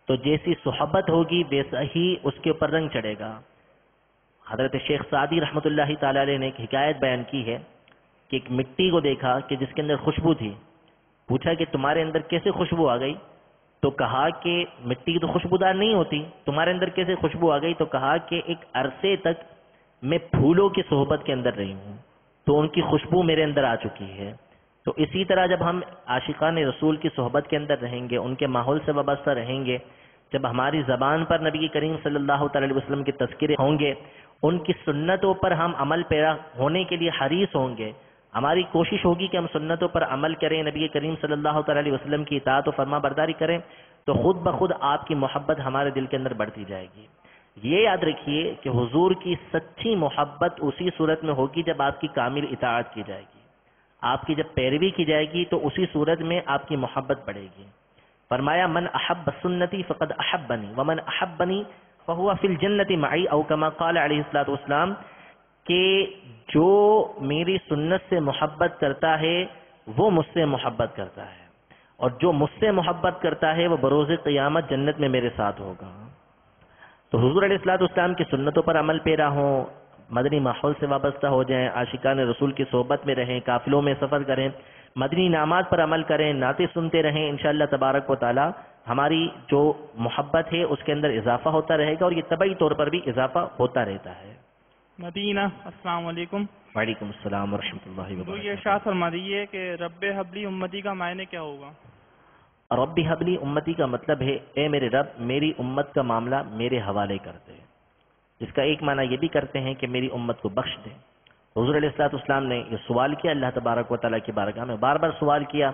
تو جیسی صحبت ہوگی ویسا ہی اس کے اوپر رنگ چڑھے گا۔ حضرت شیخ سعدی رحمۃ اللہ تعالی علیہ نے ایک حکایت بیان کی ہے کہ ایک مٹی کو دیکھا کہ جس کے اندر خوشبو تھی، پوچھا کہ تمہارے اندر کیسے خوشبو آ گئی؟ تو کہا کہ مٹی تو خوشبودار نہیں ہوتی، تمہارے اندر کیسے خوشبو آ گئی؟ تو کہا کہ ایک عرصے تک میں پھولوں کی صحبت کے اندر رہی ہوں تو ان کی خوشبو میرے اندر آ چکی ہے۔ تو اسی طرح جب ہم عاشقان رسول کی صحبت کے اندر رہیں گے، ان کے ماحول سے وابستہ رہیں گے، جب ہماری زبان پر نبی کریم صلی اللہ تعالی علیہ وسلم کے تذکرے ہوں گے، ان کی سنتوں پر ہم عمل پیرا ہونے کے لیے حریص ہوں گے، ہماری کوشش ہوگی کہ ہم سنتوں پر عمل کریں، نبی کریم صلی اللہ تعالی علیہ وسلم کی اطاعت و فرما برداری کریں، تو خود بخود آپ کی محبت ہمارے دل کے اندر بڑھتی جائے گی۔ یہ یاد رکھیے کہ حضور کی سچی محبت اسی صورت میں ہوگی جب آپ کی کامل اطاعت کی جائے گی، آپ کی جب پیروی کی جائے گی تو اسی صورت میں آپ کی محبت بڑھے گی۔ فرمایا من احب سنتی فقد احبنی ومن احبنی فہو فی الجنت معی، او کما قال علیہ الصلوۃ والسلام، کہ جو میری سنت سے محبت کرتا ہے وہ مجھ سے محبت کرتا ہے، اور جو مجھ سے محبت کرتا ہے وہ بروز قیامت جنت میں میرے ساتھ ہوگا۔ تو حضور علیہ الصلوۃ والسلام کی سنتوں پر عمل پیرا ہوں، مدنی ماحول سے وابستہ ہو جائیں، عاشقان رسول کی صحبت میں رہیں، قافلوں میں سفر کریں، مدنی انعامات پر عمل کریں، نعتیں سنتے رہیں، انشاءاللہ تبارک و تعالی ہماری جو محبت ہے اس کے اندر اضافہ ہوتا رہے گا، اور یہ طبعی طور پر بھی اضافہ ہوتا رہتا ہے۔ مدینہ، السلام علیکم۔ وعلیکم السلام ورحمۃ اللہ یہ وبرکاتہ۔ ارشاد فرما دیجیے کہ رب حبلی امتی کا معنی کیا ہوگا؟ رب حبلی امتی کا مطلب ہے اے میرے رب میری امت کا معاملہ میرے حوالے کر دے، جس کا ایک معنی یہ بھی کرتے ہیں کہ میری امت کو بخش دے۔ حضور علیہ الصلوۃ والسلام نے یہ سوال کیا اللہ تبارک و تعالیٰ کی بارگاہ میں، بار بار سوال کیا،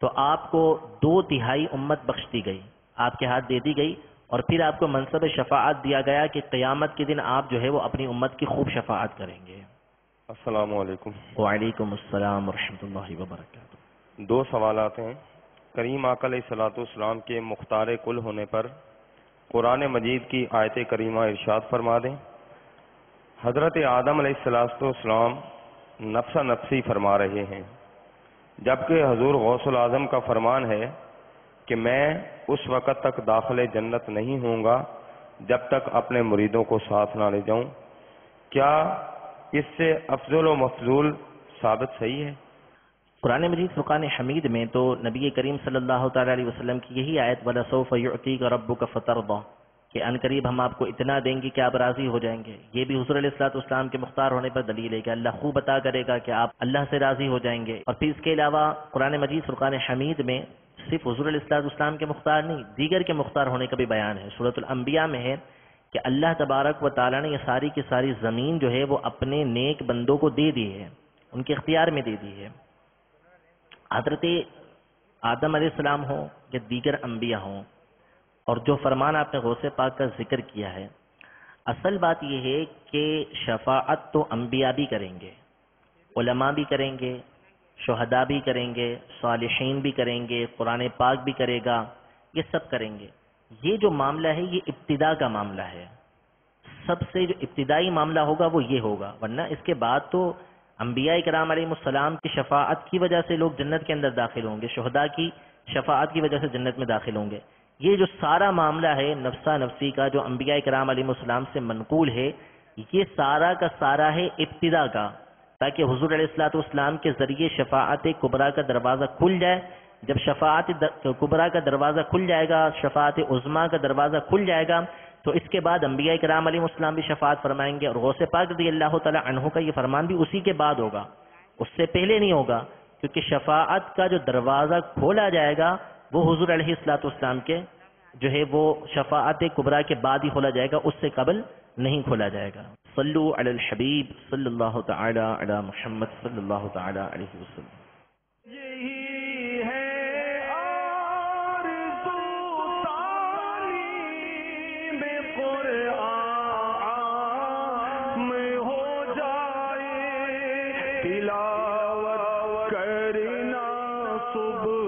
تو آپ کو 2/3 امت بخش دی گئی، آپ کے ہاتھ دے دی گئی، اور پھر آپ کو منصب شفاعت دیا گیا کہ قیامت کے دن آپ جو ہے وہ اپنی امت کی خوب شفاعت کریں گے۔ السلام علیکم۔ وعلیکم السلام ورحمۃ اللہ وبرکاتہ۔ 2 سوالات ہیں۔ کریم آقا علیہ الصلوۃ والسلام کے مختار کل ہونے پر قرآن مجید کی آیت کریمہ ارشاد فرما دیں۔ حضرت آدم علیہ الصلوۃ والسلام نفسا نفسی فرما رہے ہیں، جبکہ حضور غوث العظم کا فرمان ہے کہ میں اس وقت تک داخل جنت نہیں ہوں گا جب تک اپنے مریدوں کو ساتھ نہ لے جاؤں۔ کیا اس سے افضل و مفضول ثابت صحیح ہے؟ قرآن مجید فرقان حمید میں تو نبی کریم صلی اللہ تعالی علیہ وسلم کی یہی آیت وَلَسَوْفَ يُعْتِيكَ رَبُّكَ فَتَرْضَىٰ کہ ان قریب ہم آپ کو اتنا دیں گے کہ آپ راضی ہو جائیں گے، یہ بھی حضور علیہ الصلوۃ والسلام کے مختار ہونے پر دلیل ہے کہ اللہ خوب عطا کرے گا کہ آپ اللہ سے راضی ہو جائیں گے۔ اور پھر اس کے علاوہ قرآن مجید فرقان حمید میں صرف حضور علیہ الصلوۃ والسلام کے مختار نہیں، دیگر کے مختار ہونے کا بھی بیان ہے۔ سورۃ الانبیاء میں ہے کہ اللہ تبارک و تعالیٰ نے یہ ساری کی ساری زمین جو ہے وہ اپنے نیک بندوں کو دے دی ہے، ان کے اختیار میں دے دی ہے۔ حضرت آدم علیہ السلام ہوں یا دیگر انبیاء ہوں، اور جو فرمان آپ نے غوث پاک کا ذکر کیا ہے، اصل بات یہ ہے کہ شفاعت تو انبیاء بھی کریں گے، علماء بھی کریں گے، شہداء بھی کریں گے، صالحین بھی کریں گے، قرآن پاک بھی کرے گا، یہ سب کریں گے۔ یہ جو معاملہ ہے یہ ابتدا کا معاملہ ہے، سب سے جو ابتدائی معاملہ ہوگا وہ یہ ہوگا، ورنہ اس کے بعد تو انبیاء کرام علیہ السلام کی شفاعت کی وجہ سے لوگ جنت کے اندر داخل ہوں گے، شہداء کی شفاعت کی وجہ سے جنت میں داخل ہوں گے۔ یہ جو سارا معاملہ ہے نفسا نفسی کا جو انبیاء کرام علیہ السلام سے منقول ہے، یہ سارا کا سارا ہے ابتدا کا، تاکہ حضور علیہ الصلوۃ والسلام کے ذریعے شفاعت کبریٰ کا دروازہ کھل جائے۔ جب شفاعت کبریٰ کا دروازہ کھل جائے گا، شفاعت عظمیٰ کا دروازہ کھل جائے گا، تو اس کے بعد انبیاء کرام علیہ السلام بھی شفاعت فرمائیں گے، اور غوث پاک رضی اللہ تعالی عنہ کا یہ فرمان بھی اسی کے بعد ہوگا، اس سے پہلے نہیں ہوگا، کیونکہ شفاعت کا جو دروازہ کھولا جائے گا وہ حضور علیہ الصلوۃ والسلام کے جو ہے وہ شفاعت کبریٰ کے بعد ہی کھولا جائے گا، اس سے قبل نہیں کھولا جائے گا۔ صلو علی الحبیب صلی اللہ تعالی علی محمد صلی اللہ تعالی علیہ وسلم۔ تلاوت کرنا صبح